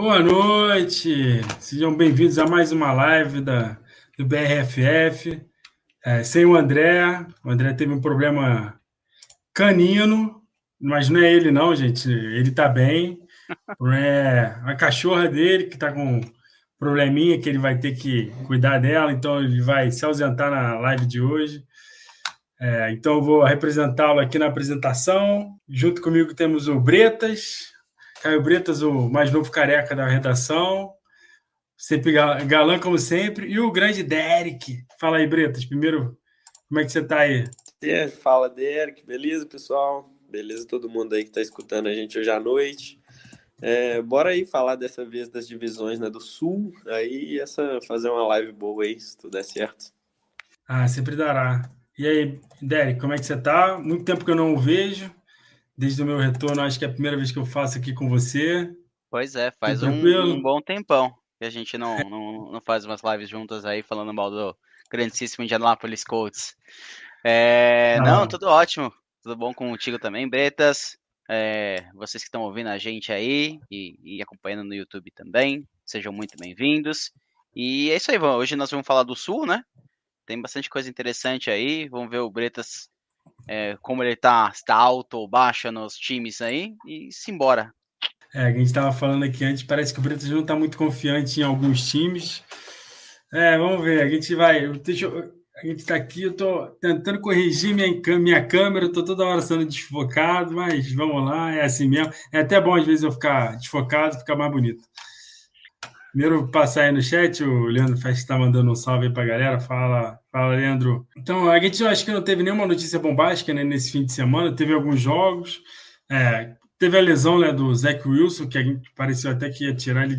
Boa noite, sejam bem-vindos a mais uma live do BRFF. Sem o André. O André teve um problema canino, mas não é ele não, gente, ele tá bem. É a cachorra dele que tá com um probleminha que ele vai ter que cuidar dela, então ele vai se ausentar na live de hoje. Então eu vou representá-lo aqui na apresentação. Junto comigo temos o Bretas, Caio Bretas, o mais novo careca da redação. Sempre galã, como sempre. E o grande Derek. Fala aí, Bretas. Primeiro, como é que você tá aí? Fala, Derek. Beleza, pessoal? Beleza, todo mundo aí que tá escutando a gente hoje à noite. Bora aí falar dessa vez das divisões, né, do Sul. Aí, fazer uma live boa aí, se tudo der certo. Sempre dará. E aí, Derek, como é que você tá? Muito tempo que eu não o vejo. Desde o meu retorno, acho que é a primeira vez que eu faço aqui com você. Pois é, Tudo faz um tranquilo? bom tempão que a gente não faz umas lives juntas aí falando mal do grandíssimo Indianapolis Colts. Não, Ah, tudo ótimo, tudo bom contigo também, Bretas. Vocês que estão ouvindo a gente aí e acompanhando no YouTube também, sejam muito bem-vindos. E é isso aí, hoje nós vamos falar do Sul, né? Tem bastante coisa interessante aí, vamos ver o Bretas, como ele tá, se tá alto ou baixo nos times aí, e simbora. a gente estava falando aqui antes, parece que o Bretas não está muito confiante em alguns times. Vamos ver, a gente vai. A gente está aqui, eu estou tentando corrigir minha câmera, estou toda hora sendo desfocado, mas vamos lá, é assim mesmo. É até bom às vezes eu ficar desfocado, ficar mais bonito. Primeiro passar aí no chat, o Leandro Fest está mandando um salve aí para a galera. Fala, Leandro. Então, a gente acho que não teve nenhuma notícia bombástica, né, nesse fim de semana, teve alguns jogos. Teve a lesão, né, do Zach Wilson, que a gente pareceu até que ia tirar ele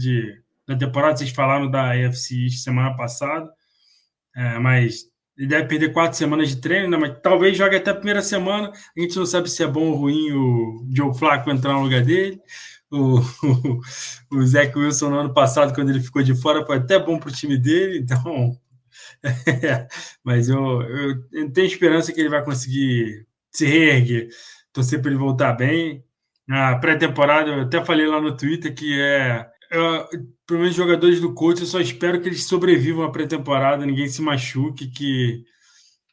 da temporada. Vocês falaram da AFC East semana passada, mas ele deve perder 4 semanas de treino, né, mas talvez jogue até a primeira semana. A gente não sabe se é bom ou ruim o Joe Flacco entrar no lugar dele. O Zach Wilson, no ano passado, quando ele ficou de fora, foi até bom para o time dele, então. Mas eu tenho esperança que ele vai conseguir se reerguer, torcer para ele voltar bem. Na pré-temporada, eu até falei lá no Twitter que pelo menos jogadores do coach, eu só espero que eles sobrevivam à pré-temporada, ninguém se machuque, que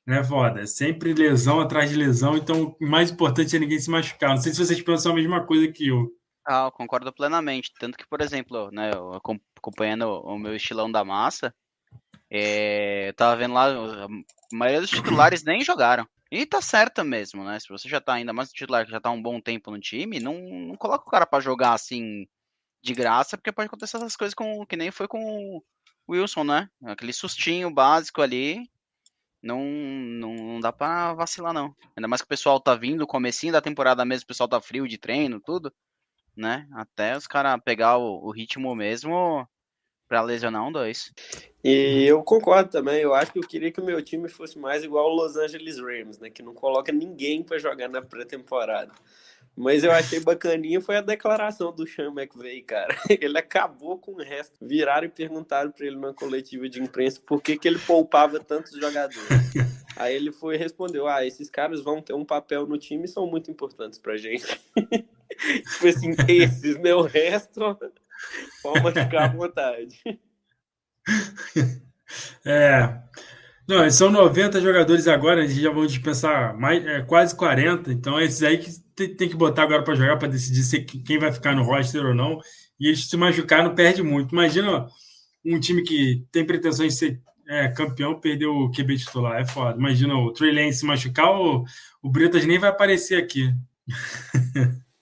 né, foda, é sempre lesão atrás de lesão, então o mais importante é ninguém se machucar. Não sei se vocês pensam a mesma coisa que eu. Eu concordo plenamente. Tanto que, por exemplo, né, eu acompanhando o meu estilão da massa, eu tava vendo lá, a maioria dos titulares nem jogaram. E tá certo mesmo, né? Se você já tá ainda mais titular, que já tá um bom tempo no time, não coloca o cara pra jogar assim de graça, porque pode acontecer essas coisas que nem foi com o Wilson, né? Aquele sustinho básico ali, não dá pra vacilar, não. Ainda mais que o pessoal tá vindo, comecinho da temporada mesmo, o pessoal tá frio de treino, tudo, né? Até os caras pegar o ritmo mesmo pra lesionar um, dois. E eu concordo também, eu acho que eu queria que o meu time fosse mais igual ao Los Angeles Rams, né, que não coloca ninguém para jogar na pré-temporada. Mas eu achei bacaninha foi a declaração do Sean McVay, cara. Ele acabou com o resto. Viraram e perguntaram para ele na coletiva de imprensa por que ele poupava tantos jogadores. Aí ele foi e respondeu: esses caras vão ter um papel no time e são muito importantes pra gente. Tipo assim, esses, né? O resto, pode ficar à vontade. Não, são 90 jogadores agora, eles já vão dispensar quase 40, então esses aí que tem que botar agora para jogar para decidir quem vai ficar no roster ou não. E eles se machucar não perde muito. Imagina um time que tem pretensões de ser campeão perder o QB titular, é foda. Imagina o Trey Lance se machucar, o Bretas nem vai aparecer aqui.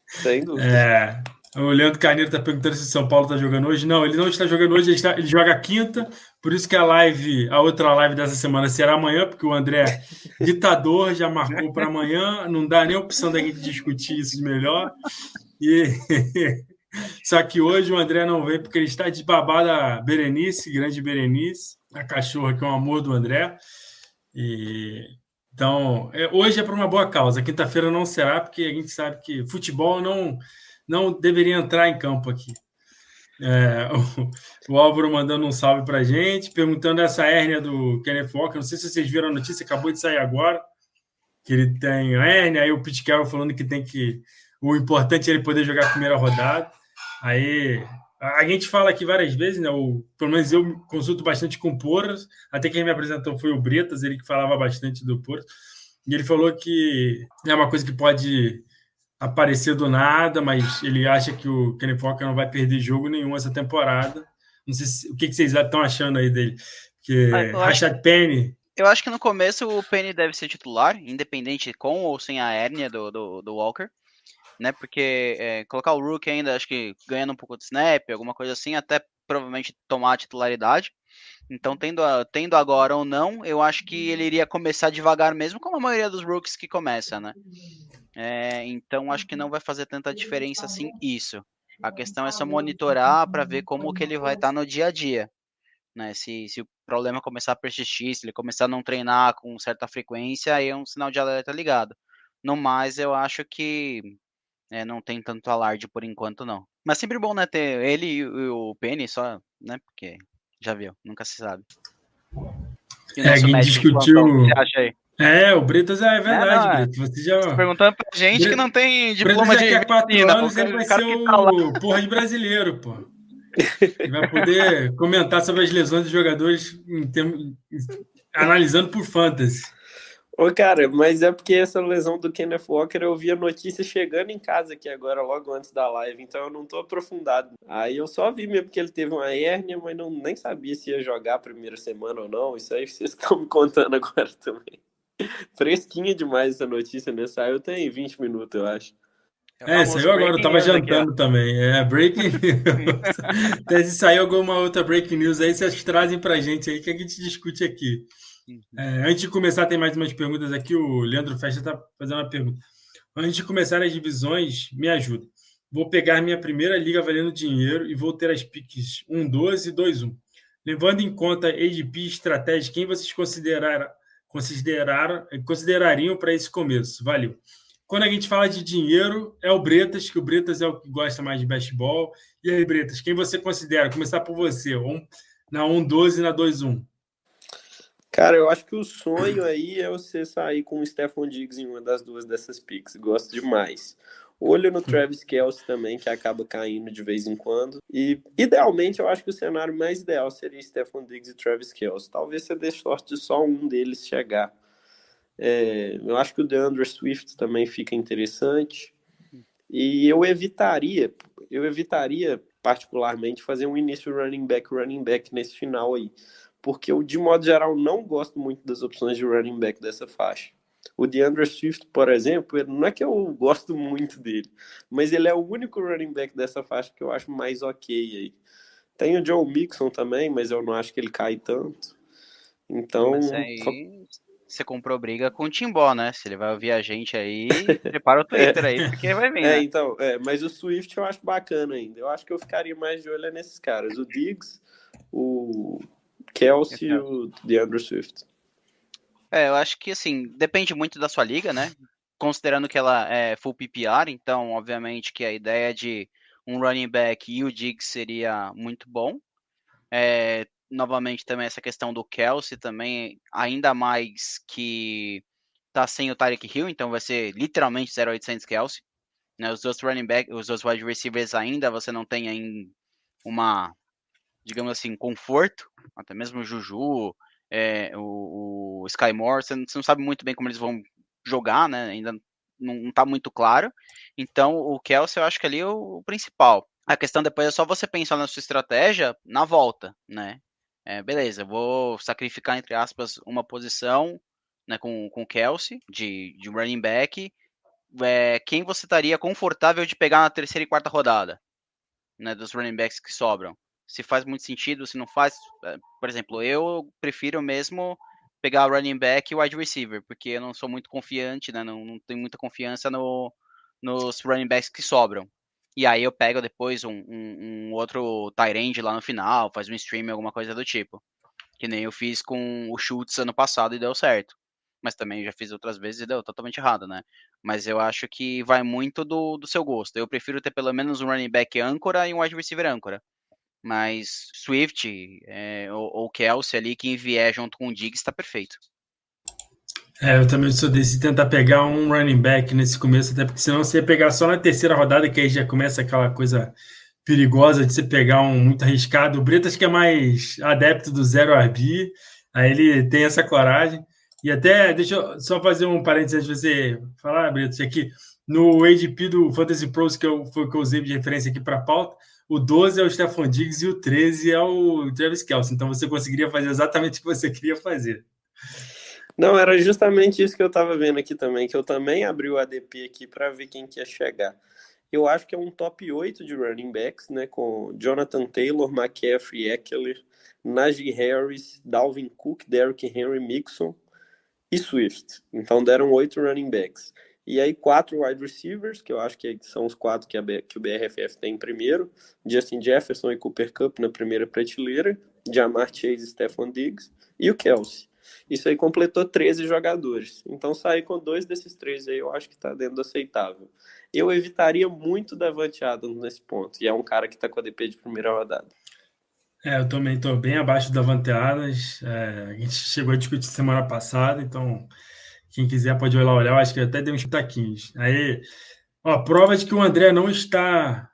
Sem dúvida. O Leandro Carneiro está perguntando se o São Paulo está jogando hoje. Não, ele não está jogando hoje, ele joga quinta, por isso que a outra live dessa semana será amanhã, porque o André, ditador, já marcou para amanhã, não dá nem opção da gente discutir isso de melhor. E só que hoje o André não veio porque ele está de babada Berenice, grande Berenice, a cachorra que é um amor do André. Então, hoje é para uma boa causa. Quinta-feira não será, porque a gente sabe que futebol não deveria entrar em campo aqui. O Álvaro mandando um salve para a gente, perguntando essa hérnia do Kenneth Walker. Não sei se vocês viram a notícia, acabou de sair agora, que ele tem hérnia. Aí o Pete Carroll falando que o importante é ele poder jogar a primeira rodada. Aí A gente fala aqui várias vezes, né? Pelo menos eu consulto bastante com o Porras, até quem me apresentou foi o Bretas, ele que falava bastante do Porras, e ele falou que é uma coisa que pode aparecer do nada, mas ele acha que o Kenny Walker não vai perder jogo nenhum essa temporada. Não sei o que vocês estão achando aí dele, porque Eu acho, Rashad Penny. eu acho que no começo o Penny deve ser titular, independente com ou sem a hérnia do Walker, né? Porque colocar o Rook ainda, acho que ganhando um pouco de snap, alguma coisa assim, até provavelmente tomar a titularidade. Então, tendo agora ou não, eu acho que ele iria começar devagar mesmo, como a maioria dos rookies que começa, né? Então, acho que não vai fazer tanta diferença assim isso. A questão é só monitorar para ver como que ele vai estar no dia a dia, né? Se o problema começar a persistir, se ele começar a não treinar com certa frequência, aí é um sinal de alerta ligado. No mais, eu acho que não tem tanto alarde por enquanto, não. Mas sempre bom, né, ter ele e o Penny só, né? Porque já viu, nunca se sabe. E o A nosso gente médico de plantão, o que discutiu. você acha aí? O Bretas verdade, Não, Bretas. Você já. perguntando pra gente que Bre- não tem Bretas diploma de daqui a 4 medicina. anos ele vai O cara ser que tá lá. o porra de brasileiro, pô. Ele vai poder comentar sobre as lesões dos jogadores analisando por fantasy. Ô, cara, mas é porque essa lesão do Kenneth Walker eu vi a notícia chegando em casa aqui agora, logo antes da live, então eu não tô aprofundado. Aí eu só vi mesmo que ele teve uma hérnia, mas nem sabia se ia jogar a primeira semana ou não. Isso aí vocês estão me contando agora também. Fresquinha demais essa notícia, né? Saiu tem 20 minutos, eu acho. Saiu agora, eu tava jantando também. Breaking news. Até se saiu alguma outra breaking news aí, vocês trazem pra gente aí que a gente discute aqui. Antes de começar, tem mais umas perguntas aqui. O Leandro Festa está fazendo uma pergunta. Antes de começar as divisões, me ajuda. Vou pegar minha primeira liga valendo dinheiro e vou ter as piques 1-12 e 2-1. Levando em conta ADP e estratégia, quem vocês considerariam para esse começo? Valeu. Quando a gente fala de dinheiro, é o Bretas, que o Bretas é o que gosta mais de baseball. E aí, Bretas, quem você considera? Começar por você. Na 1-12 e na 2-1. Cara, eu acho que o sonho aí é você sair com o Stephon Diggs em uma das duas dessas picks. Gosto demais. Olho no Travis Kelce também, que acaba caindo de vez em quando. E, idealmente, eu acho que o cenário mais ideal seria Stephon Diggs e Travis Kelce. Talvez você dê sorte de só um deles chegar. Eu acho que o DeAndre Swift também fica interessante. E eu evitaria particularmente fazer um início running back nesse final aí. Porque eu, de modo geral, não gosto muito das opções de running back dessa faixa. O DeAndre Swift, por exemplo, não é que eu gosto muito dele, mas ele é o único running back dessa faixa que eu acho mais ok aí. Tem o Joe Mixon também, mas eu não acho que ele cai tanto. Então... Mas aí você comprou briga com o Timbó, né? Se ele vai ouvir a gente aí, prepara o Twitter aí, porque vai vir, né? Então, mas o Swift eu acho bacana ainda. Eu acho que eu ficaria mais de olho nesses caras. O Diggs, o Kelce e o DeAndre Swift. Eu acho que, assim, depende muito da sua liga, né? Considerando que ela é full PPR, então, obviamente, que a ideia de um running back e o Diggs seria muito bom. Novamente, também essa questão do Kelce também, ainda mais que tá sem o Tyreek Hill, então vai ser literalmente 0,800 Kelce. Né? Os dois running back, os dois wide receivers ainda, você não tem ainda uma, digamos assim, conforto, até mesmo o Juju, o Sky Moore, você não sabe muito bem como eles vão jogar, né? Ainda não tá muito claro. Então, o Kelce eu acho que ali é o principal. A questão depois é só você pensar na sua estratégia na volta, né? Beleza, eu vou sacrificar, entre aspas, uma posição, né, com o Kelce, de running back. Quem você estaria confortável de pegar na terceira e quarta rodada, né, dos running backs que sobram? Se faz muito sentido, se não faz. Por exemplo, eu prefiro mesmo pegar running back e wide receiver, porque eu não sou muito confiante, né, não tenho muita confiança nos running backs que sobram. E aí eu pego depois um outro tight end lá no final, faz um stream, alguma coisa do tipo. Que nem eu fiz com o Schultz ano passado e deu certo. Mas também já fiz outras vezes e deu totalmente errado, né? Mas eu acho que vai muito do seu gosto. Eu prefiro ter pelo menos um running back âncora e um wide receiver âncora. Mas Swift ou Kelce ali, quem vier junto com o Diggs, tá perfeito. Eu também sou desse tentar pegar um running back nesse começo, até porque senão você ia pegar só na terceira rodada, que aí já começa aquela coisa perigosa de você pegar um muito arriscado. O Bretas que é mais adepto do zero RB, aí ele tem essa coragem. E até, deixa eu só fazer um parênteses antes de você falar, Bretas, aqui no ADP do Fantasy Pros, foi que eu usei de referência aqui para a pauta, o 12 é o Stephon Diggs e o 13 é o Travis Kelce. Então você conseguiria fazer exatamente o que você queria fazer. Não, era justamente isso que eu estava vendo aqui também, que eu também abri o ADP aqui para ver quem que ia chegar. Eu acho que é um top 8 de running backs, né, com Jonathan Taylor, McCaffrey, Eckler, Najee Harris, Dalvin Cook, Derrick Henry, Mixon e Swift. Então deram 8 running backs. E aí 4 wide receivers, que eu acho que são os 4 que o BRFF tem em primeiro, Justin Jefferson e Cooper Kupp na primeira prateleira, Jamar Chase e Stephon Diggs, e o Kelce. Isso aí completou 13 jogadores. Então sair com 2 desses 3 aí eu acho que está dentro do aceitável. Eu evitaria muito Davante Adams nesse ponto. E é um cara que está com a DP de primeira rodada. Eu também estou bem abaixo da Davante Adams. A gente chegou a discutir semana passada, então quem quiser pode ir lá olhar. Eu acho que até deu uns pitaquinhos. Aí, ó, prova de que o André não está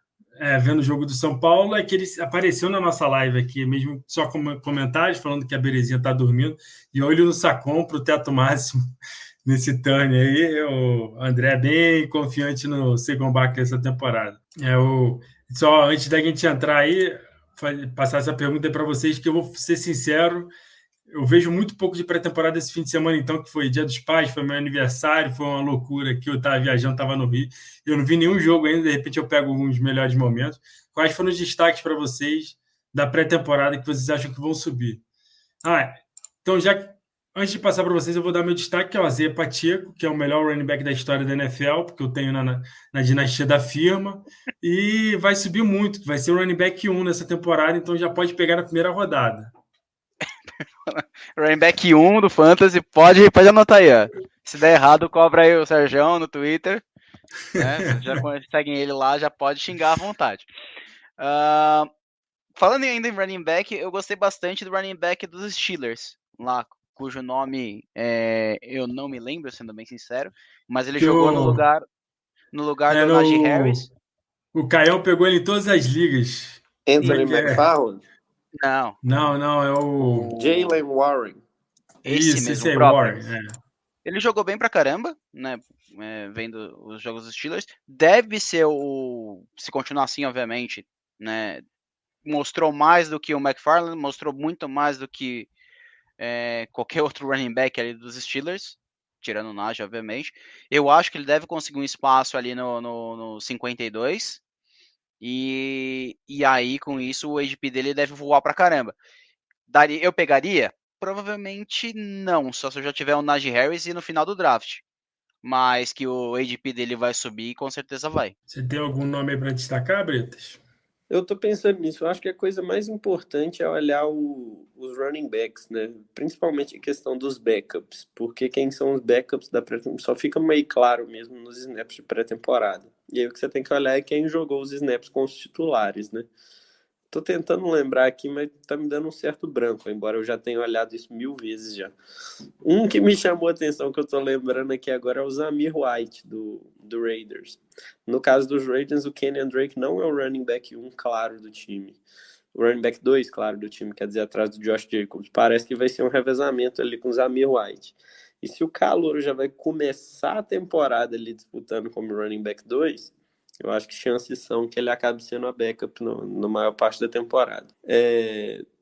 vendo o jogo do São Paulo é que ele apareceu na nossa live aqui, mesmo só com comentários, falando que a Berezinha está dormindo, e olho no sacão para o teto máximo nesse turn aí. O André é bem confiante no Segonbach essa temporada. Só antes da gente entrar aí, passar essa pergunta para vocês, que eu vou ser sincero, eu vejo muito pouco de pré-temporada esse fim de semana, então, que foi Dia dos Pais, foi meu aniversário, foi uma loucura que eu estava viajando, estava no Rio. Eu não vi nenhum jogo ainda, de repente eu pego alguns melhores momentos. Quais foram os destaques para vocês da pré-temporada que vocês acham que vão subir? Então, antes de passar para vocês, eu vou dar meu destaque, que é o Isaiah Pacheco, que é o melhor running back da história da NFL, porque eu tenho na dinastia da firma, e vai subir muito, vai ser o running back 1 nessa temporada, então já pode pegar na primeira rodada. Running back 1 do Fantasy, pode anotar aí, ó. Se der errado, cobra aí o Sergião no Twitter. Né? Já seguem ele lá, já pode xingar à vontade. Falando ainda em running back, eu gostei bastante do running back dos Steelers, lá, cujo nome eu não me lembro, sendo bem sincero, mas ele jogou no lugar do Najee Harris. O Caião pegou ele em todas as ligas. Anthony McFarland? Não, é o Jaylen Warren. Esse é Warren. Ele jogou bem pra caramba, né? Vendo os jogos dos Steelers. Deve ser se continuar assim, obviamente, né? Mostrou mais do que o McFarland, mostrou muito mais do que qualquer outro running back ali dos Steelers, tirando o Najee, obviamente. Eu acho que ele deve conseguir um espaço ali no 52. E aí, com isso, o ADP dele deve voar pra caramba. Eu pegaria? Provavelmente não, só se eu já tiver o Najee Harris e no final do draft. Mas que o ADP dele vai subir, com certeza vai. Você tem algum nome aí para destacar, Bretas? Eu tô pensando nisso. Eu acho que a coisa mais importante é olhar os running backs, né? Principalmente a questão dos backups, porque quem são os backups da pré-temporada só fica meio claro mesmo nos snaps de pré-temporada. E aí o que você tem que olhar é quem jogou os snaps com os titulares, né? Tô tentando lembrar aqui, mas tá me dando um certo branco, embora eu já tenha olhado isso 1000 vezes já. Um que me chamou a atenção, que eu tô lembrando aqui agora, é o Zamir White, do Raiders. No caso dos Raiders, o Kenyan Drake não é o running back 1 claro do time. O running back 2, claro, do time, quer dizer, atrás do Josh Jacobs. Parece que vai ser um revezamento ali com o Zamir White. E se o Calouro já vai começar a temporada ali disputando como running back 2... eu acho que chances são que ele acabe sendo a backup na maior parte da temporada.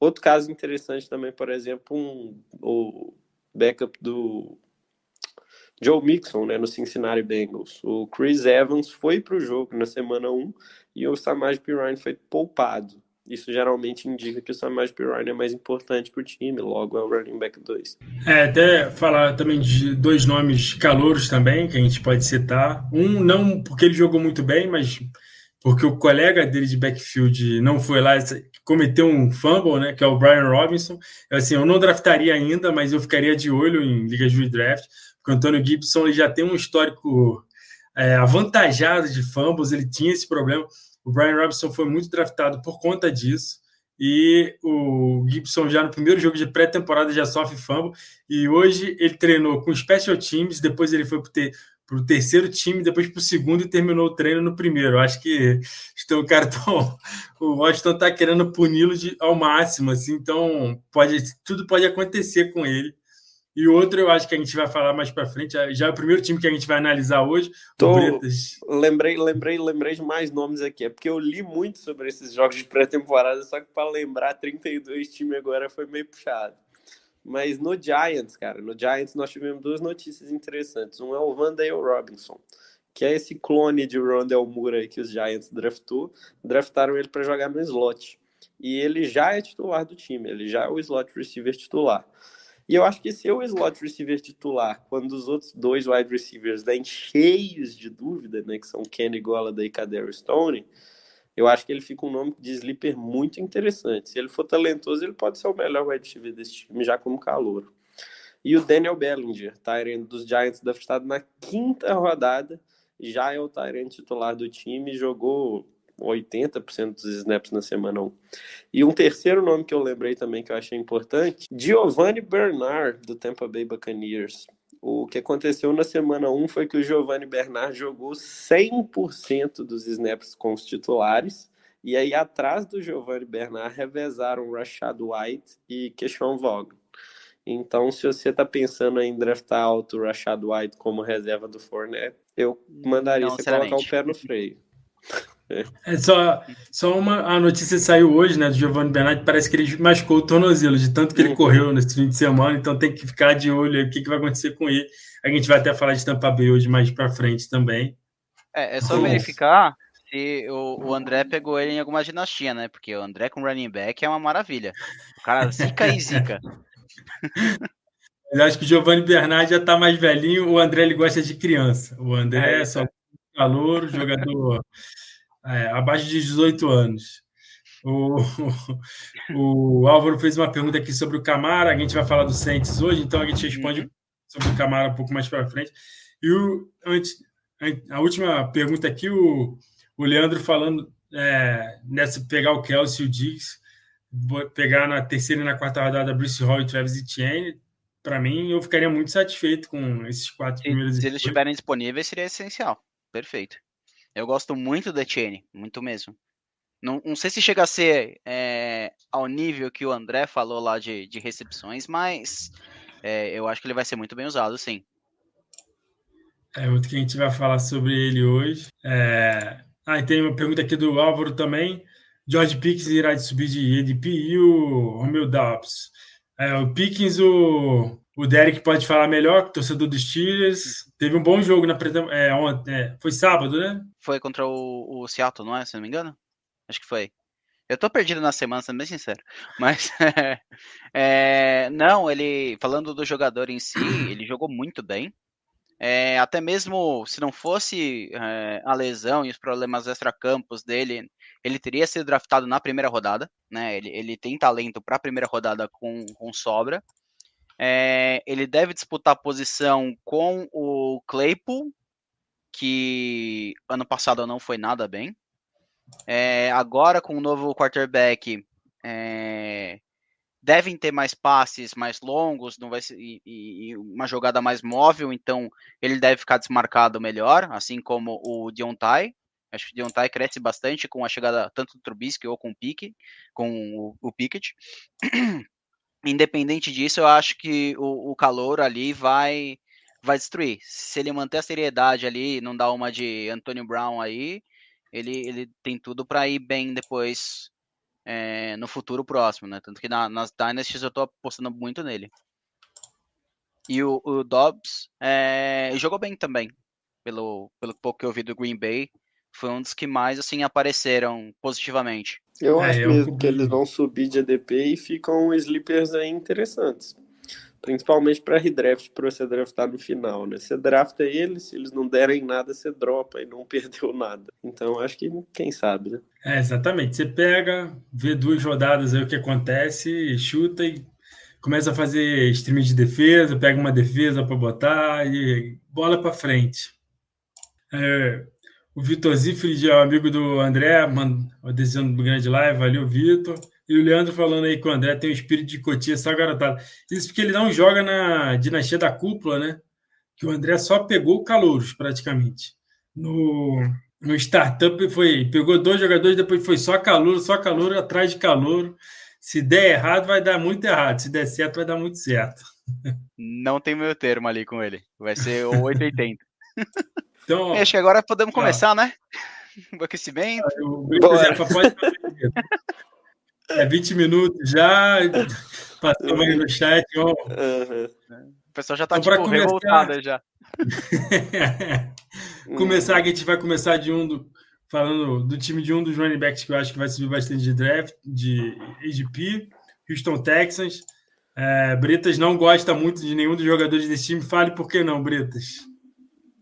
Outro caso interessante também, por exemplo, o backup do Joe Mixon, né, no Cincinnati Bengals. O Chris Evans foi para o jogo na semana 1 e o Samaje Perine foi poupado. Isso geralmente indica que o Samaje Perine é mais importante para o time, logo é o running back 2. Até falar também de 2 nomes calouros também, que a gente pode citar. Um, não porque ele jogou muito bem, mas porque o colega dele de backfield não foi lá, cometeu um fumble, né, que é o Brian Robinson. Eu não draftaria ainda, mas eu ficaria de olho em ligas de draft, porque o Antônio Gibson ele já tem um histórico avantajado de fumbles, ele tinha esse problema. O Brian Robinson foi muito draftado por conta disso. E o Gibson já no primeiro jogo de pré-temporada já sofre fumble. E hoje ele treinou com Special Teams, depois ele foi para o terceiro time, depois para o segundo e terminou o treino no primeiro. Eu acho que então, o Washington está querendo puni-lo ao máximo, assim, então tudo pode acontecer com ele. E outro, eu acho que a gente vai falar mais para frente, já é o primeiro time que a gente vai analisar hoje, o Bretas. Lembrei de mais nomes aqui, é porque eu li muito sobre esses jogos de pré-temporada, só que para lembrar 32 times agora foi meio puxado. Mas no Giants, cara, nós tivemos duas notícias interessantes. Um é o Wan'Dale Robinson, que é esse clone de Rondale Moore aí que os Giants draftaram ele para jogar no slot. E ele já é titular do time, ele já é o slot receiver titular. E eu acho que se o slot receiver titular, quando os outros dois wide receivers vêm cheios de dúvida, né, que são Kenny Golladay e Kadarius Toney, eu acho que ele fica um nome de sleeper muito interessante. Se ele for talentoso, ele pode ser o melhor wide receiver desse time, já como calouro. E o Daniel Bellinger, tight end dos Giants, draftado na 5ª rodada, já é o tight end titular do time, jogou 80% dos snaps na semana 1. E um terceiro nome que eu lembrei também, que eu achei importante, Giovanni Bernard, do Tampa Bay Buccaneers. O que aconteceu na semana 1 foi que o Giovanni Bernard jogou 100% dos snaps com os titulares, e aí atrás do Giovanni Bernard revezaram Rashad White e Keshawn Vaughn. Então, se você está pensando em draftar alto o Rashad White como reserva do Fournette, eu mandaria você colocar o pé no freio. A notícia saiu hoje, né, do Giovanni Bernard, parece que ele machucou o tornozelo, de tanto que ele correu nesse fim de semana, então tem que ficar de olho aí, o que vai acontecer com ele. A gente vai até falar de Tampa Bay hoje mais pra frente também. É só verificar se o André pegou ele em alguma dinastia, né, porque o André com running back é uma maravilha. O cara zica e zica. Eu acho que o Giovanni Bernard já tá mais velhinho, o André ele gosta de criança. O André é só calor, jogador abaixo de 18 anos. O Álvaro fez uma pergunta aqui sobre o Camara, a gente vai falar do Saints hoje, então a gente responde sobre o Camara um pouco mais para frente. E a última pergunta aqui, o Leandro falando nessa pegar o Kelce e o Diggs, pegar na terceira e na quarta rodada Bruce Hall e Travis Etienne. Para mim, eu ficaria muito satisfeito com esses 4 primeiros. Se eles estiverem disponíveis, seria essencial. Perfeito. Eu gosto muito do Etienne, muito mesmo. Não sei se chega a ser ao nível que o André falou lá de recepções, mas eu acho que ele vai ser muito bem usado, sim. Outro que a gente vai falar sobre ele hoje. E tem uma pergunta aqui do Álvaro também. George Pickens irá subir de EDP e o Romeo Dobbs. O Pickens, o Derek pode falar melhor, torcedor dos Steelers. Teve um bom jogo ontem. Foi sábado, né? Foi contra o Seattle, não é? Se não me engano? Acho que foi. Eu tô perdido na semana, sendo bem sincero. Mas, não, ele, falando do jogador em si, ele jogou muito bem. Até mesmo se não fosse a lesão e os problemas extracampos dele, ele teria sido draftado na primeira rodada, né? Ele tem talento para a primeira rodada com sobra. Ele deve disputar a posição com o Claypool, que ano passado não foi nada bem. Agora com o novo quarterback, devem ter mais passes mais longos, não vai ser, e uma jogada mais móvel, então ele deve ficar desmarcado melhor, assim como o Deontay. Acho que o Deontay cresce bastante com a chegada tanto do Trubisky ou com o Pickett. Independente disso, eu acho que o calouro ali vai destruir. Se ele manter a seriedade ali, não dar uma de Antonio Brown aí, ele tem tudo para ir bem depois no futuro próximo, né? Tanto que nas Dynasties eu tô apostando muito nele. E o Dobbs jogou bem também, pelo pouco que eu vi do Green Bay. Foi um dos que mais assim apareceram positivamente. Eu acho mesmo que eles vão subir de ADP e ficam sleepers aí interessantes. Principalmente para redraft, para você draftar no final, né? Você drafta eles, se eles não derem nada, você dropa e não perdeu nada. Então, acho que quem sabe, né? Exatamente. Você pega, vê 2 rodadas aí o que acontece, chuta e começa a fazer streaming de defesa, pega uma defesa para botar e bola para frente. O Vitor Zifrid é amigo do André, desejando grande live, valeu, Vitor. E o Leandro falando aí que o André tem um espírito de Cotia, só garotada. Isso porque ele não joga na dinastia da cúpula, né? que o André só pegou calouros, praticamente. No startup pegou 2 jogadores, depois foi só calouro atrás de calouro. Se der errado, vai dar muito errado. Se der certo, vai dar muito certo. Não tem meio termo ali com ele. Vai ser o 880. Então, Acho que agora podemos ó, começar, né? O aquecimento. o Bora. pode fazer. 20 minutos já. Passamos aí no chat. Ó. O pessoal já tá, Então, para tipo, começar, revoltado já. que a gente vai começar falando do time de um dos running backs que eu acho que vai subir bastante de draft, de ADP, Houston Texans. Bretas não gosta muito de nenhum dos jogadores desse time. Fale por que não, Bretas?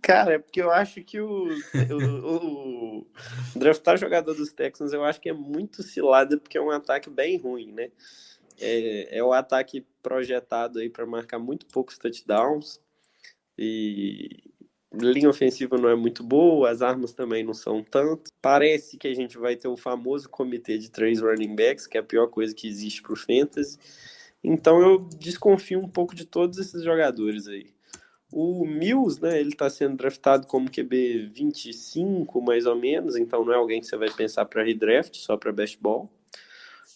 Cara, é porque eu acho que o draftar jogador dos Texans, eu acho que é muito cilada, porque é um ataque bem ruim, né? É o ataque projetado aí para marcar muito poucos touchdowns, e linha ofensiva não é muito boa, as armas também não são tanto. Parece que a gente vai ter o famoso comitê de 3 running backs, que é a pior coisa que existe pro Fantasy. Então eu desconfio um pouco de todos esses jogadores aí. O Mills, né, ele está sendo draftado como QB 25, mais ou menos, então não é alguém que você vai pensar para redraft, só para best ball.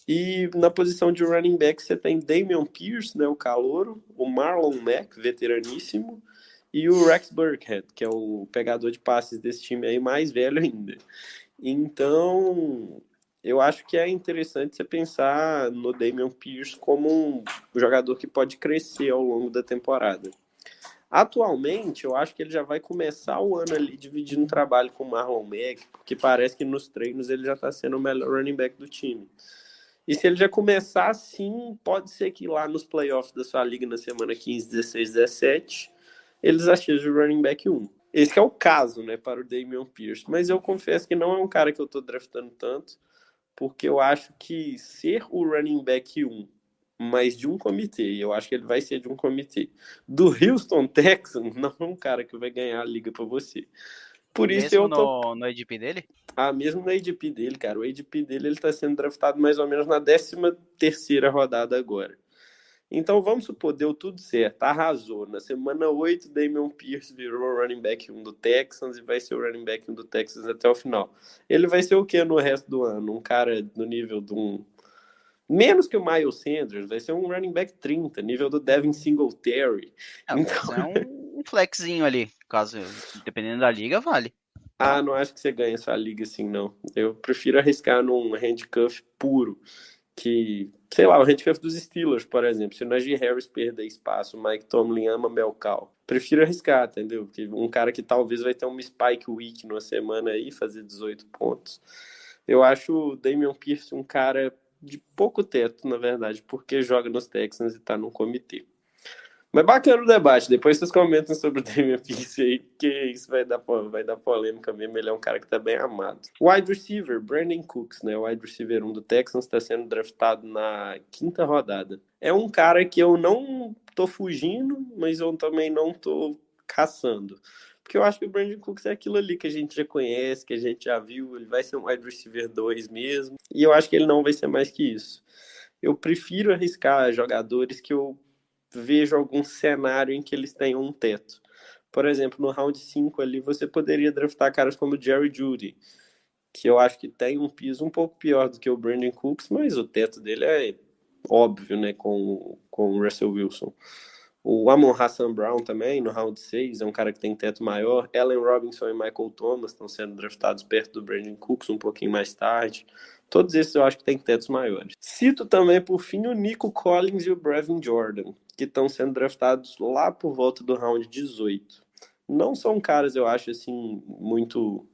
E na posição de running back você tem Dameon Pierce, né, o calouro, o Marlon Mack, veteraníssimo, e o Rex Burkhead, que é o pegador de passes desse time aí, mais velho ainda. Então, eu acho que é interessante você pensar no Dameon Pierce como um jogador que pode crescer ao longo da temporada. Atualmente, eu acho que ele já vai começar o ano ali dividindo o trabalho com o Marlon Mack, porque parece que nos treinos ele já está sendo o melhor running back do time. E se ele já começar assim, pode ser que lá nos playoffs da sua liga na semana 15, 16, 17, eles achem o running back 1. Esse é o caso, né, para o Dameon Pierce. Mas eu confesso que não é um cara que eu estou draftando tanto, porque eu acho que ser o running back 1, mas de um comitê, e eu acho que ele vai ser de um comitê, do Houston Texans, não é um cara que vai ganhar a liga para você. Por isso Mesmo eu tô... no ADP dele? mesmo no ADP dele, cara. O ADP dele ele tá sendo draftado mais ou menos na 13ª rodada agora. Então vamos supor, deu tudo certo, arrasou. Na semana 8, Dameon Pierce virou o running back 1 do Texans e vai ser o running back 1 do Texans até o final. Ele vai ser o que no resto do ano? Um cara no nível de um... menos que o Miles Sanders, vai ser um running back 30, nível do Devin Singletary. Então... é um flexinho ali, caso, dependendo da liga, vale. Não acho que você ganha essa liga assim, não. Eu prefiro arriscar num handcuff puro, que, sei lá, o handcuff dos Steelers, por exemplo. Se o Najee Harris perder espaço, o Mike Tomlin ama Melcal. Prefiro arriscar, entendeu? Porque um cara que talvez vai ter uma spike week numa semana aí, fazer 18 pontos. Eu acho o Dameon Pierce um cara de pouco teto, na verdade, porque joga nos Texans e tá num comitê. Mas bacana o debate. Depois vocês comentam sobre o Damian Pierce aí, porque isso vai dar polêmica mesmo. Ele é um cara que tá bem amado. Wide receiver, Brandon Cooks, né? O wide receiver 1 do Texans, está sendo draftado na 5ª rodada. É um cara que eu não tô fugindo, mas eu também não tô caçando. Porque eu acho que o Brandon Cooks é aquilo ali que a gente já conhece, que a gente já viu. Ele vai ser um wide receiver 2 mesmo. E eu acho que ele não vai ser mais que isso. Eu prefiro arriscar jogadores que eu vejo algum cenário em que eles tenham um teto. Por exemplo, no round 5 ali, você poderia draftar caras como Jerry Jeudy, que eu acho que tem um piso um pouco pior do que o Brandon Cooks, mas o teto dele é óbvio, né, com o Russell Wilson. O Amon-Ra St. Brown também, no round 6, é um cara que tem teto maior. Allen Robinson e Michael Thomas estão sendo draftados perto do Brandon Cooks um pouquinho mais tarde. Todos esses eu acho que têm tetos maiores. Cito também, por fim, o Nico Collins e o Brevin Jordan, que estão sendo draftados lá por volta do round 18. Não são caras, eu acho, assim, muito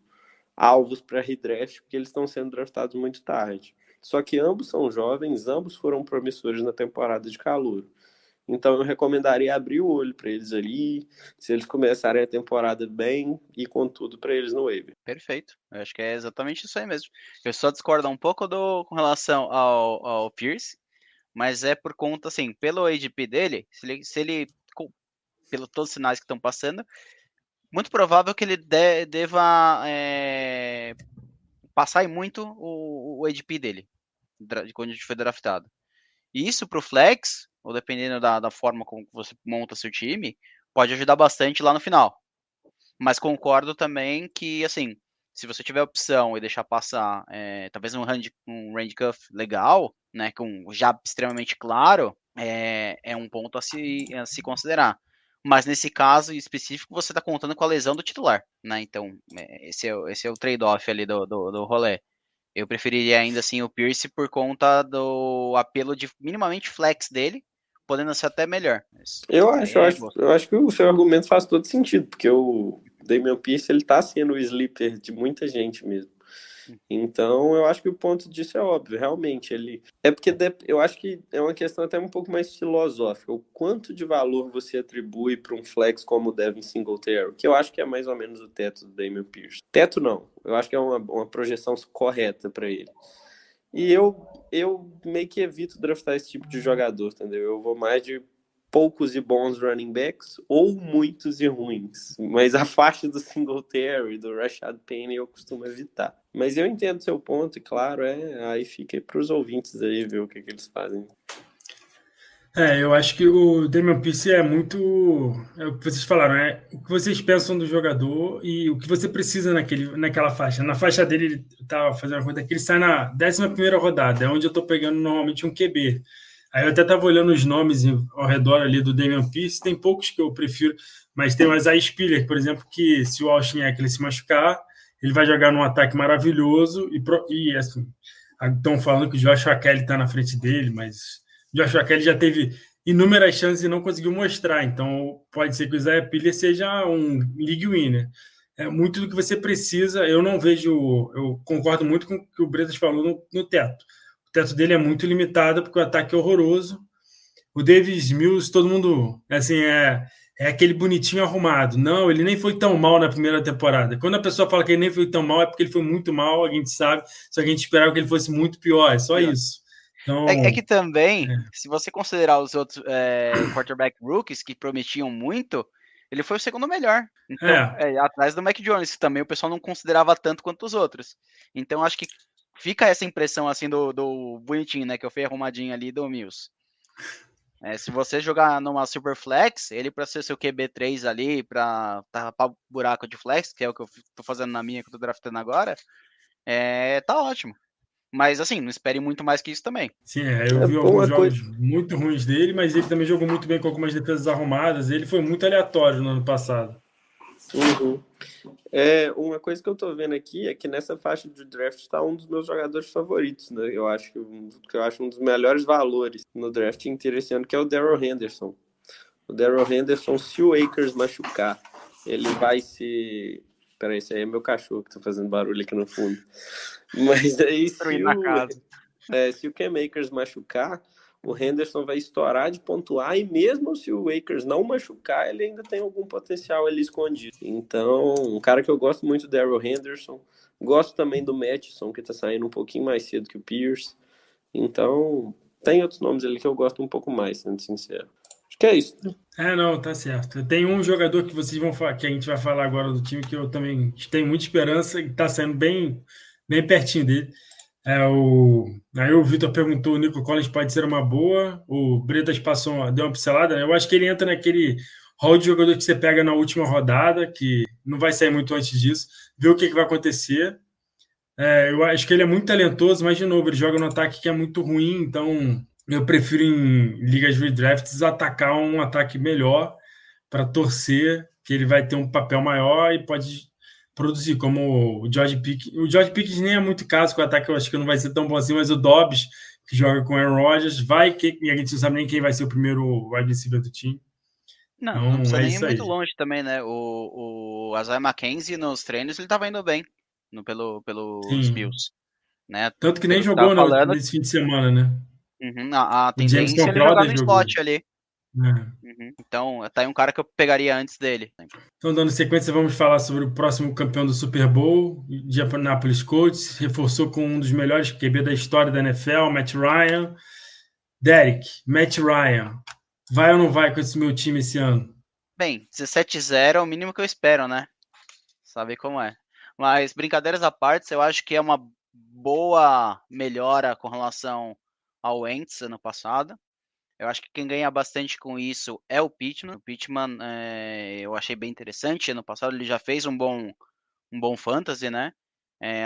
alvos para redraft, porque eles estão sendo draftados muito tarde. Só que ambos são jovens, ambos foram promissores na temporada de calouro. Então eu recomendaria abrir o olho para eles ali, se eles começarem a temporada bem e com tudo para eles no waiver. Perfeito. Eu acho que é exatamente isso aí mesmo. Eu só discordo um pouco com relação ao Pierce, mas é por conta, assim, pelo ADP dele, se ele pelos todos os sinais que estão passando, muito provável que ele deva passar muito o ADP dele, de quando a gente foi draftado. E isso pro flex, ou dependendo da forma como você monta seu time, pode ajudar bastante lá no final. Mas concordo também que, assim, se você tiver opção e deixar passar talvez um handcuff legal, né, com já extremamente claro, é um ponto a se considerar. Mas nesse caso específico, você está contando com a lesão do titular, né? Então, esse é o trade-off ali do rolê. Eu preferiria ainda assim o Pierce por conta do apelo de minimamente flex dele, podendo ser até melhor. Mas Eu aí acho, eu é acho, gosto. eu acho que o seu argumento faz todo sentido, porque o Damian Pierce, ele tá sendo o sleeper de muita gente mesmo. Então, eu acho que o ponto disso é óbvio, realmente. Ele é porque eu acho que é uma questão até um pouco mais filosófica. O quanto de valor você atribui para um flex como o Devin Singletary, que eu acho que é mais ou menos o teto do Damian Pierce. Teto não, eu acho que é uma projeção correta para ele. E eu meio que evito draftar esse tipo de jogador, entendeu? Eu vou mais de poucos e bons running backs ou muitos e ruins. Mas a faixa do Singletary, do Rashad Penny, eu costumo evitar. Mas eu entendo seu ponto, e claro, aí fica para os ouvintes aí ver o que eles fazem. Eu acho que o Damian Pierce é muito. É o que vocês falaram, é o que vocês pensam do jogador e o que você precisa naquela faixa. Na faixa dele, ele estava fazendo uma conta que ele sai na 11ª rodada, é onde eu estou pegando normalmente um QB. Aí eu até estava olhando os nomes ao redor ali do Damian Pierce, tem poucos que eu prefiro, mas tem o Isaiah Spiller, por exemplo, que se o Austin Ekeler se machucar, ele vai jogar num ataque maravilhoso e assim, estão falando que o Joshua Kelly está na frente dele, mas Joshua Kelly já teve inúmeras chances e não conseguiu mostrar. Então, pode ser que o Isaiah Spiller seja um league winner. É muito do que você precisa. Eu não vejo. Eu concordo muito com o que o Bretas falou no teto. O teto dele é muito limitado, porque o ataque é horroroso. O Davis Mills, todo mundo. Assim, é aquele bonitinho arrumado. Não, ele nem foi tão mal na primeira temporada. Quando a pessoa fala que ele nem foi tão mal, é porque ele foi muito mal, a gente sabe. Só que a gente esperava que ele fosse muito pior. É só isso. É que Então, também, se você considerar os outros quarterback rookies que prometiam muito, ele foi o segundo melhor. Então, é, atrás do Mac Jones, que também o pessoal não considerava tanto quanto os outros. Então, acho que fica essa impressão assim do bonitinho, né? Que eu fui arrumadinho ali do Mills. Se você jogar numa super flex, ele para ser seu QB3 ali, para tapar buraco de flex, que é o que eu tô fazendo na minha que eu tô draftando agora, tá ótimo. Mas assim, não espere muito mais que isso também. sim, eu vi alguns Uma coisa. jogos muito ruins dele, mas ele também jogou muito bem com algumas defesas arrumadas. Ele foi muito aleatório no ano passado. Uhum. Uma coisa que eu tô vendo aqui é que nessa faixa de draft está um dos meus jogadores favoritos, né? Eu acho um dos melhores valores no draft interessante, que é o Darrell Henderson. O Darrell Henderson, se o Akers machucar, ele vai se. Peraí, esse aí é meu cachorro que tá fazendo barulho aqui no fundo. Mas aí, se o Cam Akers machucar, o Henderson vai estourar de pontuar, e mesmo se o Akers não machucar, ele ainda tem algum potencial ali escondido. Então, um cara que eu gosto muito do Darrell Henderson, gosto também do Mattison, que tá saindo um pouquinho mais cedo que o Pierce. Então, tem outros nomes ali que eu gosto um pouco mais, sendo sincero. Acho que é isso. Não, tá certo. Tem um jogador que vocês vão falar, que a gente vai falar agora do time, que eu também tenho muita esperança e tá saindo bem, bem pertinho dele. Aí o Vitor perguntou: o Nico Collins pode ser uma boa. O Bretas deu uma pincelada, né? Eu acho que ele entra naquele hall de jogador que você pega na última rodada, que não vai sair muito antes disso, ver o que vai acontecer. Eu acho que ele é muito talentoso, mas de novo, ele joga no ataque que é muito ruim, então eu prefiro em ligas redrafts atacar um ataque melhor para torcer que ele vai ter um papel maior e pode produzir, como o George Pickens. O George Pickens nem é muito caso, que o ataque eu acho que não vai ser tão bom assim, mas o Dobbs, que joga com o Aaron Rodgers, e a gente não sabe nem quem vai ser o primeiro wide receiver do time. Não Então precisa é nem ir isso muito aí. longe também, né? O Isaiah McKenzie nos treinos ele tava indo bem pelos Sim. Bills, né? Tanto que nem Pelo que tava jogou falando, nesse fim de semana, né? a O tendência é Jameson ele jogar Crowder no jogou. slot ali. Né? Então, tá aí um cara que eu pegaria antes dele. Então, dando sequência, vamos falar sobre o próximo campeão do Super Bowl, Indianapolis Colts, reforçou com um dos melhores QB da história da NFL, Matt Ryan. Derek, Matt Ryan, vai ou não vai com esse meu time esse ano? Bem, 17-0 é o mínimo que eu espero, né? Sabe como é. Mas, brincadeiras à parte, eu acho que é uma boa melhora com relação ao Wentz ano passado. Eu acho que quem ganha bastante com isso é o Pittman. O Pittman eu achei bem interessante. Ano passado ele já fez um bom fantasy, né?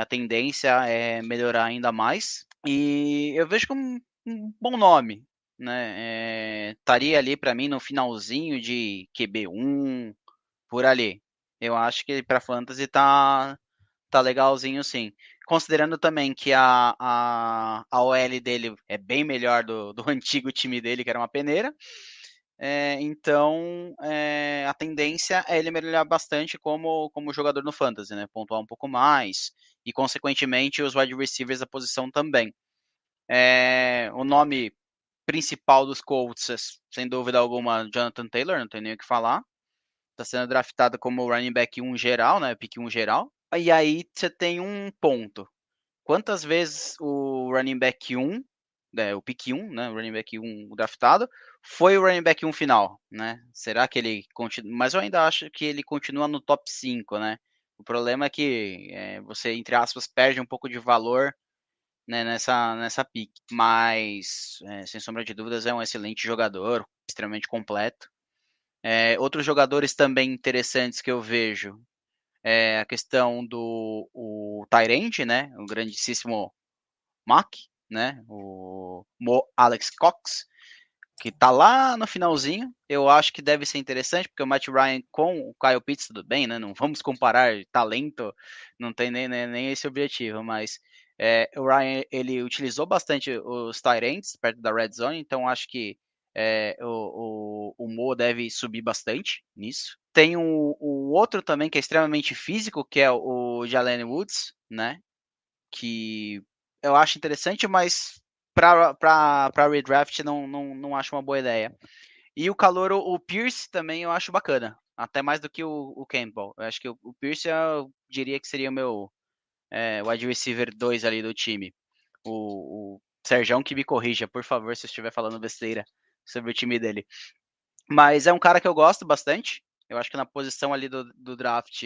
A tendência é melhorar ainda mais. E eu vejo como um bom nome, né? Estaria ali para mim no finalzinho de QB1, por ali. Eu acho que para fantasy tá legalzinho, sim. Considerando também que a OL dele é bem melhor do antigo time dele, que era uma peneira. Então, a tendência é ele melhorar bastante como jogador no Fantasy, né? Pontuar um pouco mais. E, consequentemente, os wide receivers da posição também. O nome principal dos Colts, sem dúvida alguma, Jonathan Taylor, não tem nem o que falar. Está sendo draftado como running back 1 geral, né? Pick 1 geral. E aí você tem um ponto. Quantas vezes o running back 1, o pick 1, né, o running back 1 draftado, foi o running back 1 final, né? Será que ele continua? Mas eu ainda acho que ele continua no top 5, né? O problema é que você, entre aspas, perde um pouco de valor, né, nessa pick. Mas, sem sombra de dúvidas, é um excelente jogador, extremamente completo. Outros jogadores também interessantes que eu vejo a questão do Tyrande, né? O grandíssimo Mack, né? O Alex Cox, que tá lá no finalzinho. Eu acho que deve ser interessante, porque o Matt Ryan com o Kyle Pitts, tudo bem, né? Não vamos comparar talento, não tem nem esse objetivo, mas o Ryan, ele utilizou bastante os tight ends perto da red zone, então acho que o Mo deve subir bastante nisso. Tem o outro também que é extremamente físico, que é o Jalen Woods, né? Que eu acho interessante, mas para redraft não acho uma boa ideia. E o calouro, o Pierce também eu acho bacana, até mais do que o Campbell. Eu acho que o Pierce eu diria que seria o meu wide receiver 2 ali do time. O Serjão que me corrija, por favor, se eu estiver falando besteira sobre o time dele. Mas é um cara que eu gosto bastante. Eu acho que na posição ali do draft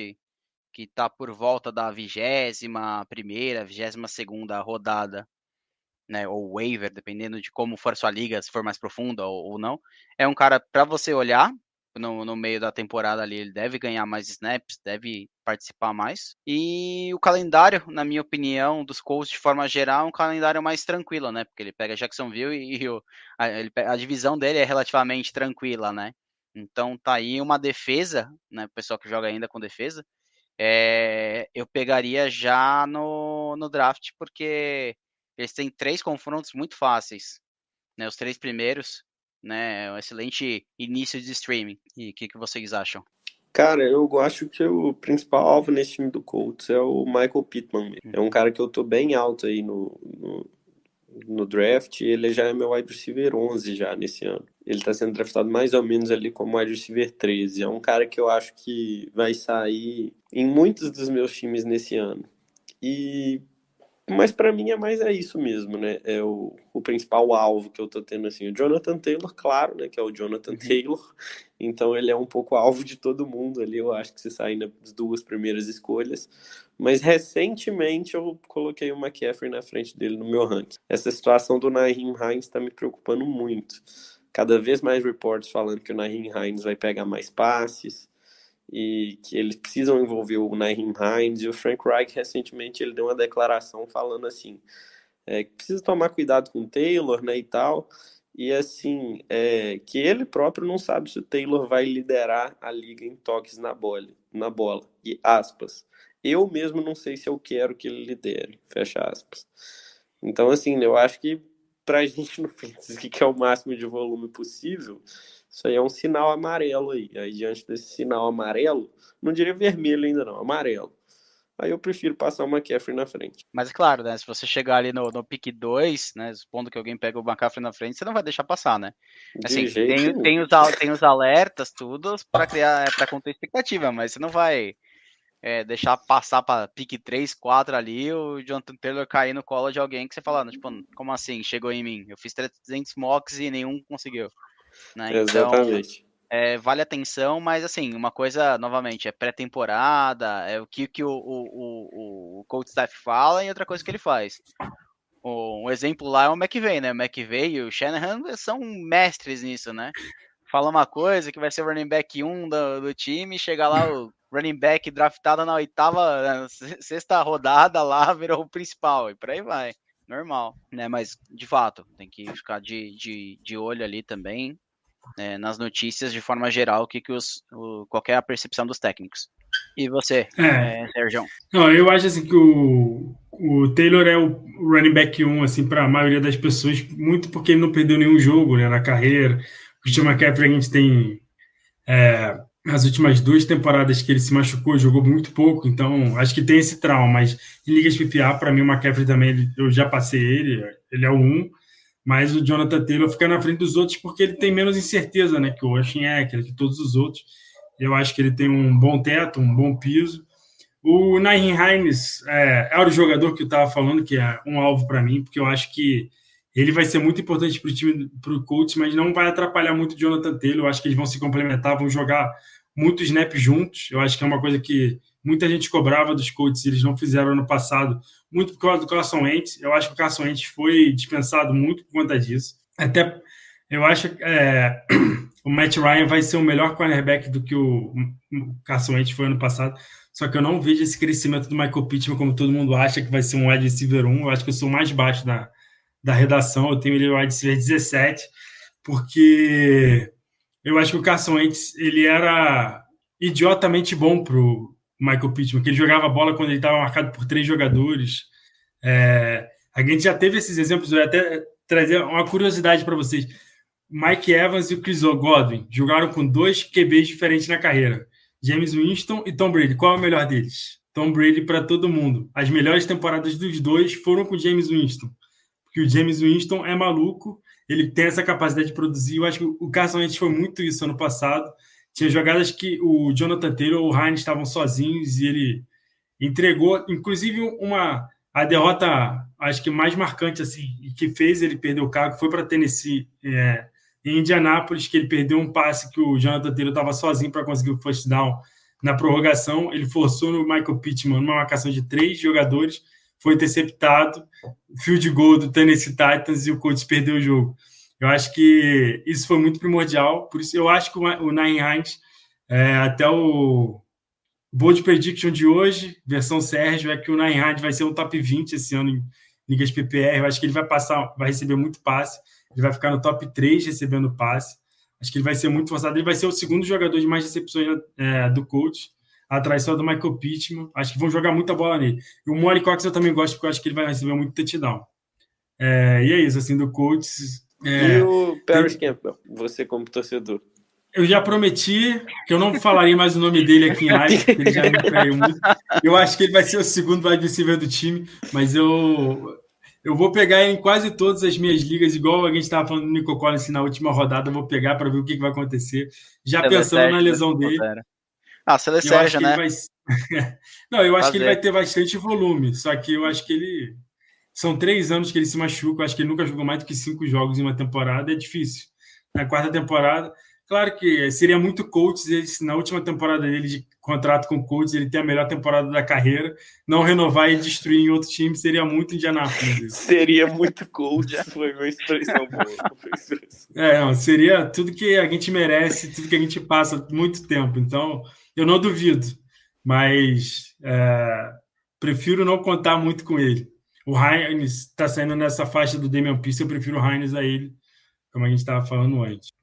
que está por volta da 21ª, 22ª rodada, né, ou waiver, dependendo de como for a sua liga, se for mais profunda ou não. É um cara para você olhar no meio da temporada ali, ele deve ganhar mais snaps, deve participar mais. E o calendário, na minha opinião, dos Colts de forma geral, é um calendário mais tranquilo, né? Porque ele pega Jacksonville a divisão dele é relativamente tranquila, né? Então tá aí uma defesa, né? O pessoal que joga ainda com defesa, eu pegaria já no draft, porque eles têm 3 confrontos muito fáceis, né? Os 3 primeiros, né? Um excelente início de streaming. E o que vocês acham? Cara, eu acho que o principal alvo nesse time do Colts é o Michael Pittman mesmo. É um cara que eu tô bem alto aí no draft. Ele já é meu wide receiver 11 já nesse ano. Ele tá sendo draftado mais ou menos ali como wide receiver 13. É um cara que eu acho que vai sair em muitos dos meus times nesse ano. Mas para mim é isso mesmo, né? É o principal alvo que eu tô tendo, assim. O Jonathan Taylor, claro, né? Que é o Jonathan Taylor. Então ele é um pouco alvo de todo mundo ali. Eu acho que se sair nas 2 primeiras escolhas. Mas recentemente eu coloquei o McCaffrey na frente dele no meu ranking. Essa situação do Nyheim Hines está me preocupando muito. Cada vez mais reportes falando que o Nyheim Hines vai pegar mais passes e que eles precisam envolver o Nyheim Hines. E o Frank Reich recentemente ele deu uma declaração falando assim, que precisa tomar cuidado com o Taylor, né, e tal. E assim, que ele próprio não sabe se o Taylor vai liderar a liga em toques na bola. E aspas, eu mesmo não sei se eu quero que ele lidere, fecha aspas. Então, assim, eu acho que pra gente no Fantasy, que é o máximo de volume possível, isso aí é um sinal amarelo aí. Aí, diante desse sinal amarelo, não diria vermelho ainda não, amarelo. Aí eu prefiro passar o McCaffrey na frente. Mas é claro, né? Se você chegar ali no pick 2, né? Supondo que alguém pega o McCaffrey na frente, você não vai deixar passar, né? De Assim, jeito tem, nenhum. tem, os, tem os alertas, tudo, para conter expectativa, mas você não vai deixar passar para pick 3, 4 ali, o Jonathan Taylor cair no colo de alguém que você fala, tipo, como assim? Chegou em mim? Eu fiz 300 mocks e nenhum conseguiu, né? Então, Exatamente. vale atenção, mas assim, uma coisa, novamente, é pré-temporada, é o que o coach staff fala e outra coisa que ele faz. Um exemplo lá é o McVay, né? O McVay e o Shanahan são mestres nisso, né? Fala uma coisa que vai ser o running back 1 do time, chega lá o running back draftado na sexta rodada lá, virou o principal, e por aí vai. Normal, né? Mas, de fato, tem que ficar de olho ali também, né, nas notícias, de forma geral, qual é a percepção dos técnicos. E você, Sérgio? Não, eu acho assim que o Taylor é o running back 1 assim, para a maioria das pessoas, muito porque ele não perdeu nenhum jogo, né, na carreira. O Christian McCaffrey, a gente tem as últimas 2 temporadas que ele se machucou, jogou muito pouco, então acho que tem esse trauma, mas em ligas PPA, para mim o McCaffrey também, eu já passei ele é o 1, mas o Jonathan Taylor fica na frente dos outros porque ele tem menos incerteza, né, que o Austin Eckler, que todos os outros. Eu acho que ele tem um bom teto, um bom piso. O Nyheim Hines era o jogador que eu estava falando, que é um alvo para mim, porque eu acho que ele vai ser muito importante para o time, para o coach, mas não vai atrapalhar muito o Jonathan Taylor. Eu acho que eles vão se complementar, vão jogar muito snap juntos. Eu acho que é uma coisa que muita gente cobrava dos coaches, eles não fizeram ano passado, muito por causa do Carson Wentz. Eu acho que o Carson Wentz foi dispensado muito por conta disso. Até eu acho que o Matt Ryan vai ser o melhor cornerback do que o Carson Wentz foi ano passado. Só que eu não vejo esse crescimento do Michael Pittman como todo mundo acha que vai ser um wide receiver 1. Eu acho que eu sou mais baixo da redação. Eu tenho ele wide receiver 17, porque eu acho que o Carson Wentz ele era idiotamente bom pro Michael Pittman, que ele jogava bola quando ele estava marcado por 3 jogadores. A gente já teve esses exemplos. Eu ia até trazer uma curiosidade para vocês. Mike Evans e o Chris Godwin jogaram com 2 QBs diferentes na carreira. James Winston e Tom Brady. Qual é o melhor deles? Tom Brady para todo mundo. As melhores temporadas dos dois foram com o James Winston. Porque o James Winston é maluco, ele tem essa capacidade de produzir. Eu acho que o Carson Wentz foi muito isso ano passado. Tinha jogadas que o Jonathan Taylor ou o Hines estavam sozinhos e ele entregou, inclusive a derrota, acho que mais marcante assim, e que fez ele perder o cargo foi para Tennessee, em Indianápolis, que ele perdeu um passe que o Jonathan Taylor estava sozinho para conseguir o first down na prorrogação. Ele forçou no Michael Pittman numa marcação de 3 jogadores, foi interceptado, field goal do Tennessee Titans e o Colts perdeu o jogo. Eu acho que isso foi muito primordial, por isso eu acho que o Nyheim Hines, até o Bold Prediction de hoje, versão Sérgio, é que o Nyheim Hines vai ser um top 20 esse ano em ligas PPR. Eu acho que ele vai receber muito passe. Ele vai ficar no top 3 recebendo passe. Acho que ele vai ser muito forçado. Ele vai ser o segundo jogador de mais recepções do coach, atrás só do Michael Pittman. Acho que vão jogar muita bola nele. E o Molly Cox eu também gosto, porque eu acho que ele vai receber muito touchdown. E é isso, assim, do coach. E o Paris Campbell, você como torcedor? Eu já prometi que eu não falaria mais o nome dele aqui em live, porque ele já me traiu muito. Eu acho que ele vai ser o segundo wide receiver do time, mas eu vou pegar em quase todas as minhas ligas, igual a gente estava falando do Nico Collins na última rodada, eu vou pegar para ver o que vai acontecer, já pensando na lesão dele. Sérgio, né? Não, eu acho que ele vai ter bastante volume, só que eu acho que ele... São 3 anos que ele se machuca, eu acho que ele nunca jogou mais do que 5 jogos em uma temporada, é difícil. Na 4ª temporada... Claro que seria muito coach na última temporada dele de contrato com o coach, ele ter a melhor temporada da carreira, não renovar e destruir em outro time, seria muito Indianápolis. Seria muito coach, foi uma expressão boa. Seria tudo que a gente merece, tudo que a gente passa muito tempo. Então, eu não duvido, mas prefiro não contar muito com ele. O Hines está saindo nessa faixa do Damian Pierce, eu prefiro o Hines a ele, como a gente estava falando antes.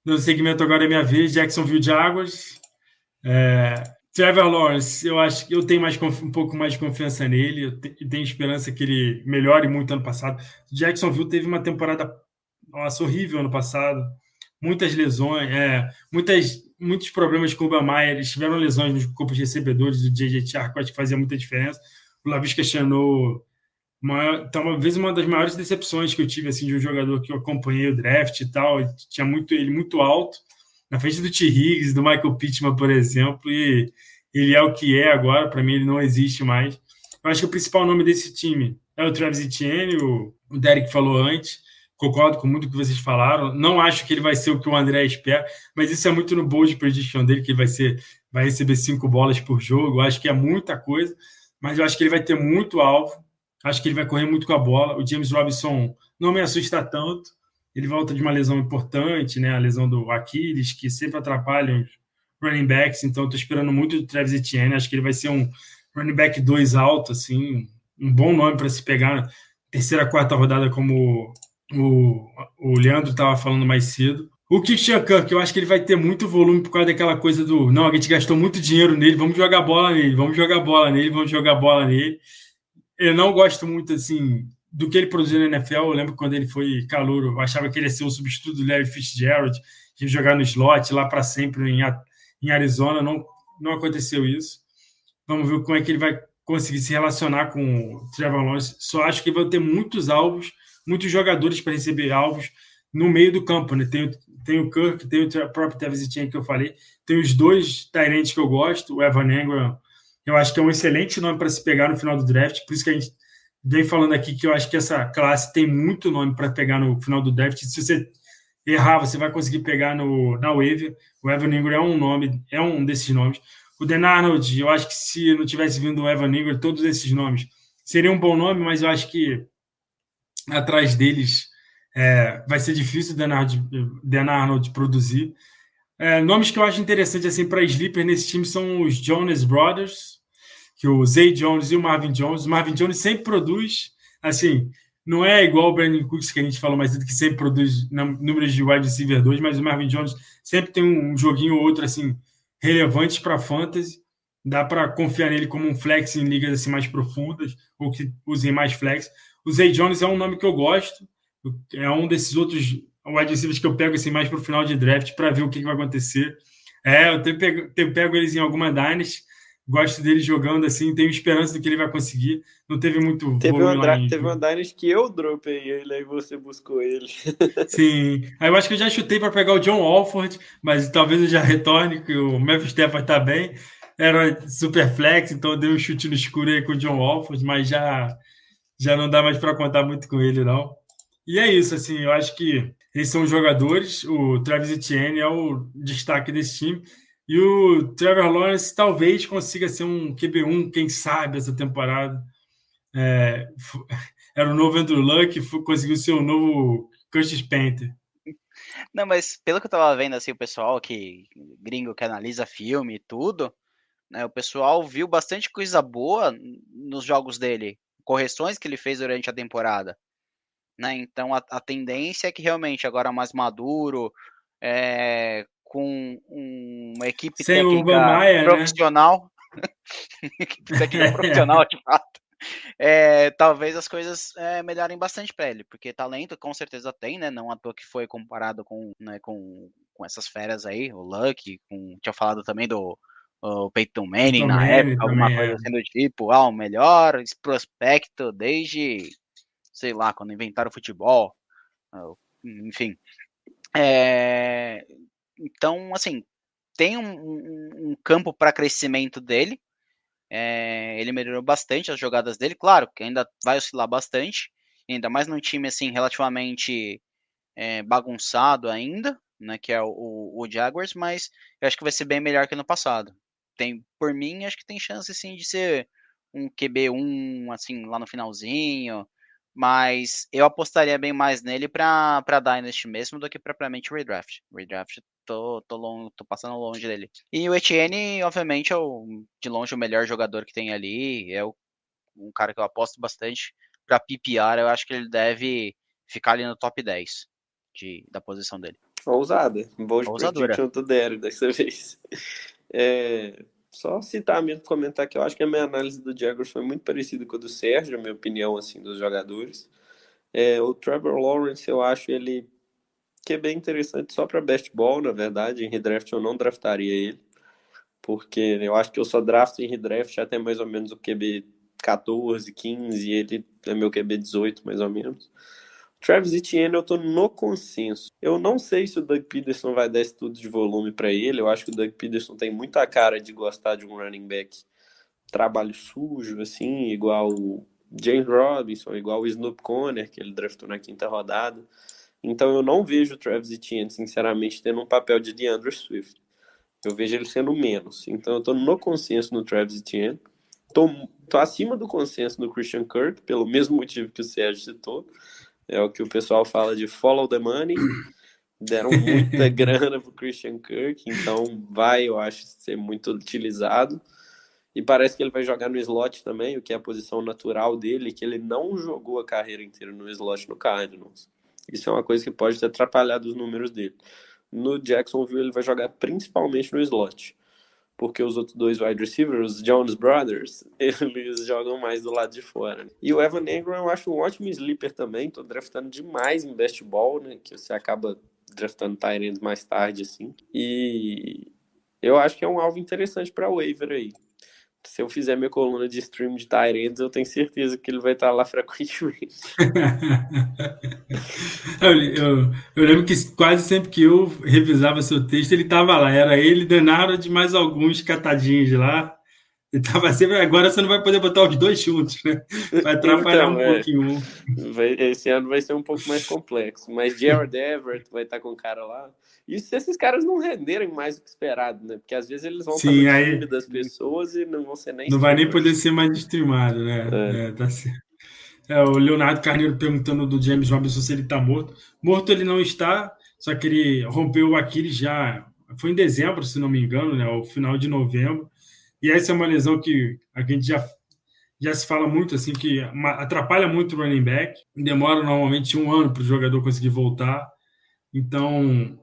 No segmento agora é minha vez, Jacksonville Jaguars. Trevor Lawrence, eu acho que eu tenho um pouco mais de confiança nele, eu tenho esperança que ele melhore muito ano passado. Jacksonville teve uma temporada horrível ano passado, muitas lesões, muitos problemas com o Urban Meyer, eles tiveram lesões nos corpos de recebedores do J.J. Chark, que fazia muita diferença. O Laviska Shenault, talvez uma das maiores decepções que eu tive assim, de um jogador que eu acompanhei o draft e tal, tinha ele muito alto, na frente do T. Higgins, do Michael Pittman, por exemplo, e ele é o que é agora, para mim ele não existe mais. Eu acho que o principal nome desse time é o Travis Etienne, o Derek falou antes, concordo com muito do que vocês falaram, não acho que ele vai ser o que o André espera, mas isso é muito no bold prediction dele, que ele vai receber 5 bolas por jogo, eu acho que é muita coisa, mas eu acho que ele vai ter muito alvo. Acho que ele vai correr muito com a bola. O James Robinson não me assusta tanto. Ele volta de uma lesão importante, né? A lesão do Aquiles, que sempre atrapalha os running backs. Então, estou esperando muito do Travis Etienne. Acho que ele vai ser um running back 2 alto, assim, um bom nome para se pegar na terceira, quarta rodada, como o Leandro estava falando mais cedo. O Christian Kirk, eu acho que ele vai ter muito volume por causa daquela coisa do não, a gente gastou muito dinheiro nele, vamos jogar bola nele, vamos jogar bola nele, vamos jogar bola nele. Eu não gosto muito, assim, do que ele produziu na NFL. Eu lembro quando ele foi calouro, eu achava que ele ia ser o substituto do Larry Fitzgerald, que ia jogar no slot lá para sempre em Arizona. Não, não aconteceu isso. Vamos ver como é que ele vai conseguir se relacionar com o Trevor Lawrence. Só acho que vai ter muitos alvos, muitos jogadores para receber alvos no meio do campo, né? Tem o Kirk, tem o próprio Travis Etienne que eu falei, tem os dois tight ends que eu gosto, o Evan Engram. Eu acho que é um excelente nome para se pegar no final do draft, por isso que a gente vem falando aqui que eu acho que essa classe tem muito nome para pegar no final do draft. Se você errar, você vai conseguir pegar na waiver. O Evan Engram é um nome, é um desses nomes. O Dan Arnold, eu acho que se não tivesse vindo o Evan Engram, todos esses nomes seriam um bom nome, mas eu acho que atrás deles vai ser difícil o Dan Arnold produzir. Nomes que eu acho interessante assim, para sleeper nesse time são os Jonas Brothers, que o Zay Jones e o Marvin Jones. O Marvin Jones sempre produz, assim, não é igual o Brandon Cooks, que a gente falou mais cedo, que sempre produz números de wide receiver 2, mas o Marvin Jones sempre tem um joguinho ou outro, assim, relevante para fantasy. Dá para confiar nele como um flex em ligas assim, mais profundas, ou que usem mais flex. O Zay Jones é um nome que eu gosto, é um desses outros wide receivers que eu pego assim, mais para o final de draft para ver o que vai acontecer. Eu pego eles em alguma Dynasty, gosto dele jogando assim, tenho esperança do que ele vai conseguir. Não teve muito volume lá em. Teve uma Dynasty que eu dropei ele, aí você buscou ele. Sim, aí eu acho que eu já chutei para pegar o John Walford, mas talvez eu já retorne, que o Memphis Stafford tá bem. Era super flex, então eu dei um chute no escuro aí com o John Walford, mas já não dá mais para contar muito com ele, não. E é isso, assim, eu acho que eles são os jogadores, o Travis Etienne é o destaque desse time, e o Trevor Lawrence talvez consiga ser um QB1, quem sabe, essa temporada. É, era o novo Andrew Luck, conseguiu ser o novo Curtis Panther. Não, mas pelo que eu tava vendo, assim, o pessoal que, gringo que analisa filme e tudo, né, o pessoal viu bastante coisa boa nos jogos dele, correções que ele fez durante a temporada, né, então a tendência é que realmente agora mais maduro, com uma equipe Sem o Urban técnica Meyer, né? profissional, equipe técnica profissional, de fato, talvez as coisas melhorem bastante para ele, porque talento com certeza tem, né? Não à toa que foi comparado com, né, com essas feras aí, o Luck, tinha falado também do o Peyton Manning Peyton na Manning época, alguma também, coisa assim do tipo, o melhor prospecto desde, sei lá, quando inventaram o futebol, enfim. Então, assim, tem um campo para crescimento dele, ele melhorou bastante as jogadas dele, claro, que ainda vai oscilar bastante, ainda mais num time assim relativamente bagunçado ainda, né, que é o Jaguars, mas eu acho que vai ser bem melhor que no passado. Por mim, acho que tem chance sim de ser um QB1 assim lá no finalzinho, mas eu apostaria bem mais nele para Dynasty mesmo do que propriamente Redraft. Redraft tô passando longe dele. E o Etienne, obviamente, de longe o melhor jogador que tem ali. Um cara que eu aposto bastante. Para PPR, eu acho que ele deve ficar ali no top 10 da posição dele. Ousada. Bold Ousadora. prediction do Dero dessa vez. Só citar mesmo, comentar que eu acho que a minha análise do Jaguars foi muito parecida com a do Sérgio, a minha opinião assim dos jogadores. O Trevor Lawrence, eu acho ele que é bem interessante só para best ball, na verdade. Em redraft eu não draftaria ele, porque eu acho que eu só drafto em redraft até mais ou menos o QB 14, 15, e ele é meu QB 18, mais ou menos. Travis Etienne, eu tô no consenso. Eu não sei se o Doug Peterson vai dar esse tudo de volume para ele. Eu acho que o Doug Peterson tem muita cara de gostar de um running back trabalho sujo, assim, igual o James Robinson, igual o Snoop Conner, que ele draftou na quinta rodada. Então eu não vejo o Travis Etienne, sinceramente, tendo um papel de DeAndre Swift. Eu vejo ele sendo menos. Então eu tô no consenso no Travis Etienne. tô acima do consenso no Christian Kirk, pelo mesmo motivo que o Sérgio citou. É o que o pessoal fala de follow the money. Deram muita grana pro Christian Kirk, então eu acho, ser muito utilizado. E parece que ele vai jogar no slot também, o que é a posição natural dele, que ele não jogou a carreira inteira no slot no Cardinals. Isso é uma coisa que pode ter atrapalhado os números dele. No Jacksonville ele vai jogar principalmente no slot, porque os outros dois wide receivers, os Jones Brothers, eles jogam mais do lado de fora. E o Evan Engram eu acho um ótimo sleeper também, tô draftando demais em best ball, né, que você acaba draftando tight ends mais tarde, assim. E eu acho que é um alvo interessante para waiver aí. Se eu fizer minha coluna de stream de tight ends, eu tenho certeza que ele vai estar lá frequentemente. Eu lembro que quase sempre que eu revisava seu texto, ele estava lá. Era ele, Denaro de mais alguns catadinhos lá. Ele tava sempre. Agora você não vai poder botar os dois juntos, né? Vai atrapalhar Então, um pouquinho um. esse ano vai ser um pouco mais complexo. Mas Jared Everett vai estar com o cara lá. E se esses caras não renderem mais do que esperado, né? Porque às vezes eles vão estar no Sim, time aí das pessoas e não vão ser nem não vai nem poder streamers. ser mais streamado, né? É. Tá certo. O Leonardo Carneiro perguntando do James Robinson se ele está morto. Morto ele não está, só que ele rompeu o Aquiles já. Foi em dezembro, se não me engano, né? O final de novembro. E essa é uma lesão que a gente já se fala muito, assim, que atrapalha muito o running back. Demora normalmente 1 ano para o jogador conseguir voltar. Então,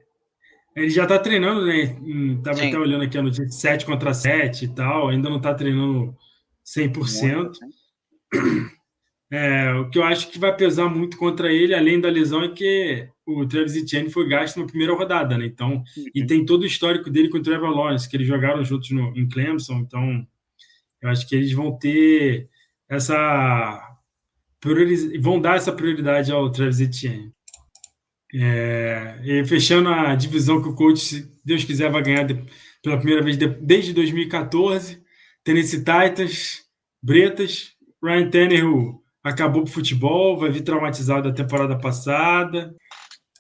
ele já está treinando, né? Estava até Sim, olhando aqui a notícia, 7 contra 7 e tal. Ainda não está treinando muito 100%. assim. O que eu acho que vai pesar muito contra ele, além da lesão, é que o Travis Etienne foi gasto na primeira rodada, né? Então, e Uhum. tem todo o histórico dele com o Trevor Lawrence, que eles jogaram juntos em Clemson. Então, eu acho que eles vão ter essa vão dar essa prioridade ao Travis Etienne. E fechando a divisão que o coach, se Deus quiser, vai ganhar pela primeira vez desde 2014. Tennessee Titans, Bretas, Ryan Tannehill acabou pro futebol, vai vir traumatizado da temporada passada.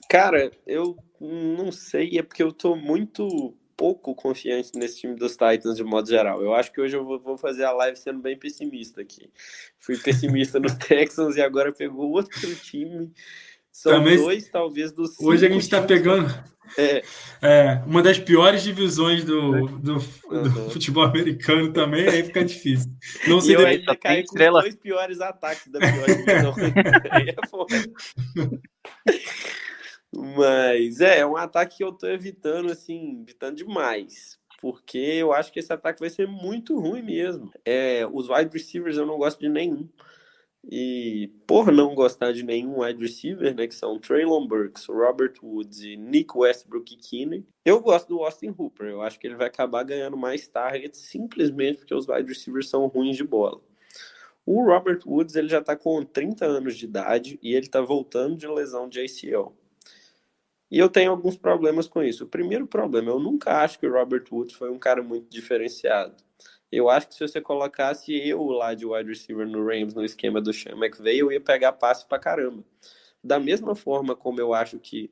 Cara, eu não sei, é porque eu tô muito pouco confiante nesse time dos Titans de modo geral. Eu acho que hoje eu vou fazer a live sendo bem pessimista aqui. Fui pessimista nos Texans e agora pegou outro time. São Também, dois, talvez, dos hoje a 5 gente está times. pegando É. uma das piores divisões do Uhum. futebol americano também, aí fica difícil. Não E sei eu Aí só ainda tem caí com os estrela. dois piores ataques da pior divisão ainda. Aí é foda. Mas é um ataque que eu tô evitando, assim, evitando demais. Porque eu acho que esse ataque vai ser muito ruim mesmo. Os wide receivers eu não gosto de nenhum. E por não gostar de nenhum wide receiver, né, que são Treylon Burks, Robert Woods e Nick Westbrook e Keeney, eu gosto do Austin Hooper. Eu acho que ele vai acabar ganhando mais targets simplesmente porque os wide receivers são ruins de bola. O Robert Woods ele já está com 30 anos de idade e ele está voltando de lesão de ACL. E eu tenho alguns problemas com isso. O primeiro problema, eu nunca acho que o Robert Woods foi um cara muito diferenciado. Eu acho que se você colocasse eu lá de wide receiver no Rams, no esquema do Sean McVay, eu ia pegar passe pra caramba. Da mesma forma como eu acho que,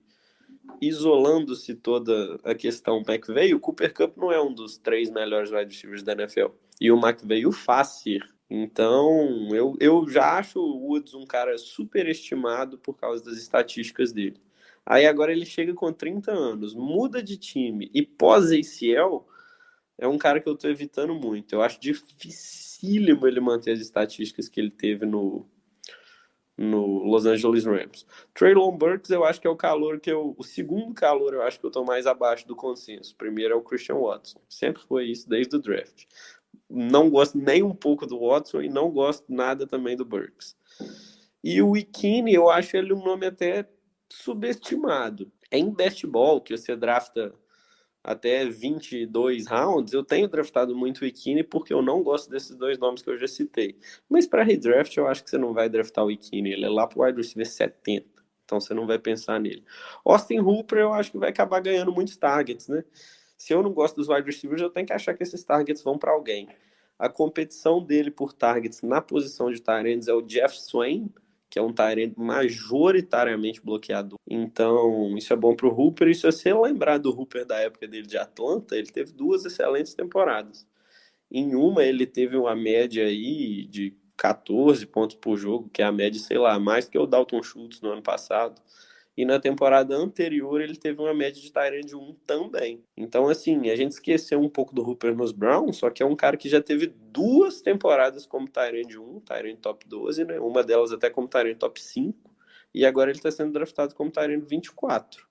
isolando-se toda a questão McVay, o Cooper Kupp não é um dos 3 melhores wide receivers da NFL. E o McVay o faz ser. Então, eu já acho o Woods um cara superestimado por causa das estatísticas dele. Aí agora ele chega com 30 anos, muda de time e pós-ACL, é um cara que eu tô evitando muito. Eu acho dificílimo ele manter as estatísticas que ele teve no Los Angeles Rams. Treylon Burks eu acho que é o segundo calor eu acho que eu tô mais abaixo do consenso. O primeiro é o Christian Watson. Sempre foi isso desde o draft. Não gosto nem um pouco do Watson e não gosto nada também do Burks. E o Ikine, eu acho ele um nome até subestimado. Em best ball, que você drafta até 22 rounds, eu tenho draftado muito o Ikine porque eu não gosto desses dois nomes que eu já citei. Mas para redraft, eu acho que você não vai draftar o Ikine. Ele é lá para o wide receiver 70. Então você não vai pensar nele. Austin Hooper, eu acho que vai acabar ganhando muitos targets, né? Se eu não gosto dos wide receivers, eu tenho que achar que esses targets vão para alguém. A competição dele por targets na posição de tight ends é o Jeff Swain, que é um tight end majoritariamente bloqueador. Então, isso é bom para o Hooper. E se você lembrar do Hooper da época dele de Atlanta, ele teve 2 excelentes temporadas. Em uma ele teve uma média aí de 14 pontos por jogo, que é a média, sei lá, mais que o Dalton Schultz no ano passado. E na temporada anterior ele teve uma média de tight end 1 também. Então, assim, a gente esqueceu um pouco do Hooper nos Browns, só que é um cara que já teve 2 temporadas como tight end 1, tight end top 12, né? Uma delas até como tight end top 5. E agora ele está sendo draftado como tight end 24.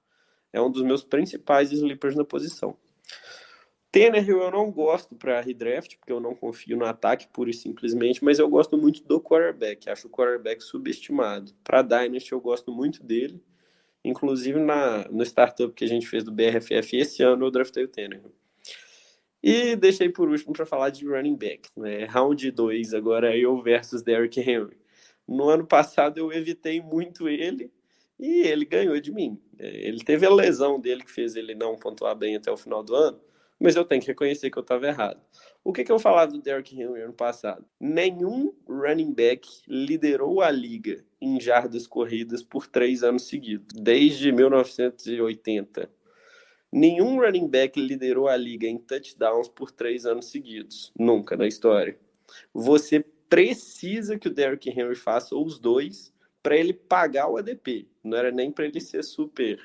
É um dos meus principais sleepers na posição. Tannehill eu não gosto para redraft, porque eu não confio no ataque pura e simplesmente, mas eu gosto muito do quarterback. Acho o quarterback subestimado. Para Dynasty eu gosto muito dele. Inclusive no startup que a gente fez do BRFF esse ano eu draftei o Tannehill. E deixei por último para falar de running back, né? Round 2, agora eu versus Derrick Henry. No ano passado eu evitei muito ele e ele ganhou de mim. Ele teve a lesão dele que fez ele não pontuar bem até o final do ano, mas eu tenho que reconhecer que eu estava errado. O que eu falava do Derrick Henry ano passado? Nenhum running back liderou a liga em jardas corridas por 3 anos seguidos, desde 1980. Nenhum running back liderou a liga em touchdowns por 3 anos seguidos. Nunca na história. Você precisa que o Derrick Henry faça os dois para ele pagar o ADP. Não era nem para ele ser super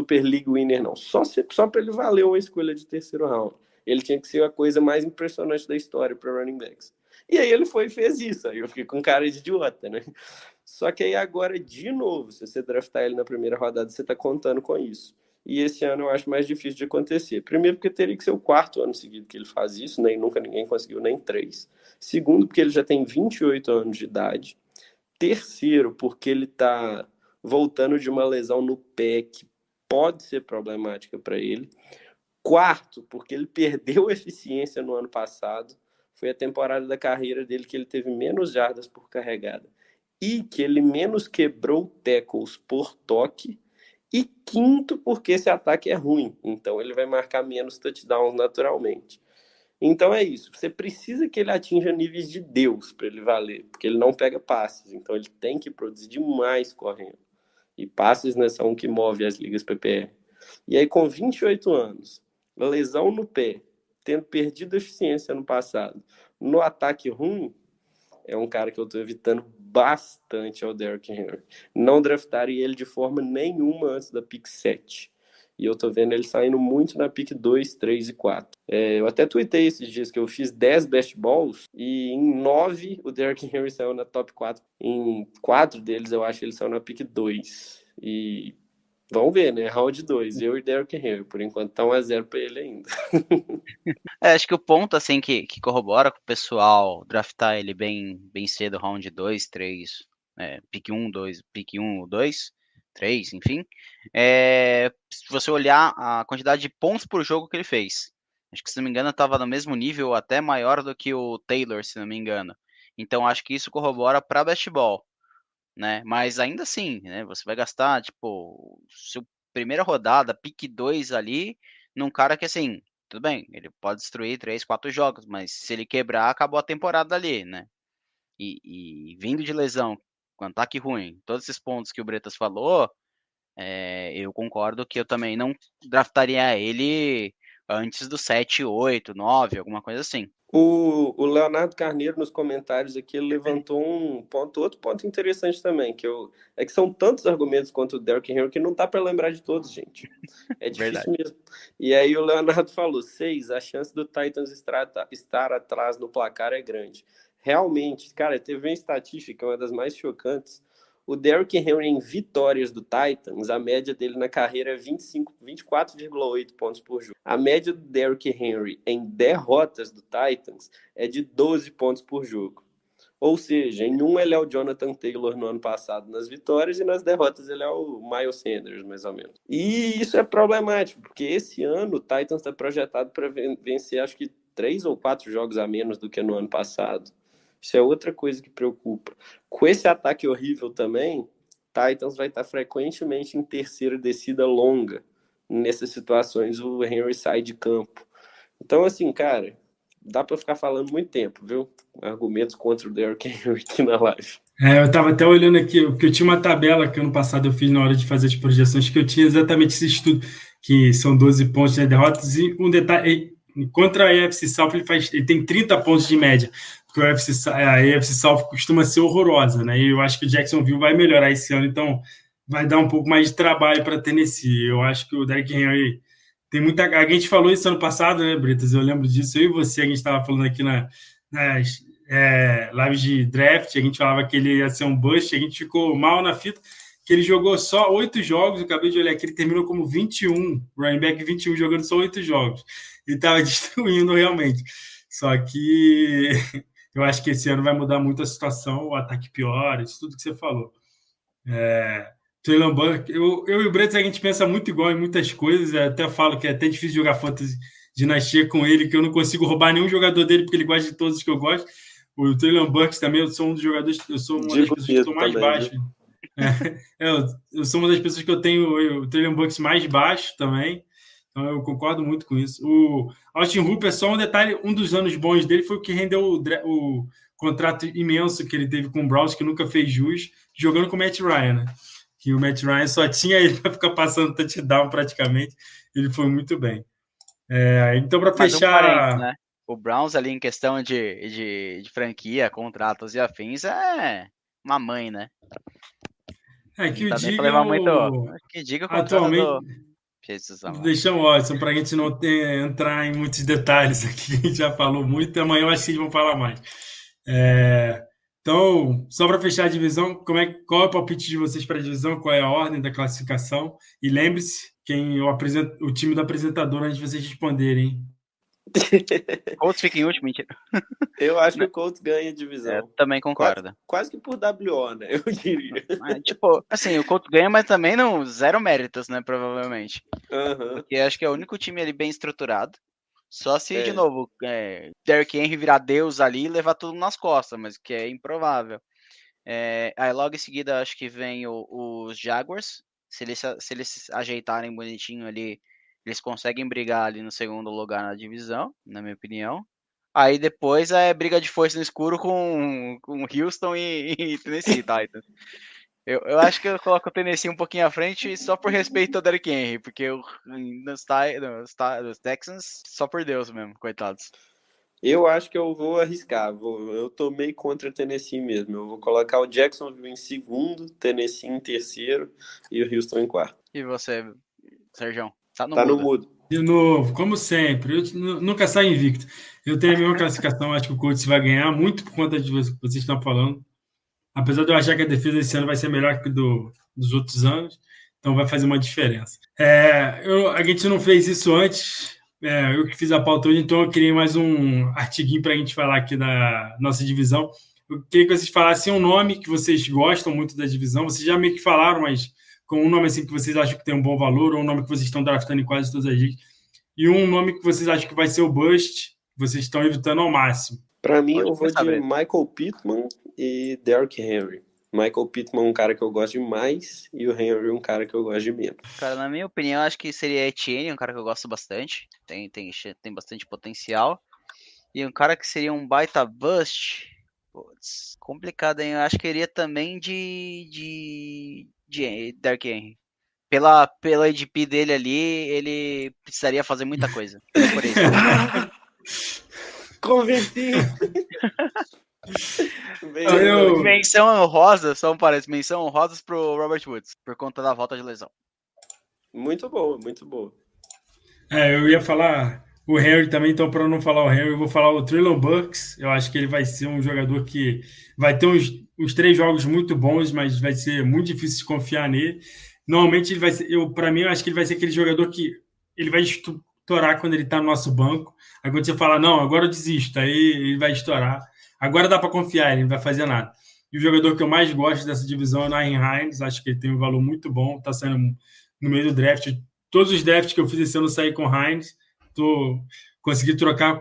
league winner, não. Só para ele valer uma escolha de terceiro round. Ele tinha que ser a coisa mais impressionante da história para running backs. E aí ele foi e fez isso. Aí eu fiquei com cara de idiota, né? Só que aí agora, de novo, se você draftar ele na primeira rodada, você está contando com isso. E esse ano eu acho mais difícil de acontecer. Primeiro, porque teria que ser o 4º ano seguido que ele faz isso, né? E nunca ninguém conseguiu nem 3. Segundo, porque ele já tem 28 anos de idade. Terceiro, porque ele está voltando de uma lesão no pé que pode ser problemática para ele. Quarto, porque ele perdeu eficiência no ano passado. Foi a temporada da carreira dele que ele teve menos jardas por carregada. E que ele menos quebrou tackles por toque. E quinto, porque esse ataque é ruim. Então ele vai marcar menos touchdowns naturalmente. Então é isso. Você precisa que ele atinja níveis de Deus para ele valer. Porque ele não pega passes. Então ele tem que produzir demais correndo. E passes, né, são o que move as ligas PPR. E aí com 28 anos, lesão no pé, tendo perdido eficiência no passado, no ataque ruim, é um cara que eu estou evitando bastante ao Derrick Henry. Não draftaria ele de forma nenhuma antes da pick 7. E eu tô vendo ele saindo muito na pick 2, 3 e 4. Eu até tuitei esses dias que eu fiz 10 best balls e em 9 o Derrick Henry saiu na top 4. Em 4 deles eu acho que ele saiu na pick 2. E vamos ver, né? Round 2, eu e Derrick Henry. Por enquanto tá 1-0 para ele ainda. Acho que o ponto assim que corrobora com o pessoal draftar ele bem cedo, round 2, 3, pick 1, 2, pick 1, 2, 3, enfim. Se você olhar a quantidade de pontos por jogo que ele fez. Acho que, se não me engano, estava no mesmo nível, até maior do que o Taylor, se não me engano. Então, acho que isso corrobora para best ball, né? Mas ainda assim, né? Você vai gastar, tipo, sua primeira rodada, pick 2 ali, num cara que, assim, tudo bem, ele pode destruir 3, 4 jogos, mas se ele quebrar, acabou a temporada ali, né? E vindo de lesão, com ataque ruim, todos esses pontos que o Bretas falou, eu concordo que eu também não draftaria ele antes do 7, 8, 9, alguma coisa assim. O Leonardo Carneiro, nos comentários aqui, ele levantou outro ponto interessante também, que são tantos argumentos contra o Derrick Henry que não dá para lembrar de todos, gente. É difícil mesmo. E aí o Leonardo falou, 6, a chance do Titans estar atrás no placar é grande. Realmente, cara, teve uma estatística, uma das mais chocantes. O Derrick Henry em vitórias do Titans, a média dele na carreira é 24,8 pontos por jogo. A média do Derrick Henry em derrotas do Titans é de 12 pontos por jogo. Ou seja, em um ele é o Jonathan Taylor no ano passado nas vitórias e nas derrotas ele é o Miles Sanders, mais ou menos. E isso é problemático, porque esse ano o Titans está projetado para vencer acho que 3 ou 4 jogos a menos do que no ano passado. Isso é outra coisa que preocupa. Com esse ataque horrível também, Titans vai estar frequentemente em terceira descida longa. Nessas situações, o Henry sai de campo. Então, assim, cara, dá para ficar falando muito tempo, viu? Argumentos contra o Derrick Henry aqui na live. Eu estava até olhando aqui, porque eu tinha uma tabela que ano passado eu fiz na hora de fazer as projeções, que eu tinha exatamente esse estudo, que são 12 pontos de derrotas, e um detalhe, contra a AFC South ele tem 30 pontos de média, porque a AFC South costuma ser horrorosa, né? E eu acho que o Jacksonville vai melhorar esse ano, então vai dar um pouco mais de trabalho para Tennessee. Eu acho que o Derrick Henry tem muita. A gente falou isso ano passado, né, Britas? Eu lembro disso. Eu e você, a gente estava falando aqui nas lives de draft, a gente falava que ele ia ser um bust, a gente ficou mal na fita, que ele jogou só 8 jogos. Eu acabei de olhar aqui, ele terminou como 21, running back 21, jogando só 8 jogos. Ele estava destruindo realmente. Só que eu acho que esse ano vai mudar muito a situação, o ataque pior, isso tudo que você falou. Traylon Burke, eu e o Bretas, a gente pensa muito igual em muitas coisas. Eu até falo que é até difícil jogar fantasy dinastia com ele, que eu não consigo roubar nenhum jogador dele, porque ele gosta de todos que eu gosto. O Traylon Burke também, eu sou um dos jogadores, eu sou uma das pessoas que estou mais baixo. Eu sou uma das pessoas que eu tenho o Traylon Burke mais baixo também. Então eu concordo muito com isso. O Austin Hooper, só um detalhe, um dos anos bons dele foi o que rendeu o contrato imenso que ele teve com o Browns, que nunca fez jus, jogando com o Matt Ryan, né? Que o Matt Ryan só tinha ele para ficar passando touchdown praticamente. Ele foi muito bem. Então, para fechar... né? O Browns ali em questão de franquia, contratos e afins é uma mãe, né? Que o diga levar muito... Que diga o atualmente... Deixamos, Watson, para a gente não entrar em muitos detalhes aqui, a gente já falou muito, amanhã eu acho que eles vão falar mais. Então, só para fechar a divisão, qual é o palpite de vocês para a divisão? Qual é a ordem da classificação? E lembre-se, o time do apresentador antes de vocês responderem. Colts fica em último, mentira. Eu acho que o Colts ganha a divisão. Também concordo. Quase que por WO, né? Eu diria. Assim, o Colts ganha, mas também não zero méritos, né? Provavelmente. Uhum. Porque acho que é o único time ali bem estruturado. Só se, de novo, Derrick Henry virar Deus ali e levar tudo nas costas, mas que é improvável. Aí logo em seguida acho que vem os Jaguars. Se eles se ajeitarem bonitinho ali, eles conseguem brigar ali no segundo lugar na divisão, na minha opinião. Aí depois é briga de foice no escuro com Houston e Tennessee Titans. Eu acho que eu coloco o Tennessee um pouquinho à frente só por respeito ao Derrick Henry, porque nos Texans, só por Deus mesmo, coitados. Eu acho que eu vou arriscar. Eu tô meio contra o Tennessee mesmo. Eu vou colocar o Jacksonville em segundo, Tennessee em terceiro e o Houston em quarto. E você, Sérgio? Tá no mudo. De novo, como sempre, eu nunca saio invicto. Eu tenho a mesma classificação, acho que o Colts vai ganhar, muito por conta de vocês que estão falando. Apesar de eu achar que a defesa desse ano vai ser melhor que dos outros anos, então vai fazer uma diferença. A gente não fez isso antes, eu que fiz a pauta hoje, então eu criei mais um artiguinho para a gente falar aqui da nossa divisão. Eu queria que vocês falassem um nome que vocês gostam muito da divisão. Vocês já meio que falaram, mas com um nome assim que vocês acham que tem um bom valor, ou um nome que vocês estão draftando em quase todas as ligas, e um nome que vocês acham que vai ser o bust, que vocês estão evitando ao máximo. Para mim, eu vou de Michael Pittman e Derrick Henry. Michael Pittman é um cara que eu gosto demais e o Henry é um cara que eu gosto de menos. Cara, na minha opinião, acho que seria Etienne, um cara que eu gosto bastante. Tem bastante potencial. E um cara que seria um baita bust... Putz, complicado, hein? Eu acho que iria também de Derrick Henry. Pela ADP dele ali, ele precisaria fazer muita coisa. Por isso. Convenci! Menção honrosa, só um parênteses, menção honrosas pro Robert Woods, por conta da volta de lesão. Muito boa, muito boa. Eu ia falar o Henry também, então para não falar o Henry, eu vou falar o Traylon Burks. Eu acho que ele vai ser um jogador que vai ter uns 3 jogos muito bons, mas vai ser muito difícil de confiar nele. Normalmente ele vai ser, para mim, eu acho que ele vai ser aquele jogador que ele vai estourar quando ele está no nosso banco. Aí quando você fala, não, agora eu desisto, aí ele vai estourar. Agora dá para confiar, ele não vai fazer nada. E o jogador que eu mais gosto dessa divisão é o Nyheim Hines. Acho que ele tem um valor muito bom, está saindo no meio do draft. Todos os drafts que eu fiz esse ano eu saí com o Hines. Consegui trocar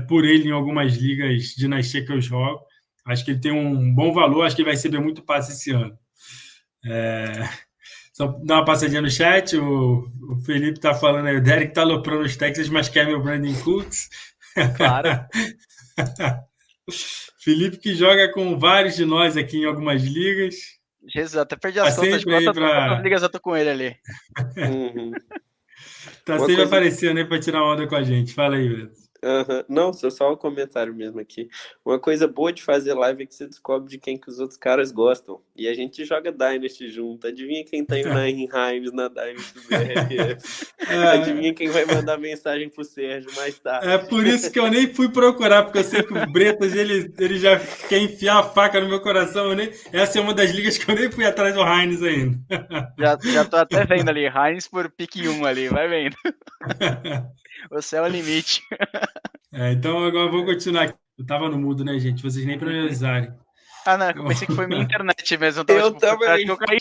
por ele em algumas ligas de dinastia que eu jogo. Acho que ele tem um bom valor, acho que ele vai receber muito passe esse ano. Só dar uma passadinha no chat, o Felipe está falando aí, o Derek está aloprando os Texas, mas quer meu Brandon Cooks. Claro. Felipe que joga com vários de nós aqui em algumas ligas. Jesus, até perdi as contas de quantas ligas eu tô com ele ali. Tá Uma sempre coisa aparecendo aí para tirar onda com a gente. Fala aí, Brito. Aham. Não, só um comentário mesmo aqui. Uma coisa boa de fazer live é que você descobre de quem que os outros caras gostam. E a gente joga Dynasty junto. Adivinha quem tem o Nine Himes na Dynasty do RFF? Adivinha quem vai mandar mensagem pro Sérgio mais É tarde? por isso que eu nem fui procurar, porque eu sei que o Bretas ele já quer enfiar a faca no meu coração. Essa é uma das ligas que eu nem fui atrás do Heinz ainda. Já tô até vendo ali, Heinz por pique 1 ali, vai vendo. O céu é o limite. Então agora eu vou continuar aqui. Eu tava no mudo, né, gente? Vocês nem para me avisarem. Ah, não, eu pensei que foi minha internet mesmo. Eu tava Eu tipo, acho também. que eu caí.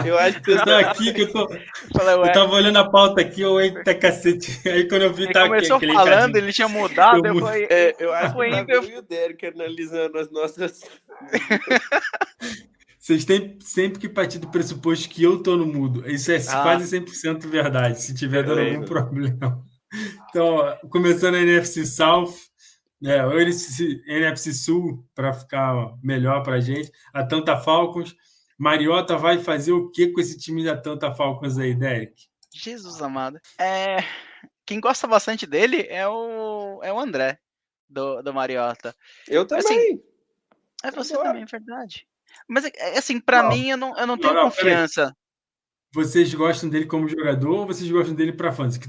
Eu acho que Eu você tô tá. aqui, Falei, eu ué. tava olhando a pauta aqui, eu eita cacete. Aí quando eu vi, Ele tá aqui, começou aquele falando, recadinho. ele tinha mudado, eu falei. Eu acho que Foi tava indo, eu eu e o Derek analisando as nossas. Vocês têm sempre que partir do pressuposto que eu tô no mudo. Isso é Ah, quase 100% verdade, se tiver dando algum beleza. problema. Então, ó, começando a NFC South, o NFC Sul, para ficar melhor para a gente. Atlanta Falcons. Mariota vai fazer o que com esse time da Atlanta Falcons aí, Derek? Jesus amado. Quem gosta bastante dele é o André, do Mariota. Eu Assim, também. é você Adoro. também, verdade. Mas, assim, pra Não, mim, eu não tenho não, peraí. confiança. Vocês gostam dele como jogador ou vocês gostam dele para fãs? Que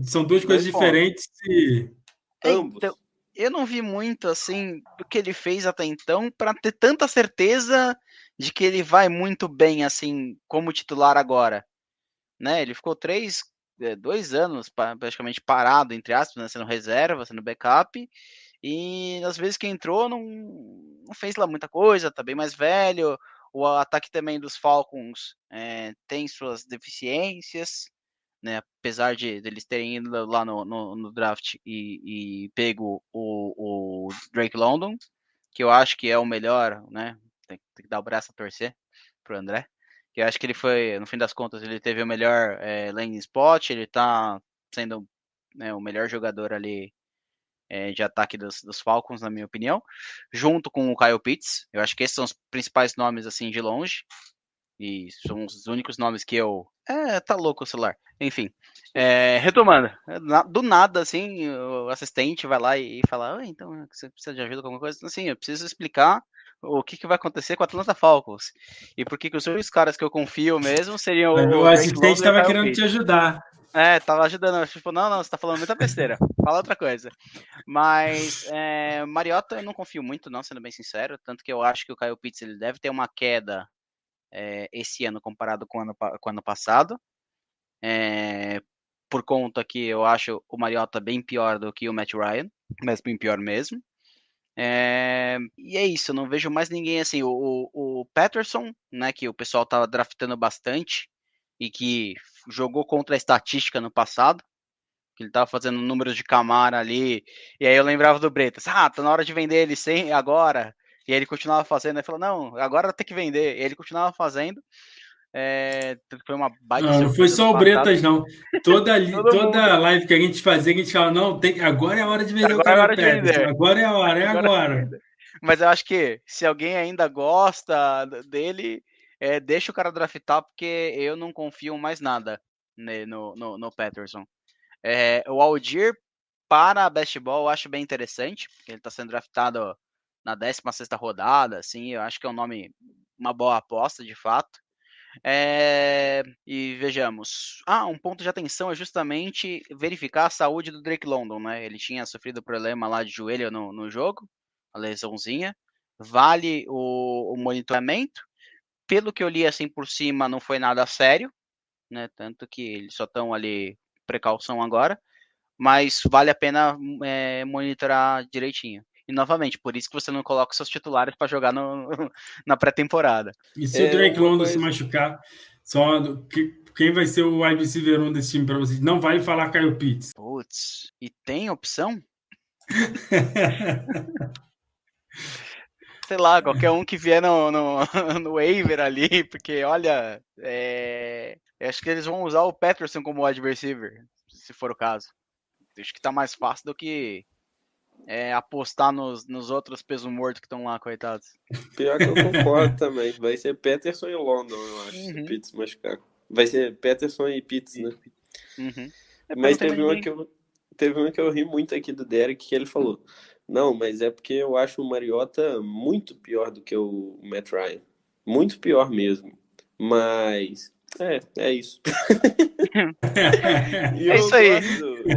são duas coisas Dois pontos. diferentes e Então, Ambos. eu não vi muito, assim, do que ele fez até então pra ter tanta certeza de que ele vai muito bem, assim, como titular agora, né? Ele ficou 2 anos praticamente parado, entre aspas, né? Sendo reserva, sendo backup, e nas vezes que entrou não fez lá muita coisa, tá bem mais velho. O ataque também dos Falcons tem suas deficiências, né? Apesar de eles terem ido lá no draft e pego o Drake London, que eu acho que é o melhor, né? Tem que dar o braço a torcer pro André. Que eu acho que ele foi, no fim das contas, ele teve o melhor landing spot, ele tá sendo, né, o melhor jogador ali de ataque dos Falcons, na minha opinião, junto com o Kyle Pitts. Eu acho que esses são os principais nomes, assim, de longe. E são os únicos nomes que eu. Tá louco o celular. Enfim. Retomando. Do nada, assim, o assistente vai lá e fala: "Oi, então, você precisa de ajuda com alguma coisa?" Assim, eu preciso explicar o que vai acontecer com a Atlanta Falcons. E por que os únicos caras que eu confio mesmo seriam o o Drake assistente London e o estava Kyle querendo te Pitts. ajudar. Tava ajudando. Tipo, não, você tá falando muita besteira. Fala outra coisa. Mas Mariota eu não confio muito, não, sendo bem sincero. Tanto que eu acho que o Kyle Pitts ele deve ter uma queda esse ano comparado com o ano passado. Por conta que eu acho o Mariota bem pior do que o Matt Ryan, mas bem pior mesmo. E é isso, eu não vejo mais ninguém assim. O Patterson, né, que o pessoal tava draftando bastante e que jogou contra a estatística no passado, que ele tava fazendo números de Camara ali, e aí eu lembrava do Bretas, tá na hora de vender ele sem agora, e aí ele continuava fazendo, ele falou, não, agora tem que vender, e ele continuava fazendo, foi uma baita Não foi surpresa no só o passado, Bretas, não. Toda, todo mundo, toda live que a gente fazia, a gente falava, não, agora é a hora de vender o agora é Kyle hora de Patterson, vender, agora é a hora, é agora é hora de agora. vender. Mas eu acho que se alguém ainda gosta dele, deixa o cara draftar, porque eu não confio mais nada no Patterson. O Aldir para Best Ball eu acho bem interessante, porque ele está sendo draftado na 16ª rodada, assim, eu acho que é um nome, uma boa aposta, de fato. E vejamos. Um ponto de atenção é justamente verificar a saúde do Drake London, né? Ele tinha sofrido problema lá de joelho no jogo, a lesãozinha. Vale o monitoramento. Pelo que eu li assim por cima, não foi nada sério, né? Tanto que eles só estão ali precaução agora, mas vale a pena monitorar direitinho. E novamente, por isso que você não coloca os seus titulares para jogar na pré-temporada. E se o Drake Uma London se coisa. machucar, quem vai ser o wide receiver 1 desse time para vocês? Não vale falar Kyle Pitts. Putz, e tem opção? Sei lá, qualquer um que vier no waiver ali, porque olha, acho que eles vão usar o Patterson como wide receiver, se for o caso. Acho que tá mais fácil do que apostar nos outros peso morto que estão lá, coitados. Pior que eu concordo também. Vai ser Peterson e London, eu acho, se o Uhum. Pitts machucar. Vai ser Peterson e Pitts, né? Uhum. É porque Mas não tem mais ninguém. teve uma que eu ri muito aqui do Derek, que ele falou: Não, mas é porque eu acho o Mariota muito pior do que o Matt Ryan. Muito pior mesmo. Mas é isso. E É isso aí.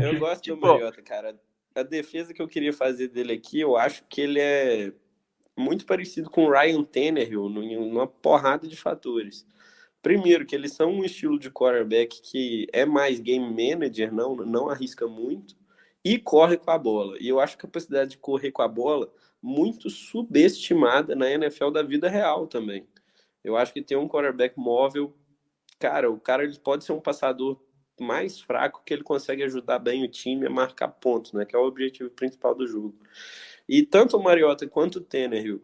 eu gosto do Tipo, Mariota, cara. A defesa que eu queria fazer dele aqui, eu acho que ele é muito parecido com o Ryan Tannehill, numa porrada de fatores. Primeiro, que eles são um estilo de quarterback que é mais game manager, não arrisca muito, e corre com a bola. E eu acho a capacidade de correr com a bola muito subestimada na NFL da vida real também. Eu acho que tem um quarterback móvel, cara, o cara ele pode ser um passador mais fraco que ele consegue ajudar bem o time a marcar pontos, né? Que é o objetivo principal do jogo. E tanto o Mariota quanto o Tannehill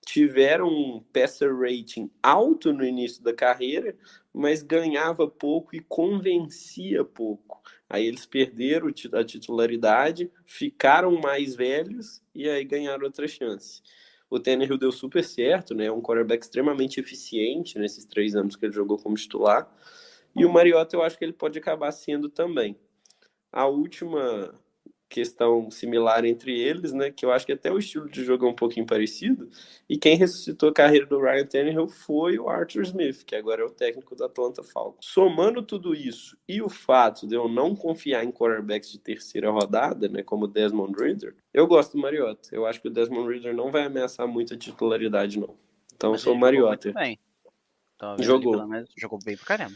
tiveram um passer rating alto no início da carreira, mas ganhava pouco e convencia pouco. Aí eles perderam a titularidade, ficaram mais velhos e aí ganharam outra chance. O Tannehill deu super certo, né? É um quarterback extremamente eficiente nesses 3 anos que ele jogou como titular. E o Mariota eu acho que ele pode acabar sendo também. A última questão similar entre eles, né? Que eu acho que até o estilo de jogo é um pouquinho parecido. E quem ressuscitou a carreira do Ryan Tannehill foi o Arthur Smith, que agora é o técnico do Atlanta Falcons. Somando tudo isso e o fato de eu não confiar em quarterbacks de terceira rodada, né? Como o Desmond Ridder, eu gosto do Mariota. Eu acho que o Desmond Ridder não vai ameaçar muito a titularidade, não. Então eu mas sou o ele jogou muito Mariota. bem. Tava vendo ali pelo Jogou. menos, jogou bem pra caramba.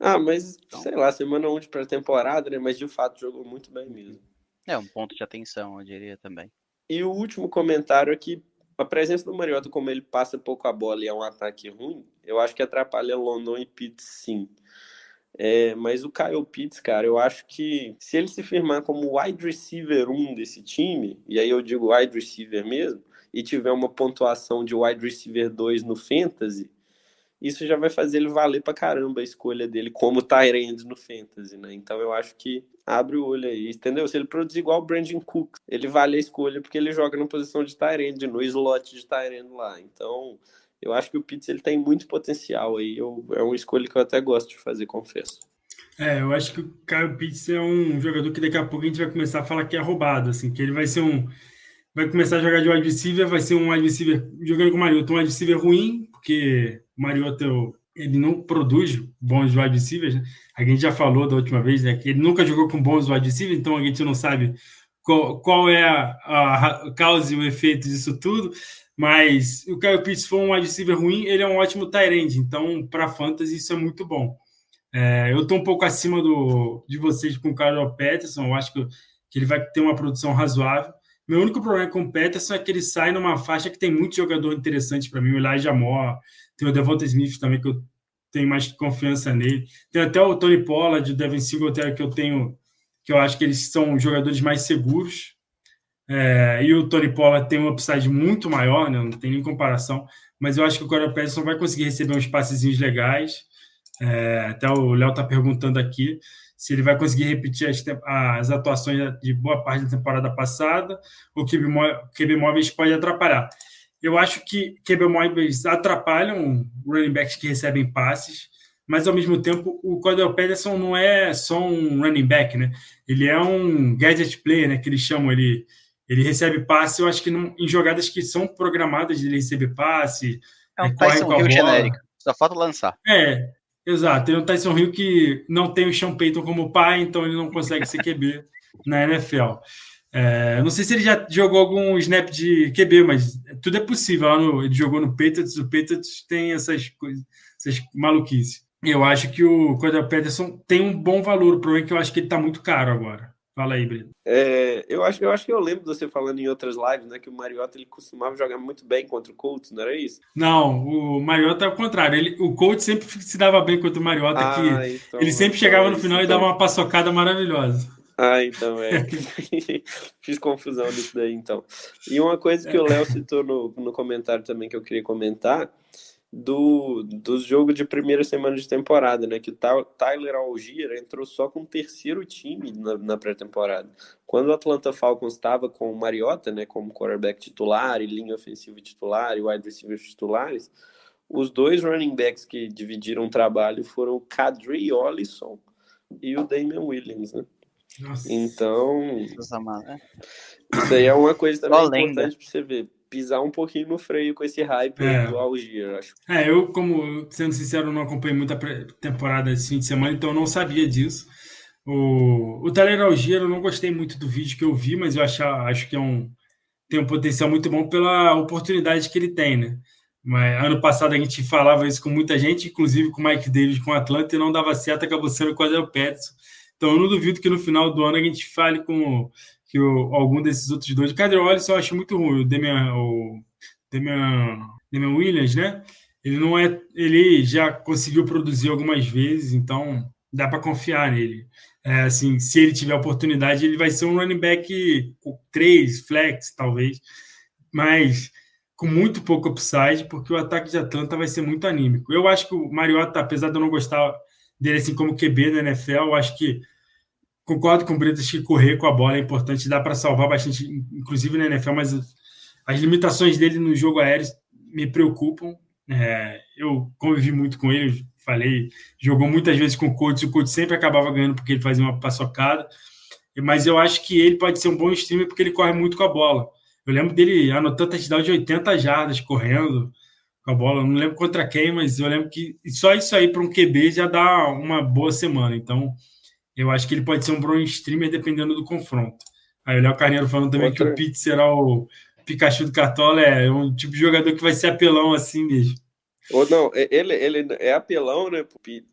Ah, mas Então, sei lá, semana 1 de pré-temporada, né? Mas de fato jogou muito bem mesmo. é um ponto de atenção, eu diria também. E o último comentário é que a presença do Mariota, como ele passa pouco a bola e é um ataque ruim, eu acho que atrapalha London e Pitts, sim. Mas o Kyle Pitts, cara, eu acho que se ele se firmar como wide receiver 1 desse time, e aí eu digo wide receiver mesmo, e tiver uma pontuação de wide receiver 2 no Fantasy, isso já vai fazer ele valer pra caramba a escolha dele como tight end no Fantasy, né? Então eu acho que abre o olho aí, entendeu? Se ele produzir igual o Brandon Cooks, ele vale a escolha porque ele joga na posição de tight end, no slot de tight end lá. Então eu acho que o Pitts ele tem muito potencial aí. É uma escolha que eu até gosto de fazer, confesso. Eu acho que o Kyle Pitts é um jogador que daqui a pouco a gente vai começar a falar que é roubado, assim, que ele vai ser vai começar a jogar de wide receiver, vai ser um wide receiver jogando com o Mariota, um wide receiver ruim, porque o Mariota ele não produz bons wide receivers, né? A gente já falou da última vez, né, que ele nunca jogou com bons wide receivers, então a gente não sabe qual é a causa e o efeito disso tudo, mas o Kyle Pitts foi um wide receiver ruim, ele é um ótimo tight end, então para fantasy isso é muito bom. Eu estou um pouco acima de vocês com o Carl Peterson. Eu acho que ele vai ter uma produção razoável. Meu único problema com o Peterson é que ele sai numa faixa que tem muito jogador interessante para mim. O Elijah Moore, tem o Devonta Smith também, que eu tenho mais confiança nele. Tem até o Tony Pollard, o Devin Singletary, que eu acho que eles são jogadores mais seguros. E o Tony Pollard tem um upside muito maior, né? Não tem nem comparação. Mas eu acho que o Carl Peterson vai conseguir receber uns passezinhos legais. Até o Léo está perguntando aqui se ele vai conseguir repetir as atuações de boa parte da temporada passada, ou QB móveis pode atrapalhar. Eu acho que QB móveis atrapalham running backs que recebem passes, mas ao mesmo tempo o Cordell Patterson não é só um running back, né? Ele é um gadget player, né? Que eles chamam. Ele recebe passe, eu acho que em jogadas que são programadas de ele receber passe, É um corre Tyson com a Hill genérico. bola. Só falta lançar. Exato. Tem o Tyson Hill que não tem o Sean Payton como pai, então ele não consegue ser QB na NFL. Não sei se ele já jogou algum snap de QB, mas tudo é possível. Ele jogou no Patriots, o Patriots tem essas coisas, essas maluquices. Eu acho que o Cordell Patterson tem um bom valor, o problema é que eu acho que ele está muito caro agora. Fala aí, Breno. Eu acho que eu lembro de você falando em outras lives, né, que o Mariota ele costumava jogar muito bem contra o Colts, não era isso? Não, o Mariota é o contrário. O coach sempre se dava bem contra o Mariota, que ele sempre Então chegava é no isso, final e dava então. uma paçocada maravilhosa. Então fiz confusão nisso daí, então. E uma coisa que o Léo citou no comentário também que eu queria comentar, dos jogos de primeira semana de temporada, né? Que o Tyler Allgeier entrou só com o terceiro time na pré-temporada. Quando o Atlanta Falcons estava com o Mariota, né? Como quarterback titular e linha ofensiva titular e wide receivers titulares, os dois running backs que dividiram o trabalho foram o Kadri Ollison, e o Damian Williams, né? Nossa. Então, Jesus amado, né? isso aí é uma coisa também Só lenda. importante pra você ver. Pisar um pouquinho no freio com esse hype aí do Algier, eu acho. Eu, como, sendo sincero, não acompanhei muita temporada esse fim de semana, então eu não sabia disso. O Tyler Algier, eu não gostei muito do vídeo que eu vi, mas eu acho que tem um potencial muito bom pela oportunidade que ele tem, né? Mas ano passado a gente falava isso com muita gente, inclusive com o Mike Davis com o Atlanta, e não dava certo, acabou sendo com o Cordell Patterson. Então eu não duvido que no final do ano a gente fale com algum desses outros dois. O Cadre Wallace eu acho muito ruim, Damian Williams, né? Ele já conseguiu produzir algumas vezes, então dá para confiar nele. Assim, se ele tiver oportunidade, ele vai ser um running back 3, flex, talvez, mas com muito pouco upside, porque o ataque de Atlanta vai ser muito anímico. Eu acho que o Mariota, apesar de eu não gostar dele assim como QB da NFL, eu acho que concordo com o Bretas que correr com a bola é importante, dá para salvar bastante, inclusive na NFL, mas as limitações dele no jogo aéreo me preocupam. Eu convivi muito com ele, jogou muitas vezes com o coach sempre acabava ganhando porque ele fazia uma paçocada, mas eu acho que ele pode ser um bom streamer porque ele corre muito com a bola. Eu lembro dele anotando touchdown de 80 jardas correndo com a bola, eu não lembro contra quem, mas eu lembro que só isso aí para um QB já dá uma boa semana, então eu acho que ele pode ser um bom streamer dependendo do confronto. Aí o Léo Carneiro falando também que o Pete será o Pikachu do Cartola, é um tipo de jogador que vai ser apelão assim mesmo. Ou não, ele é apelão, né,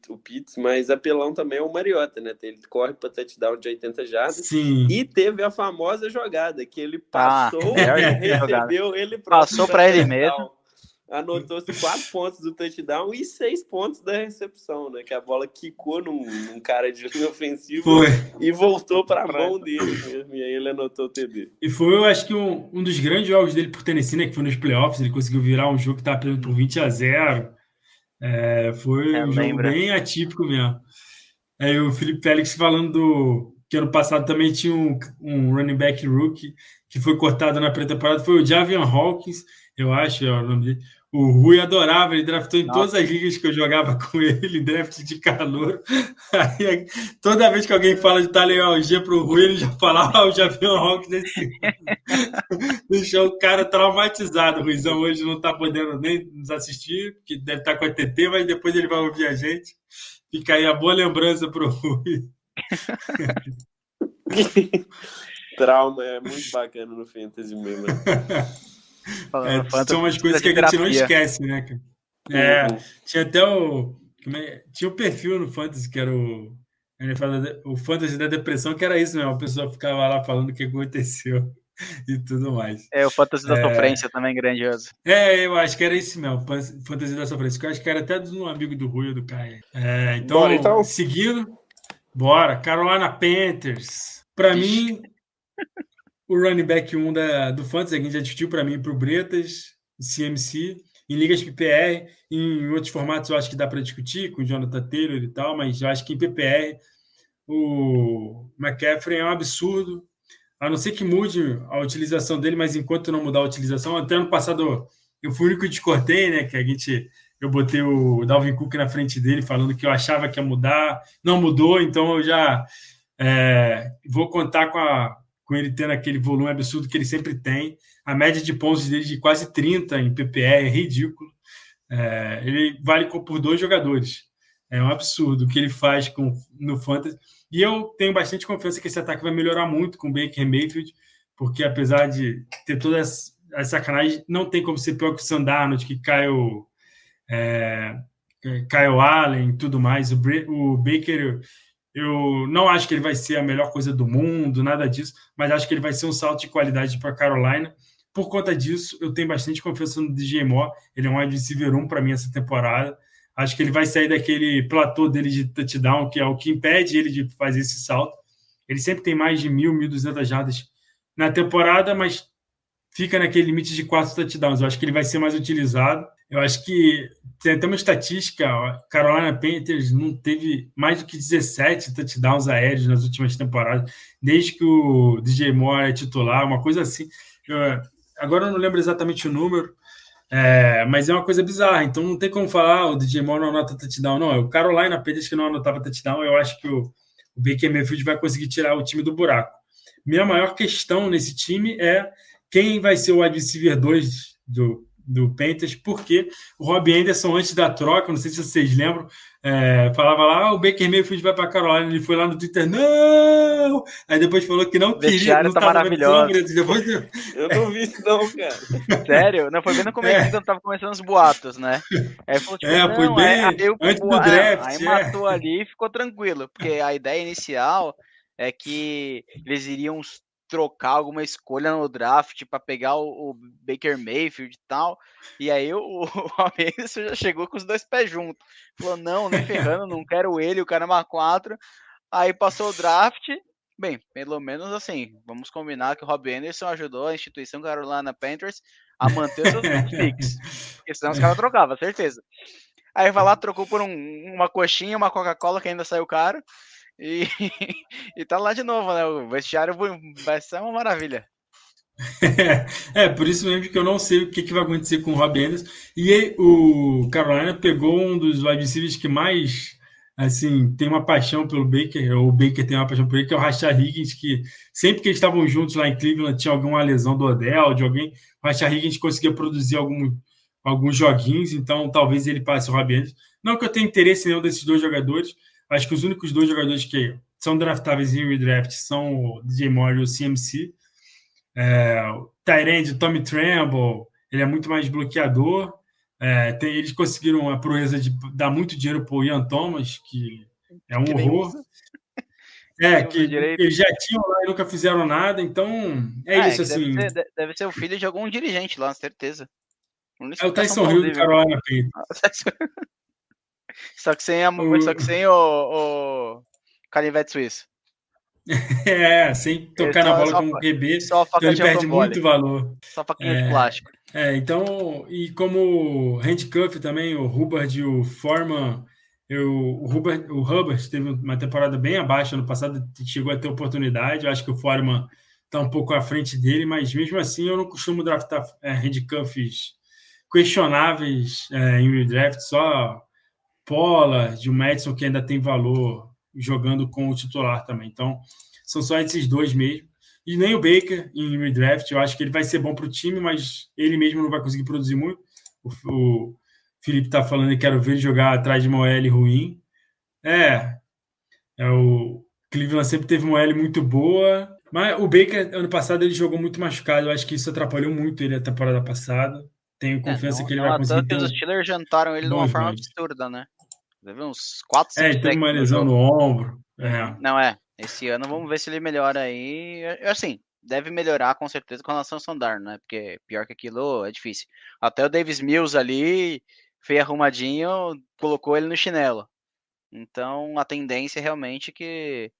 o Pitts, mas apelão também é o Mariota, né? Ele corre para touchdown de 80 jardas. Sim. E teve a famosa jogada que ele passou e recebeu ele passou para ele mesmo. Anotou-se 4 pontos do touchdown e 6 pontos da recepção, né? Que a bola quicou num cara de linha ofensiva e voltou para a mão dele mesmo. E aí ele anotou o TD. E foi, eu acho que um dos grandes jogos dele por Tennessee, né? Que foi nos playoffs, ele conseguiu virar um jogo que estava perdendo por 20-0. Foi um jogo bem atípico mesmo. Aí o Felipe Félix falando que ano passado também tinha um running back rookie que foi cortado na pré-temporada, foi o Javian Hawkins, eu acho, é o nome dele. O Rui adorava, ele draftou em todas as ligas que eu jogava com ele, draft de calor. Aí, toda vez que alguém fala de Tyler Algier pro Rui, ele já falava, o Javian Hawkins deixou o cara traumatizado. O Ruizão hoje não tá podendo nem nos assistir, porque deve estar com a TT, mas depois ele vai ouvir a gente. Fica aí a boa lembrança pro Rui. Trauma é muito bacana no Fantasy mesmo. São umas coisas que a gente não esquece, né, cara? Tinha até tinha o perfil no Fantasy, que era o Fantasy da Depressão, que era isso mesmo. A pessoa ficava lá falando o que aconteceu e tudo mais. O Fantasy da Sofrência também grandioso. Eu acho que era isso mesmo, Fantasy da Sofrência, que eu acho que era até de um amigo do Rui, do Caio. Então, seguindo, bora. Carolina Panthers. Para mim, o running back 1 do Fantasy, a gente já discutiu para mim para o Bretas, CMC, em ligas PPR, em outros formatos eu acho que dá para discutir, com o Jonathan Taylor e tal, mas eu acho que em PPR o McCaffrey é um absurdo, a não ser que mude a utilização dele, mas enquanto não mudar a utilização, até ano passado eu fui o único que descortei, né, eu botei o Dalvin Cook na frente dele, falando que eu achava que ia mudar, não mudou, então eu já vou contar com ele tendo aquele volume absurdo que ele sempre tem. A média de pontos dele de quase 30 em PPR é ridículo. Ele vale por 2 jogadores. É um absurdo o que ele faz no Fantasy. E eu tenho bastante confiança que esse ataque vai melhorar muito com o Baker Mayfield, porque apesar de ter toda essa sacanagem, não tem como ser pior que o Sam Darnold, que Kyle Allen e tudo mais. O Baker, eu não acho que ele vai ser a melhor coisa do mundo, nada disso, mas acho que ele vai ser um salto de qualidade para a Carolina. Por conta disso, eu tenho bastante confiança no DJ Moore. Ele é um wide receiver 1 para mim essa temporada. Acho que ele vai sair daquele platô dele de touchdown, que é o que impede ele de fazer esse salto. Ele sempre tem mais de 1.200 jardas na temporada, mas fica naquele limite de 4 touchdowns. Eu acho que ele vai ser mais utilizado. Eu acho que tem até uma estatística, a Carolina Panthers não teve mais do que 17 touchdowns aéreos nas últimas temporadas, desde que o DJ Moore é titular, uma coisa assim. Agora eu não lembro exatamente o número, mas é uma coisa bizarra. Então não tem como falar o DJ Moore não anota touchdown, não. É o Carolina Panthers que não anotava touchdown. Eu acho que o Baker Mayfield vai conseguir tirar o time do buraco. Minha maior questão nesse time é quem vai ser o wide receiver 2 do Panthers, porque o Robbie Anderson, antes da troca, não sei se vocês lembram, falava lá, o Baker Mayfield vai para Carolina, ele foi lá no Twitter, não! Aí depois falou que não O queria, vestiário não tá estava maravilhoso. depois... Eu não vi isso não, cara. Sério? Não, foi bem no começo quando tava começando os boatos, né? Aí falou, tipo, foi não, bem antes do aí draft, matou ali e ficou tranquilo, porque a ideia inicial é que eles iriam trocar alguma escolha no draft para pegar o Baker Mayfield e tal, e aí o Robinson já chegou com os dois pés juntos, falou, não, nem ferrando, não quero ele, o caramba 4, aí passou o draft, bem, pelo menos assim, vamos combinar que o Robbie Anderson ajudou a instituição Carolina Panthers a manter seus picks, porque senão os caras trocavam, certeza. Aí vai lá, trocou por uma coxinha, uma Coca-Cola que ainda saiu caro, e, e tá lá de novo, né? O vestiário vai ser uma maravilha. Por isso mesmo que eu não sei o que vai acontecer com o Robbie Anderson. E aí, o Carolina pegou um dos wide receivers que mais assim, tem uma paixão pelo Baker, ou o Baker tem uma paixão por ele, que é o Rashard Higgins, que sempre que eles estavam juntos lá em Cleveland, tinha alguma lesão do Odell, de alguém, o Rashard Higgins conseguia produzir alguns joguinhos, então talvez ele passe o Robbie Anderson. Não que eu tenha interesse em nenhum desses dois jogadores, acho que os únicos dois jogadores que são draftáveis em redraft são o DJ Moore e o CMC. O Tyrande, o Tommy Tremble, ele é muito mais bloqueador. Eles conseguiram a proeza de dar muito dinheiro para o Ian Thomas, que é um Que nem horror. usa. Nem Que usa direito. eles já tinham lá e nunca fizeram nada, então isso, Que assim. deve ser o filho de algum dirigente lá, certeza. É o Tyson Hill do Carolina Panthers. Só que sem o canivete suíço. Sem tocar na bola como QB, só a faca então ele de perde rocambole. muito valor. Só faquinha de plástico. Então, e como handcuff também, o Hubbard e o Foreman, o Hubbard teve uma temporada bem abaixo ano passado, chegou a ter oportunidade, eu acho que o Foreman está um pouco à frente dele, mas mesmo assim eu não costumo draftar handcuffs questionáveis em redraft, só Pollard, o Madison que ainda tem valor jogando com o titular também. Então, são só esses dois mesmo. E nem o Baker em redraft, eu acho que ele vai ser bom para o time, mas ele mesmo não vai conseguir produzir muito. O Felipe está falando que quero ver ele jogar atrás de uma OL ruim. O Cleveland sempre teve uma OL muito boa, mas o Baker, ano passado, ele jogou muito machucado. Eu acho que isso atrapalhou muito ele a temporada passada. Tenho confiança que ele vai conseguir ter os Steelers jantaram ele de uma forma absurda, né? Teve uns 4, 5 ele teve uma lesão no ombro. Não, esse ano vamos ver se ele melhora aí. Assim, deve melhorar com certeza com relação ao Sandar, né? Porque pior que aquilo é difícil. Até o Davis Mills ali, feio arrumadinho, colocou ele no chinelo. Então a tendência é realmente que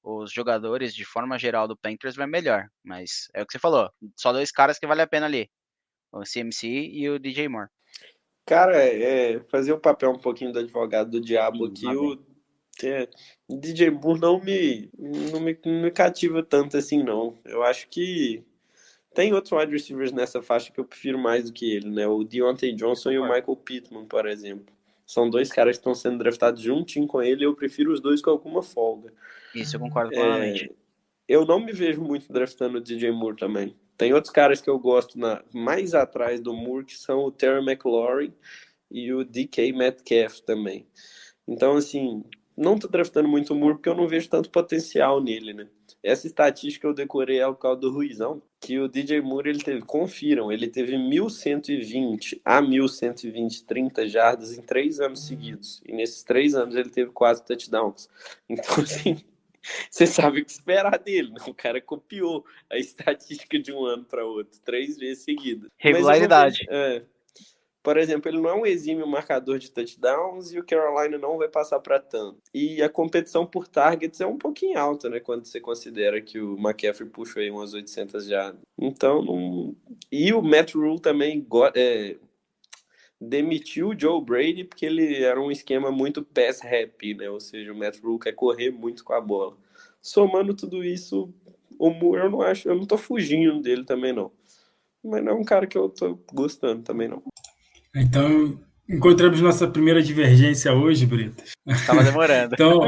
os jogadores, de forma geral, do Panthers vai melhor. Mas é o que você falou, só dois caras que vale a pena ali. O CMC e o DJ Moore. Cara, fazer o papel um pouquinho do advogado do diabo aqui, o DJ Moore não me cativa tanto assim, não. Eu acho que tem outros wide receivers nessa faixa que eu prefiro mais do que ele, né? O Deontay Johnson e o Michael Pittman, por exemplo. São dois caras que estão sendo draftados juntinho com ele e eu prefiro os dois com alguma folga. Isso, eu concordo plenamente. Eu não me vejo muito draftando o DJ Moore também. Tem outros caras que eu gosto mais atrás do Moore, que são o Terry McLaurin e o DK Metcalf também. Então, assim, não tô draftando muito o Moore porque eu não vejo tanto potencial nele, né? Essa estatística eu decorei por causa do Ruizão, que o DJ Moore, ele teve 1.120 a 1.120 30 jardas em 3 anos seguidos. E nesses 3 anos ele teve 4 touchdowns. Então, assim, você sabe o que esperar dele, né? O cara copiou a estatística de um ano para outro, 3 vezes seguidas. Regularidade. Por exemplo, ele não é um exímio marcador de touchdowns e o Carolina não vai passar para tanto. E a competição por targets é um pouquinho alta, né? Quando você considera que o McCaffrey puxou aí umas 800 jardas. Então, não... E o Matt Rule também demitiu o Joe Brady porque ele era um esquema muito pass happy, né? Ou seja, o Matt Rule quer correr muito com a bola. Somando tudo isso, o Moore eu não tô fugindo dele também não. Mas não é um cara que eu tô gostando também não. Então, Encontramos nossa primeira divergência hoje, Britas. Tava demorando. Então,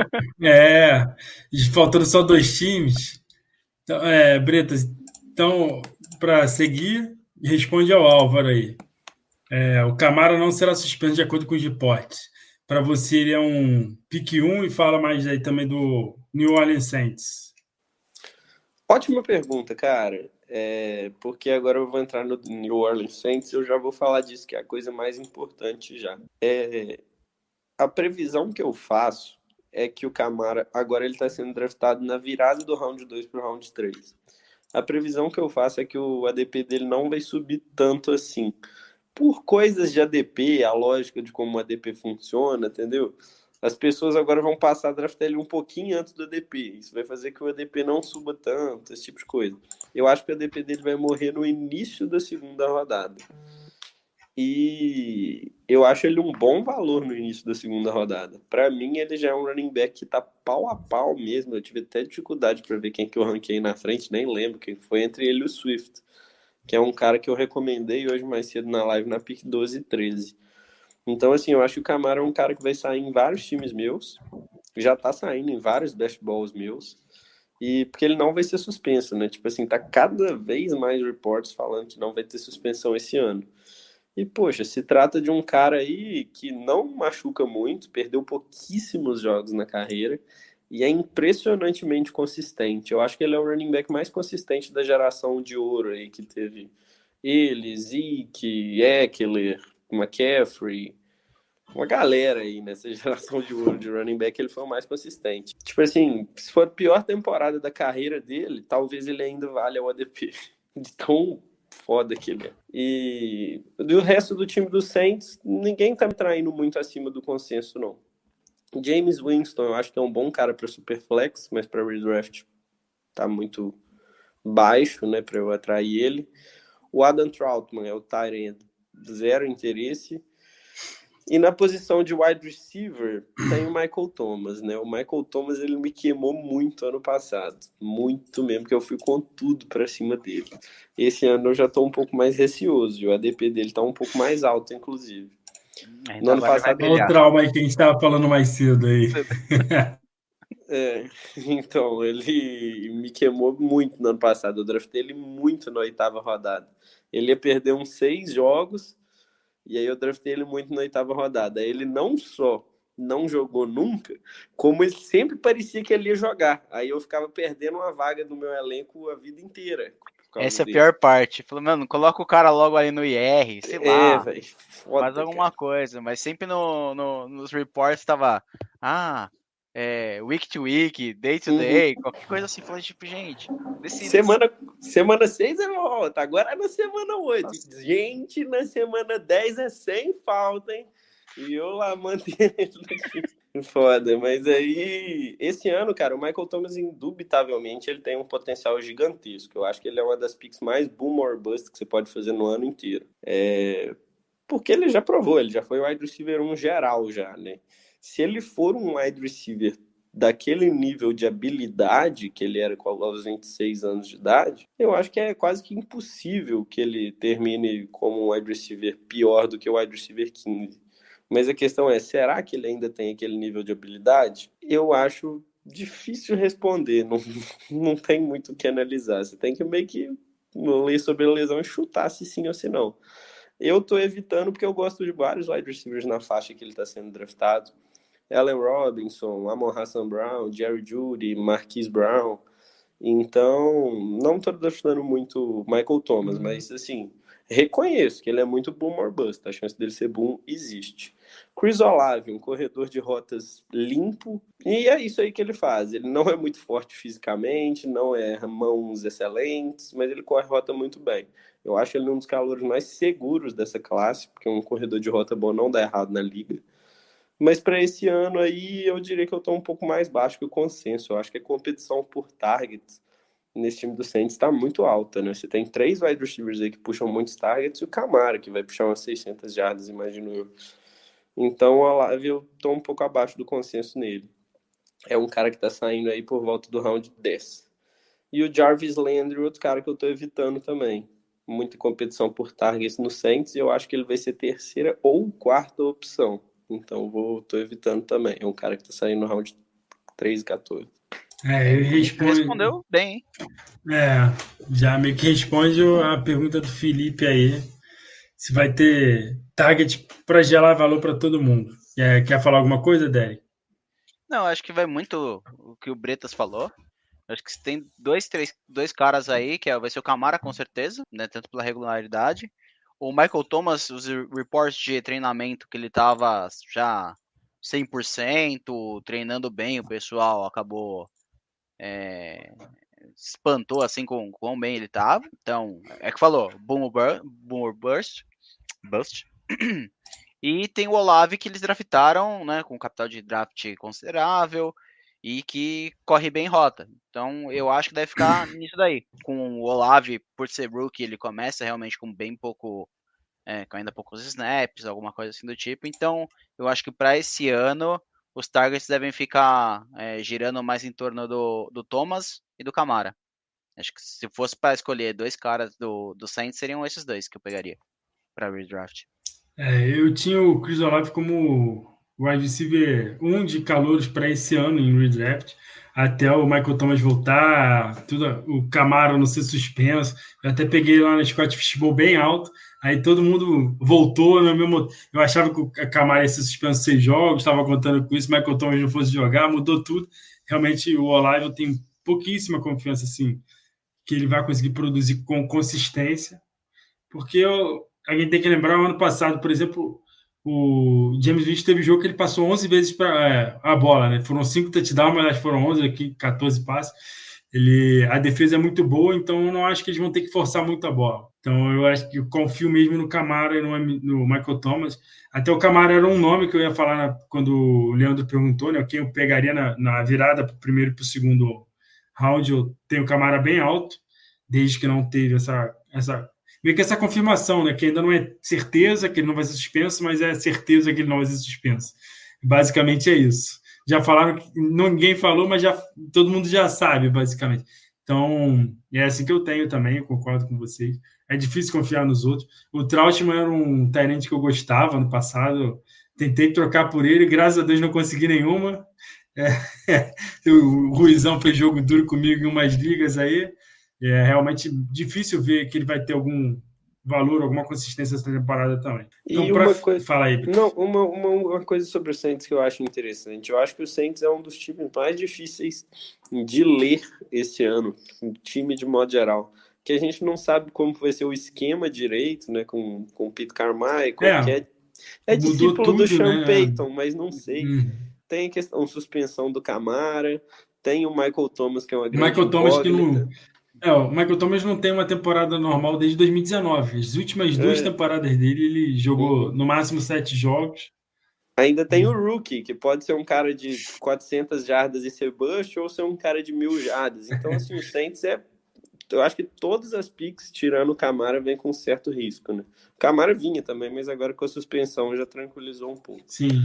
faltando só dois times. Então, Bretas, então, para seguir, responde ao Álvaro aí. O Camara não será suspenso de acordo com os reportes. Para você, ele é um pique 1 e fala mais aí também do New Orleans Saints. Ótima pergunta, cara. Porque agora eu vou entrar no New Orleans Saints e eu já vou falar disso, que é a coisa mais importante já. A previsão que eu faço é que o Camara, agora ele está sendo draftado na virada do round 2 para o round 3. A previsão que eu faço é que o ADP dele não vai subir tanto assim. Por coisas de ADP, a lógica de como o ADP funciona, entendeu? As pessoas agora vão passar a draftar ele um pouquinho antes do ADP. Isso vai fazer que o ADP não suba tanto, esse tipo de coisa. Eu acho que o ADP dele vai morrer no início da segunda rodada. E eu acho ele um bom valor no início da segunda rodada. Para mim, ele já é um running back que tá pau a pau mesmo. Eu tive até dificuldade para ver quem que eu ranquei na frente, nem lembro quem foi, entre ele e o Swift, que é um cara que eu recomendei hoje mais cedo na live, na pick 12 e 13. Então, assim, eu acho que o Camara é um cara que vai sair em vários times meus, já tá saindo em vários best balls meus, e porque ele não vai ser suspenso, né? Tipo assim, tá cada vez mais reports falando que não vai ter suspensão esse ano. E, poxa, se trata de um cara aí que não machuca muito, perdeu pouquíssimos jogos na carreira e é impressionantemente consistente. Eu acho que ele é o running back mais consistente da geração de ouro aí que teve ele, Zeke, Eckler, McCaffrey, uma galera aí nessa geração de ouro de running back, ele foi o mais consistente. Tipo assim, se for a pior temporada da carreira dele, talvez ele ainda valha o ADP. De tão foda que ele é. E do resto do time do Saints, ninguém tá me traindo muito acima do consenso, não. James Winston, eu acho que é um bom cara para Superflex, mas para redraft tá muito baixo, né, para eu atrair ele. O Adam Troutman é o tight end, zero interesse. E na posição de wide receiver tem o Michael Thomas, né? O Michael Thomas, ele me queimou muito ano passado. Muito mesmo, que eu fui com tudo pra cima dele. Esse ano eu já tô um pouco mais receoso. E o ADP dele tá um pouco mais alto, inclusive. No Então ano agora ele vai passado... Olha o brilhar. trauma aí que a gente estava falando mais cedo aí. Então, ele me queimou muito no ano passado. Eu draftei ele muito na oitava rodada. Ele ia perder uns 6 jogos. E aí eu draftei ele muito na oitava rodada. Ele não só não jogou nunca, como ele sempre parecia que ele ia jogar. Aí eu ficava perdendo uma vaga do meu elenco a vida inteira por causa Essa é a dele. pior parte. Falou, mano, coloca o cara logo ali no IR, sei lá, Velho, faz foda, alguma cara. coisa. Mas sempre nos reports tava, week to week, day to Uhum. day, qualquer coisa assim. Falando, tipo, gente, decida-se. Semana 6 é volta, agora é na semana 8. Nossa. Gente, na semana 10 é sem falta, hein? E eu lá mantendo ele aqui. Foda, mas aí, esse ano, cara, o Michael Thomas, indubitavelmente, ele tem um potencial gigantesco. Eu acho que ele é uma das picks mais boom or bust que você pode fazer no ano inteiro. Porque ele já provou, ele já foi wide receiver 1 geral já, né? Se ele for um wide receiver daquele nível de habilidade que ele era aos 26 anos de idade, eu acho que é quase que impossível que ele termine como um wide receiver pior do que o wide receiver 15. Mas a questão é, será que ele ainda tem aquele nível de habilidade? Eu acho difícil responder, não, não tem muito o que analisar. Você tem que meio que ler sobre a lesão e chutar se sim ou se não. Eu tô evitando porque eu gosto de vários wide receivers na faixa que ele está sendo draftado. Allen Robinson, Amon Hassan Brown, Jerry Jeudy, Marquise Brown. Então, não tô draftando muito Michael Thomas, mas assim, reconheço que ele é muito boom or bust. A chance dele ser boom existe. Chris Olave, um corredor de rotas limpo, e é isso aí que ele faz. Ele não é muito forte fisicamente, não é mãos excelentes, mas ele corre rota muito bem. Eu acho ele um dos calores mais seguros dessa classe, porque um corredor de rota bom não dá errado na liga. Mas para esse ano aí, eu diria que eu estou um pouco mais baixo que o consenso. Eu acho que a competição por targets nesse time do Saints está muito alta, né? Você tem 3 wide receivers aí que puxam muitos targets e o Camara, que vai puxar umas 600 jardas, imagino eu. Então, a Live eu estou um pouco abaixo do consenso nele. É um cara que está saindo aí por volta do round 10. E o Jarvis Landry, outro cara que eu estou evitando também. muita competição por targets no Saints, e eu acho que ele vai ser terceira ou quarta opção. Então tô evitando também. É um cara que tá saindo no round 3 e 14. Ele Respondeu bem, hein? Já meio que responde a pergunta do Felipe aí, se vai ter target para gerar valor para todo mundo. Quer falar alguma coisa, Derek? Não, acho que vai muito o que o Bretas falou. Acho que tem dois caras aí, que vai ser o Camara com certeza, né? Tanto pela regularidade. O Michael Thomas, os reports de treinamento que ele tava já 100%, treinando bem, o pessoal acabou espantou assim com quão bem ele tava. Então, é que falou, Boomer Bust. E tem o Olave que eles draftaram, né, com capital de draft considerável e que corre bem em rota. Então, eu acho que deve ficar nisso daí. Com o Olave, por ser rookie, ele começa realmente com bem pouco, com ainda poucos snaps, alguma coisa assim do tipo. Então, eu acho que para esse ano os targets devem ficar girando mais em torno do Thomas e do Camara. Acho que se fosse para escolher dois caras do Saints, seriam esses dois que eu pegaria para redraft. Eu tinha o Chris Olave como wide receiver 1 de calouros para esse ano em redraft, até o Michael Thomas voltar, o Camaro não ser suspenso. Eu até peguei lá na Scott Fishbowl bem alto, aí todo mundo voltou no mesmo. Eu achava que o Camaro ia ser suspenso 6 jogos, estava contando com isso, o Michael Thomas não fosse jogar, mudou tudo. Realmente o Olave eu tenho pouquíssima confiança assim, que ele vai conseguir produzir com consistência. Porque a gente tem que lembrar, o ano passado, por exemplo, o James Winston teve jogo que ele passou 11 vezes para a bola, né? Foram 5 touchdowns, mas acho que foram 11 aqui, 14 passes. A defesa é muito boa, então eu não acho que eles vão ter que forçar muito a bola. Então eu acho que eu confio mesmo no Camara e no Michael Thomas. Até o Camara era um nome que eu ia falar quando o Leandro perguntou, né? Quem eu pegaria na virada para o primeiro e para o segundo round. Eu tenho o Camara bem alto, desde que não teve essa meio que essa confirmação, né? Que ainda não é certeza que ele não vai ser suspenso, mas é certeza que ele não vai ser suspenso. Basicamente é isso. Já falaram que ninguém falou, mas todo mundo já sabe, basicamente. Então, é assim que eu tenho também, eu concordo com vocês. É difícil confiar nos outros. O Trautmann era um tenente que eu gostava no passado. Tentei trocar por ele, graças a Deus não consegui nenhuma. O Ruizão fez jogo duro comigo em umas ligas aí. É realmente difícil ver que ele vai ter algum valor, alguma consistência nessa temporada também. Então, E uma coisa. Fala aí. Não, uma coisa sobre o Saints que eu acho interessante. Eu acho que o Saints é um dos times mais difíceis de ler esse ano, um time de modo geral. Que a gente não sabe como vai ser o esquema direito, né? Com o Pete Carmichael, que é mudou discípulo do tudo, Sean né? Payton, mas não sei. Tem a questão suspensão do Camara, tem o Michael Thomas, que é uma grande Michael Thomas que incógnita. não. O Michael Thomas não tem uma temporada normal desde 2019. As últimas 2 temporadas dele, ele jogou no máximo 7 jogos. Ainda tem o Rookie, que pode ser um cara de 400 jardas e ser bust, ou ser um cara de 1.000 jardas. Então, assim, o Saints eu acho que todas as picks, tirando o Camara, vem com certo risco, né? O Camara vinha também, mas agora com a suspensão já tranquilizou um pouco. Sim.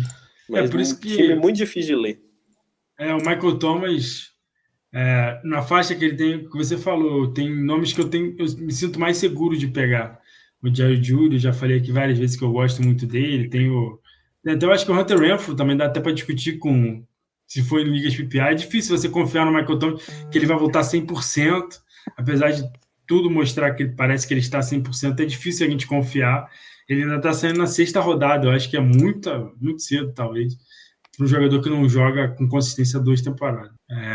Mas Por isso um que time muito difícil de ler. o Michael Thomas, na faixa que ele tem, que você falou, tem nomes que eu me sinto mais seguro de pegar. O Jerry Jeudy, já falei aqui várias vezes que eu gosto muito dele. Até eu acho que o Hunter Renfrow também dá até para discutir se for em ligas PPA. É difícil você confiar no Michael Thomas que ele vai voltar 100%, apesar de tudo mostrar que parece que ele está 100%. É difícil a gente confiar. Ele ainda está saindo na 6ª rodada. Eu acho que é muito cedo, talvez, para um jogador que não joga com consistência 2 temporadas.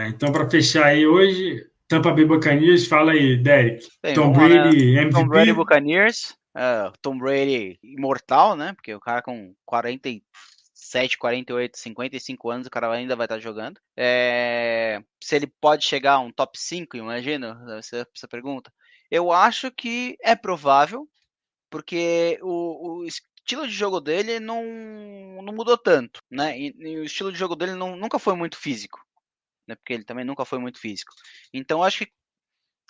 Então, para fechar aí hoje, Tampa Bay Buccaneers, fala aí, Derek. Bem, Tom vamos lá, né? Brady, Tom Brady MVP? Buccaneers, Tom Brady imortal, né? Porque o cara com 47, 48, 55 anos, o cara ainda vai estar jogando. Se ele pode chegar a um top 5, imagina, essa pergunta. Eu acho que é provável, porque o estilo de jogo dele não mudou tanto, né? E o estilo de jogo dele nunca foi muito físico, né? Porque ele também nunca foi muito físico. Então, acho que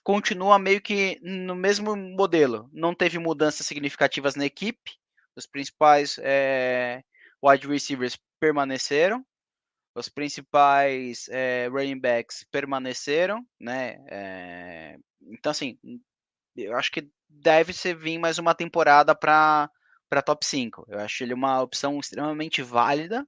continua meio que no mesmo modelo. Não teve mudanças significativas na equipe. Os principais wide receivers permaneceram. Os principais running backs permaneceram, né? Então, assim, eu acho que deve ser vir mais uma temporada para top 5. Eu acho ele uma opção extremamente válida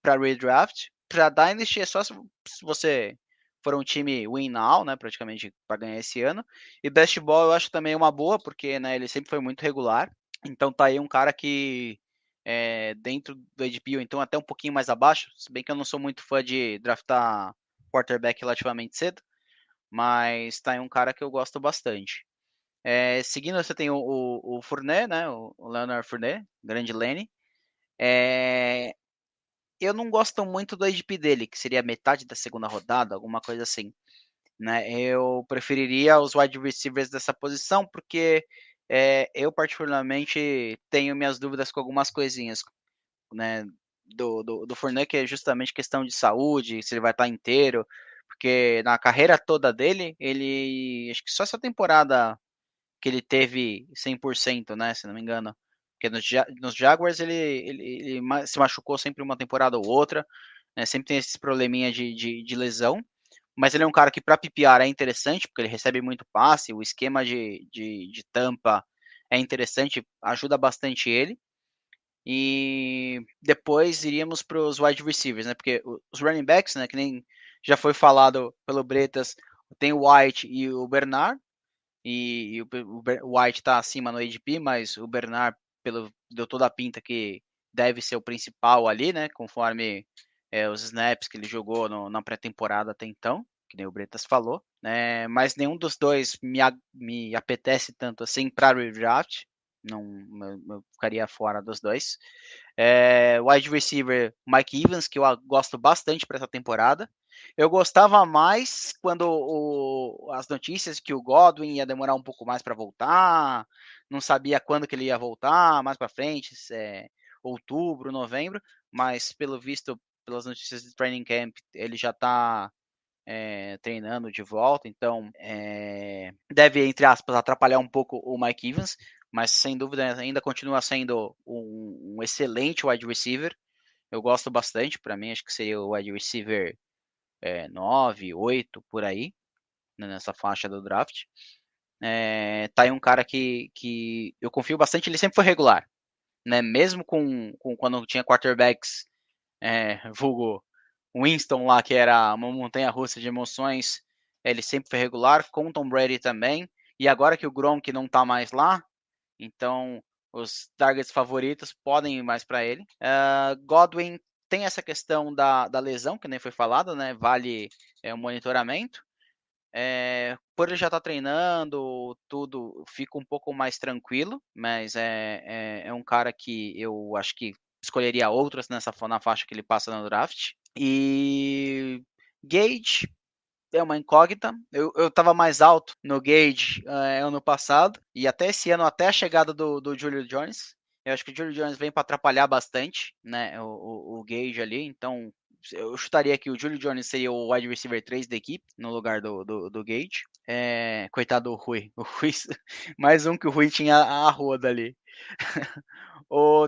para redraft. Para Dynasty é só se você for um time win now, né, praticamente para ganhar esse ano. E Best Ball eu acho também uma boa, porque né, ele sempre foi muito regular. Então tá aí um cara que dentro do ADP, ou então até um pouquinho mais abaixo, se bem que eu não sou muito fã de draftar quarterback relativamente cedo, mas tá aí um cara que eu gosto bastante. Seguindo, você tem o Fournette, né, o Leonard Fournette, grande Lenny. Eu não gosto muito do ADP dele, que seria metade da segunda rodada, alguma coisa assim. Né? Eu preferiria os wide receivers dessa posição, porque eu particularmente tenho minhas dúvidas com algumas coisinhas, né? Do Fournette, que é justamente questão de saúde, se ele vai estar inteiro, porque na carreira toda dele, ele acho que só essa temporada que ele teve 100%, né, se não me engano, porque nos Jaguars ele se machucou sempre uma temporada ou outra, né, sempre tem esses probleminha de lesão, mas ele é um cara que para PPR é interessante, porque ele recebe muito passe, o esquema de tampa é interessante, ajuda bastante ele. E depois iríamos para os wide receivers, né? Porque os running backs, né? Que nem já foi falado pelo Bretas, tem o White e o Bernard. E o White está acima no ADP, mas o Bernard deu toda a pinta que deve ser o principal ali, né? Conforme os snaps que ele jogou na pré-temporada até então, que nem o Bretas falou. Mas nenhum dos dois me apetece tanto assim para redraft. Não, eu ficaria fora dos dois. Wide receiver Mike Evans, que eu gosto bastante para essa temporada. Eu gostava mais quando as notícias que o Godwin ia demorar um pouco mais para voltar, não sabia quando que ele ia voltar, mais para frente, outubro, novembro, mas pelo visto, pelas notícias de training camp, ele já está treinando de volta, então deve, entre aspas, atrapalhar um pouco o Mike Evans, mas sem dúvida ainda continua sendo um excelente wide receiver. Eu gosto bastante, para mim acho que seria o wide receiver 9, 8, por aí, né, nessa faixa do draft. Tá aí um cara que eu confio bastante, ele sempre foi regular, né? Mesmo com quando tinha quarterbacks vulgo Winston lá, que era uma montanha-russa de emoções, ele sempre foi regular, com o Tom Brady também, e agora que o Gronk não tá mais lá, então os targets favoritos podem ir mais para ele. Godwin tem essa questão da lesão, que nem foi falado, né? Vale um monitoramento. Por ele já estar treinando, tudo fica um pouco mais tranquilo, mas é um cara que eu acho que escolheria outras na faixa que ele passa no draft. E Gage é uma incógnita. Eu tava mais alto no Gage ano passado, e até esse ano, até a chegada do Julio Jones. Eu acho que o Julio Jones vem para atrapalhar bastante, né, o Gage ali, então eu chutaria que o Julio Jones seria o wide receiver 3 da equipe, no lugar do Gage. Coitado do Rui. O Rui. Mais um que o Rui tinha a roda ali.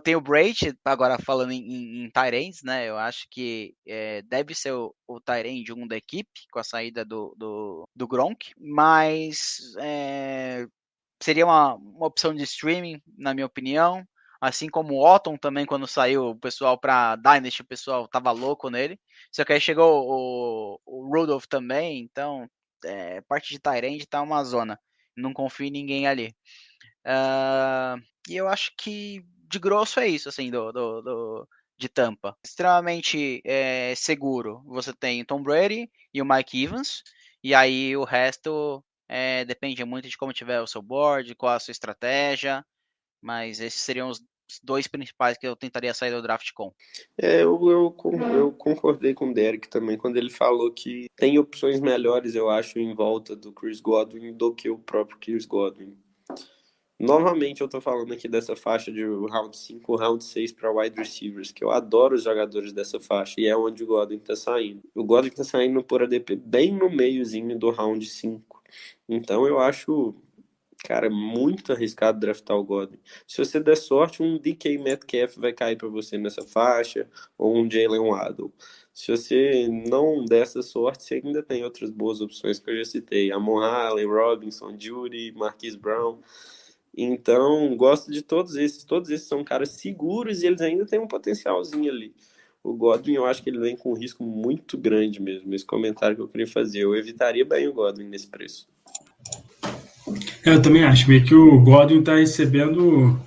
Tem o Braid, agora falando em Tyrants, né? Eu acho que deve ser o Tyrant 1 da equipe, com a saída do Gronk, mas seria uma opção de streaming, na minha opinião. Assim como o Otton também, quando saiu o pessoal para Dynasty, o pessoal tava louco nele. Só que aí chegou o Rudolph também, então parte de Tyrant tá uma zona. Não confio em ninguém ali. E eu acho que de grosso é isso, assim, de Tampa. Extremamente seguro. Você tem o Tom Brady e o Mike Evans, e aí o resto depende muito de como tiver o seu board, qual a sua estratégia, mas esses seriam os dois principais que eu tentaria sair do draft com. Eu concordei com o Derek também quando ele falou que tem opções melhores, eu acho, em volta do Chris Godwin do que o próprio Chris Godwin. Novamente, eu tô falando aqui dessa faixa de round 5, round 6 para wide receivers, que eu adoro os jogadores dessa faixa, e é onde o Godwin tá saindo. O Godwin tá saindo por ADP bem no meiozinho do round 5. Então eu acho, cara, muito arriscado draftar o Godwin. Se você der sorte, um DK Metcalf vai cair para você nessa faixa, ou um Jalen Waddle. Se você não der essa sorte, você ainda tem outras boas opções que eu já citei. Amon-Ra, Allen Robinson, Jeudy, Marquise Brown. Então, gosto de todos esses. Todos esses são caras seguros e eles ainda têm um potencialzinho ali. O Godwin, eu acho que ele vem com um risco muito grande mesmo. Esse comentário que eu queria fazer. Eu evitaria bem o Godwin nesse preço. Eu também acho, meio que o Godwin está recebendo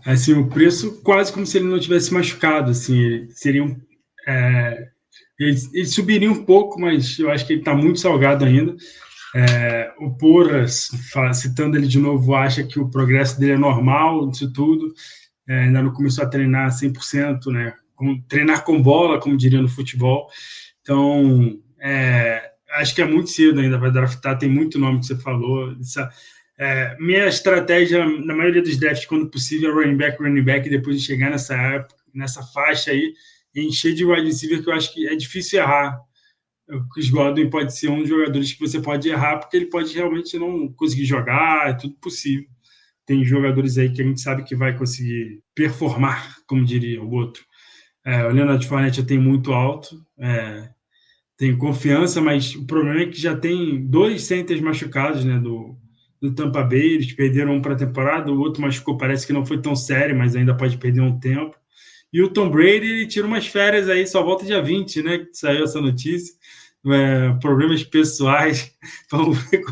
assim, o preço quase como se ele não tivesse machucado. Assim, seriam, ele subiria um pouco, mas eu acho que ele está muito salgado ainda. O Porras, citando ele de novo, acha que o progresso dele é normal, isso tudo. Ainda não começou a treinar 100%, né? Treinar com bola, como diria no futebol. Então, acho que é muito cedo ainda para draftar, tem muito nome que você falou. Minha estratégia, na maioria dos drafts, quando possível, é running back, e depois de chegar nessa faixa aí, encher de wide receiver, que eu acho que é difícil errar. O Chris Godwin pode ser um dos jogadores que você pode errar, porque ele pode realmente não conseguir jogar, é tudo possível. Tem jogadores aí que a gente sabe que vai conseguir performar, como diria o outro. O Leonard Fournette já tem muito alto, tem confiança, mas o problema é que já tem 2 centers machucados, né, do Tampa Bay. Eles perderam um para a temporada, o outro machucou, parece que não foi tão sério, mas ainda pode perder um tempo. E o Tom Brady, ele tira umas férias aí, só volta dia 20, né, que saiu essa notícia. Problemas pessoais. Vamos ver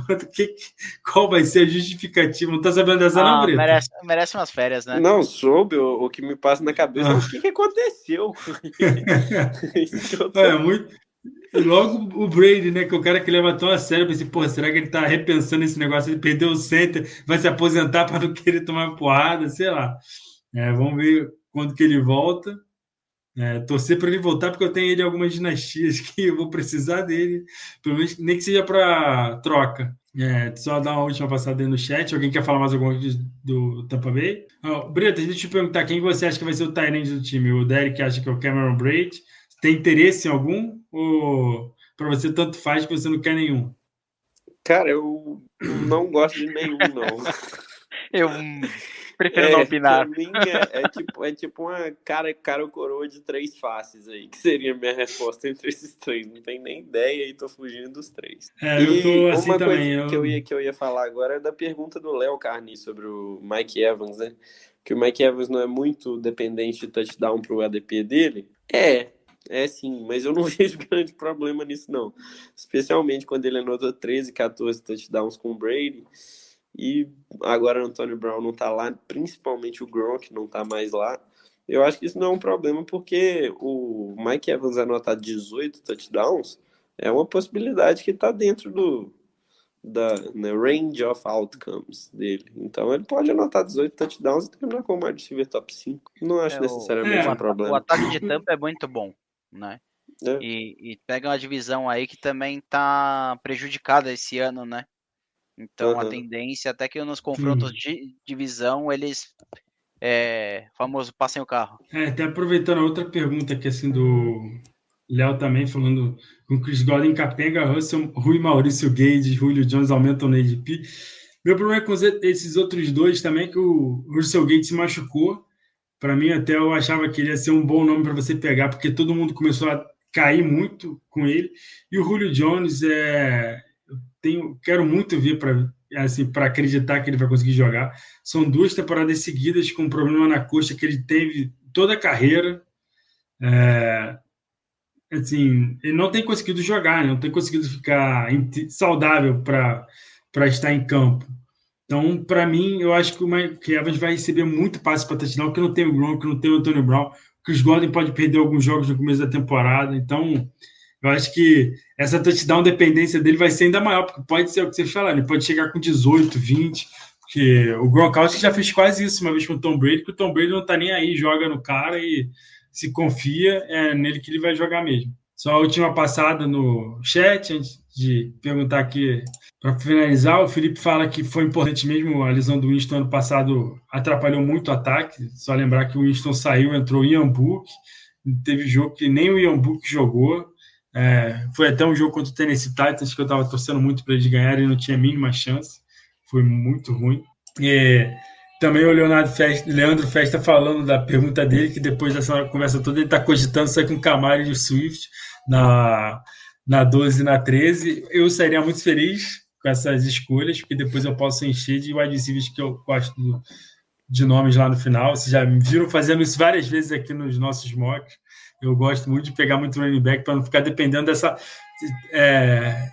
qual vai ser a justificativa. Não tá sabendo dessa, não, Brito? Merece umas férias, né? Não, soube. O que me passa na cabeça é o que aconteceu. Muito. E logo o Brady, né? Que é o cara que leva tão a sério. Pensei, pô, será que ele tá repensando esse negócio? Ele perdeu o center, vai se aposentar para não querer tomar porrada, sei lá. Vamos ver quando que ele volta. Torcer para ele voltar, porque eu tenho ele em algumas dinastias que eu vou precisar dele, pelo menos nem que seja para troca. Só dar uma última passada aí no chat. Alguém quer falar mais alguma coisa do Tampa Bay? Brito, deixa eu te perguntar, quem você acha que vai ser o tight end do time? O Derek acha que é o Cameron Braid. Tem interesse em algum? Ou para você tanto faz que você não quer nenhum? Cara, eu não gosto de nenhum, não. Eu prefiro não opinar. Pra mim é tipo uma cara ou coroa de 3 faces aí, que seria a minha resposta entre esses 3. Não tenho nem ideia e tô fugindo dos 3. Eu tô assim uma também. Coisa que eu ia falar agora é da pergunta do Léo Carni sobre o Mike Evans, né? Que o Mike Evans não é muito dependente de touchdown pro ADP dele. Sim, mas eu não vejo grande problema nisso, não. Especialmente quando ele anotou 13, 14 touchdowns com o Brady. E agora o Antonio Brown não tá lá, principalmente o Gronk não tá mais lá. Eu acho que isso não é um problema, porque o Mike Evans anotar 18 touchdowns é uma possibilidade que tá dentro da range of outcomes dele. Então ele pode anotar 18 touchdowns e terminar com o wide receiver top 5. Não acho necessariamente um problema. O ataque de Tampa é muito bom, né? E pega uma divisão aí que também tá prejudicada esse ano, né? Então a tendência até que nos confrontos de divisão eles famoso passem o carro. Até aproveitando a outra pergunta aqui assim do Léo também, falando com Chris Godwin, Capenga, Russell, Rui Maurício Gage, Julio Jones aumentam no ADP. Meu problema é com esses outros dois também, que o Russell Gage se machucou. Para mim, até eu achava que ele ia ser um bom nome para você pegar, porque todo mundo começou a cair muito com ele. E o Julio Jones, quero muito ver para acreditar que ele vai conseguir jogar. São 2 temporadas seguidas com um problema na coxa que ele teve toda a carreira. Ele não tem conseguido jogar, não tem conseguido ficar saudável para estar em campo. Então, para mim, eu acho que o Mike Evans vai receber muito passe para touchdown, porque não tem o Gronk, não tem o Antonio Brown, que os Godwin pode perder alguns jogos no começo da temporada. Então, eu acho que essa touchdown dependência dele vai ser ainda maior, porque pode ser o que você falou, ele pode chegar com 18, 20, porque o Gronkowski já fez quase isso uma vez com o Tom Brady, que o Tom Brady não tá nem aí, joga no cara e se confia, nele que ele vai jogar mesmo. Só a última passada no chat, antes de perguntar aqui, para finalizar, o Felipe fala que foi importante mesmo, a lesão do Winston ano passado atrapalhou muito o ataque, só lembrar que o Winston saiu, entrou o Ian Book, teve jogo que nem o Ian Book jogou. Foi até um jogo contra o Tennessee Titans que eu estava torcendo muito para eles ganharem e não tinha a mínima chance. Foi muito ruim. Também o Leandro Festa falando da pergunta dele, que depois dessa conversa toda ele está cogitando sair com o Camaro e o Swift. na 12 e na 13. Eu seria muito feliz com essas escolhas, porque depois eu posso encher de wide receivers que eu gosto de nomes lá no final. Vocês já me viram fazendo isso várias vezes aqui nos nossos mocks. Eu gosto muito de pegar muito running back para não ficar dependendo dessa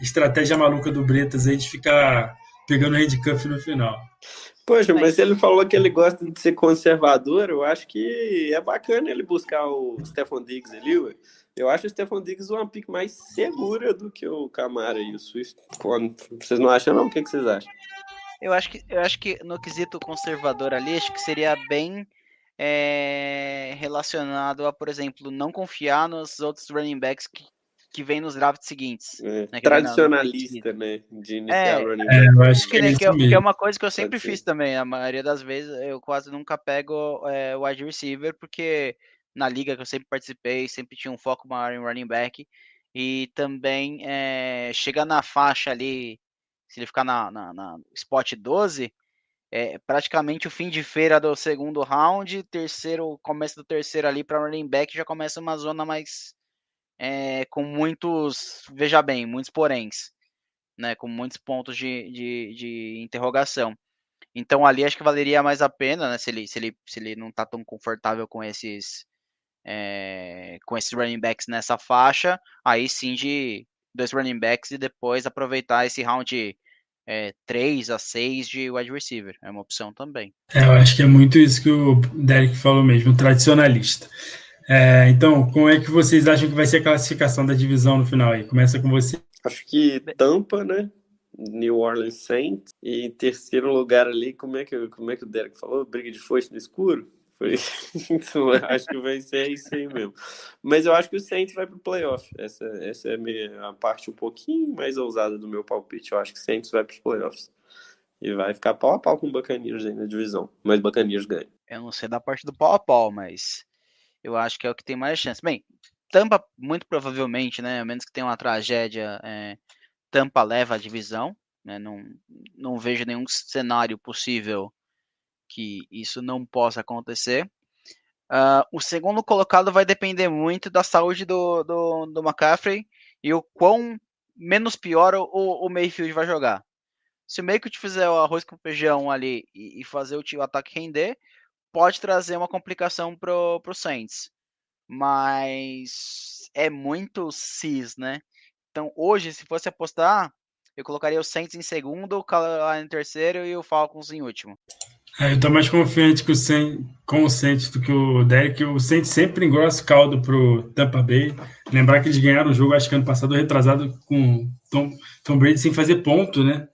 estratégia maluca do Bretas aí de ficar pegando handcuff no final. Poxa, mas ele falou que ele gosta de ser conservador. Eu acho que é bacana ele buscar o Stefon Diggs ali, ué. Eu acho o Stefon Diggs uma pick mais segura do que o Camara e o Swift. Vocês não acham, não? O que vocês acham? Eu acho que no quesito conservador ali, acho que seria bem relacionado a, por exemplo, não confiar nos outros running backs que vem nos drafts seguintes. Né, tradicionalista, né? De iniciar running back. Eu acho que que é uma coisa que eu sempre fiz também. A maioria das vezes eu quase nunca pego wide receiver, porque na liga que eu sempre participei, sempre tinha um foco maior em running back. E também chega na faixa ali, se ele ficar na spot 12, praticamente o fim de feira do segundo round, começo do terceiro ali para running back, já começa uma zona mais com muitos, veja bem, muitos poréns, né, com muitos pontos de interrogação. Então ali acho que valeria mais a pena, né, se ele não está tão confortável com esses running backs nessa faixa, aí sim de 2 running backs e depois aproveitar esse round 3 a 6 de wide receiver. É uma opção também. Eu acho que é muito isso que o Derek falou mesmo, tradicionalista. Então, como é que vocês acham que vai ser a classificação da divisão no final aí? Começa com você. Acho que Tampa, né? New Orleans Saints. E em terceiro lugar ali, como é que o Derek falou? Briga de foice no escuro? Então, acho que vai ser isso aí mesmo. Mas eu acho que o Saints vai pro playoff. Essa é a parte um pouquinho mais ousada do meu palpite. Eu acho que o Saints vai pros playoffs. E vai ficar pau a pau com o Buccaneers aí na divisão. Mas o Buccaneers ganha. Eu não sei da parte do pau a pau, mas eu acho que é o que tem mais chance. Bem, Tampa, muito provavelmente, né? A menos que tenha uma tragédia, Tampa leva a divisão. Né, não vejo nenhum cenário possível que isso não possa acontecer. O segundo colocado vai depender muito da saúde do McCaffrey e o quão menos pior o Mayfield vai jogar. Se o Mayfield fizer o arroz com feijão ali e fazer o ataque render, pode trazer uma complicação pro Saints. Mas é muito cis, né? Então hoje, se fosse apostar, eu colocaria o Saints em segundo, o Carolina em terceiro e o Falcons em último. Eu estou mais confiante com o Saints do que o Derek. O Saints sempre engrossa o caldo pro Tampa Bay. Lembrar que eles ganharam o jogo, acho que ano passado, retrasado, com Tom Brady sem fazer ponto, né?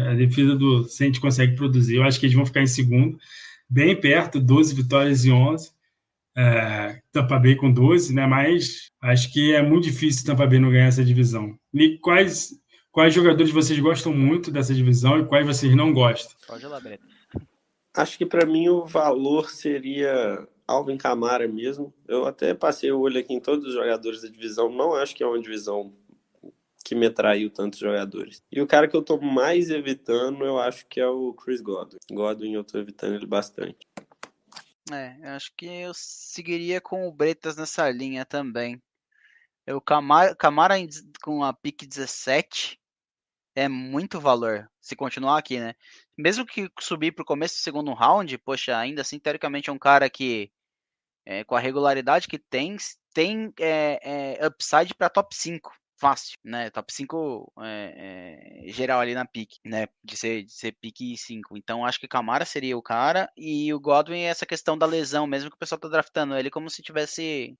A defesa do Saints consegue produzir. Eu acho que eles vão ficar em segundo, bem perto, 12 vitórias e 11. Tampa Bay com 12, né? Mas acho que é muito difícil o Tampa Bay não ganhar essa divisão. E quais jogadores vocês gostam muito dessa divisão e quais vocês não gostam? Pode ir lá, Breta. Acho que para mim o valor seria Alvin Kamara mesmo. Eu até passei o olho aqui em todos os jogadores da divisão. Não acho que é uma divisão que me atraiu tantos jogadores. E o cara que eu tô mais evitando, eu acho que é o Chris Godwin. Godwin eu tô evitando ele bastante. Eu acho que eu seguiria com o Bretas nessa linha também. O Kamara com a pick 17 é muito valor, se continuar aqui, né? Mesmo que subir para o começo do segundo round, poxa, ainda assim, teoricamente, é um cara que, com a regularidade que tem upside para top 5, fácil, né? Top 5 geral ali na pick, né? De ser pick 5. Então, acho que Kamara seria o cara, e o Godwin é essa questão da lesão, mesmo que o pessoal tá draftando ele como se tivesse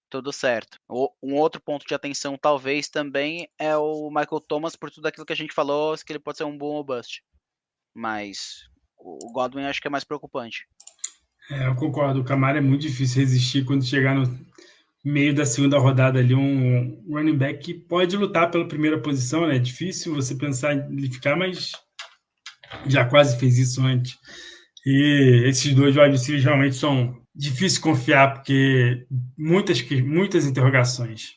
tudo certo. Um outro ponto de atenção, talvez, também é o Michael Thomas, por tudo aquilo que a gente falou, que ele pode ser um boom ou bust. Mas o Godwin acho que é mais preocupante. Eu concordo. O Kamara é muito difícil resistir quando chegar no meio da segunda rodada ali, um running back que pode lutar pela primeira posição, né? É difícil você pensar em ele ficar, mas já quase fez isso antes. E esses dois wide receivers realmente são difíceis de confiar, porque muitas interrogações.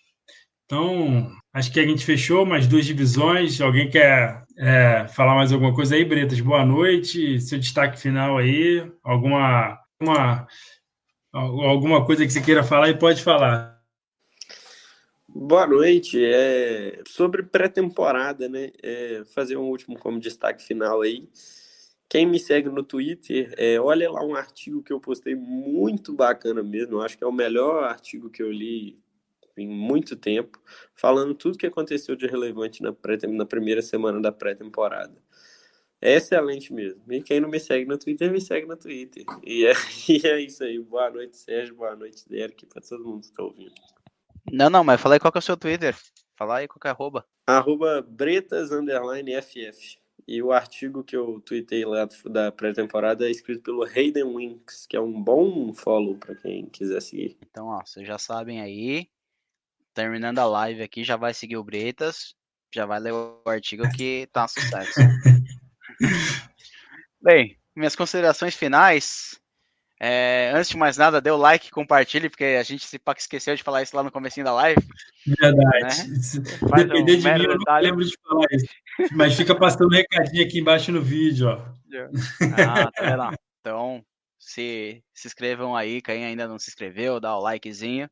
Então, acho que a gente fechou mais 2 divisões. Alguém quer falar mais alguma coisa aí, Bretas? Boa noite. Seu destaque final aí. Alguma coisa que você queira falar e pode falar. Boa noite. Sobre pré-temporada, né? Fazer um último como destaque final aí. Quem me segue no Twitter, olha lá um artigo que eu postei muito bacana mesmo. Eu acho que é o melhor artigo que eu li em muito tempo, falando tudo que aconteceu de relevante na primeira semana da pré-temporada. É excelente mesmo. E quem não me segue no Twitter, me segue no Twitter. E é isso aí. Boa noite, Sérgio. Boa noite, Derek, para todo mundo que está ouvindo. Não, mas fala aí qual que é o seu Twitter. Fala aí qual que é @. @bretas_ff. E o artigo que eu tuitei lá da pré-temporada é escrito pelo Hayden Winks, que é um bom follow para quem quiser seguir. Então, ó, vocês já sabem aí. Terminando a live aqui, já vai seguir o Bretas. Já vai ler o artigo que tá um sucesso. Bem, minhas considerações finais. Antes de mais nada, dê o like, compartilhe, porque a gente se esqueceu de falar isso lá no comecinho da live. Verdade. Né? Se Faz depender de mim, eu não detalhe. lembro de falar isso. Mas fica passando um recadinho aqui embaixo no vídeo, ó. Ah, tá vendo? Então, se inscrevam aí, quem ainda não se inscreveu, dá o likezinho.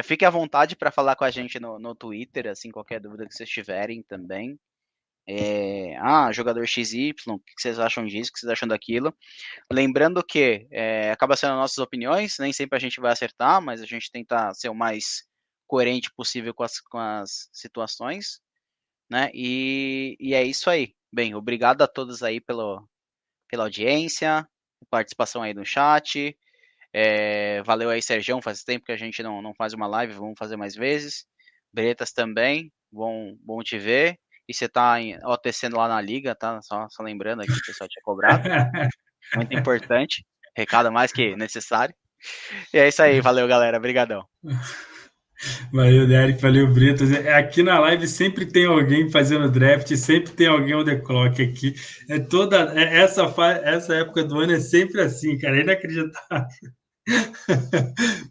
Fique à vontade para falar com a gente no Twitter, assim, qualquer dúvida que vocês tiverem também. Jogador XY, o que vocês acham disso, o que vocês acham daquilo. Lembrando que acaba sendo nossas opiniões, nem sempre a gente vai acertar, mas a gente tenta ser o mais coerente possível com as situações, né? E é isso aí. Bem, obrigado a todos aí pela audiência, participação aí no chat. Valeu aí, Sergião, faz tempo que a gente não faz uma live, vamos fazer mais vezes. Bretas também, bom te ver. E você tá OTCendo lá na liga, tá? Só lembrando aqui, o pessoal tinha cobrado. Muito importante. Recado mais que necessário. E é isso aí, valeu, galera. Obrigadão. Valeu, Derek, valeu, Bretas. Aqui na live sempre tem alguém fazendo draft, sempre tem alguém on the clock aqui. Essa época do ano é sempre assim, cara, é inacreditável.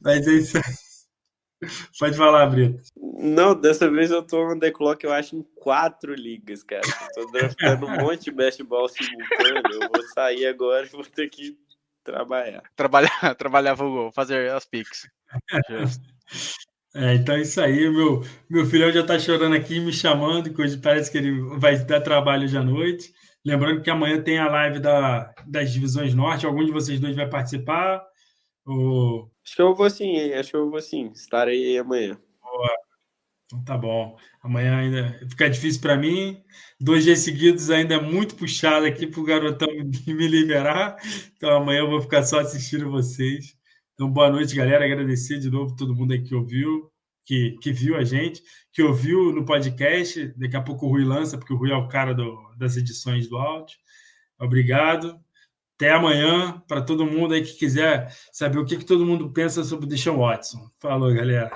Mas é isso aí. Pode falar, Bretas. Não, dessa vez eu tô on the clock, eu acho, em 4 ligas, cara. Eu tô draftando um monte de best-ball simultâneo. Eu vou sair agora e vou ter que trabalhar. Trabalhar vou fazer as picks. Então é isso aí, meu filhão já tá chorando aqui, me chamando, coisa, parece que ele vai dar trabalho hoje à noite. Lembrando que amanhã tem a live das divisões norte, algum de vocês dois vai participar? Acho que eu vou sim, hein? Acho que eu vou sim. Estarei aí amanhã. Boa. Então tá bom. Amanhã ainda fica difícil para mim. 2 dias seguidos ainda é muito puxado aqui para o garotão me liberar. Então amanhã eu vou ficar só assistindo vocês. Então boa noite, galera. Agradecer de novo todo mundo aí que ouviu, que viu a gente, que ouviu no podcast. Daqui a pouco o Rui lança, porque o Rui é o cara das edições do áudio. Obrigado. Até amanhã para todo mundo aí que quiser saber o que todo mundo pensa sobre o Deshaun Watson. Falou, galera.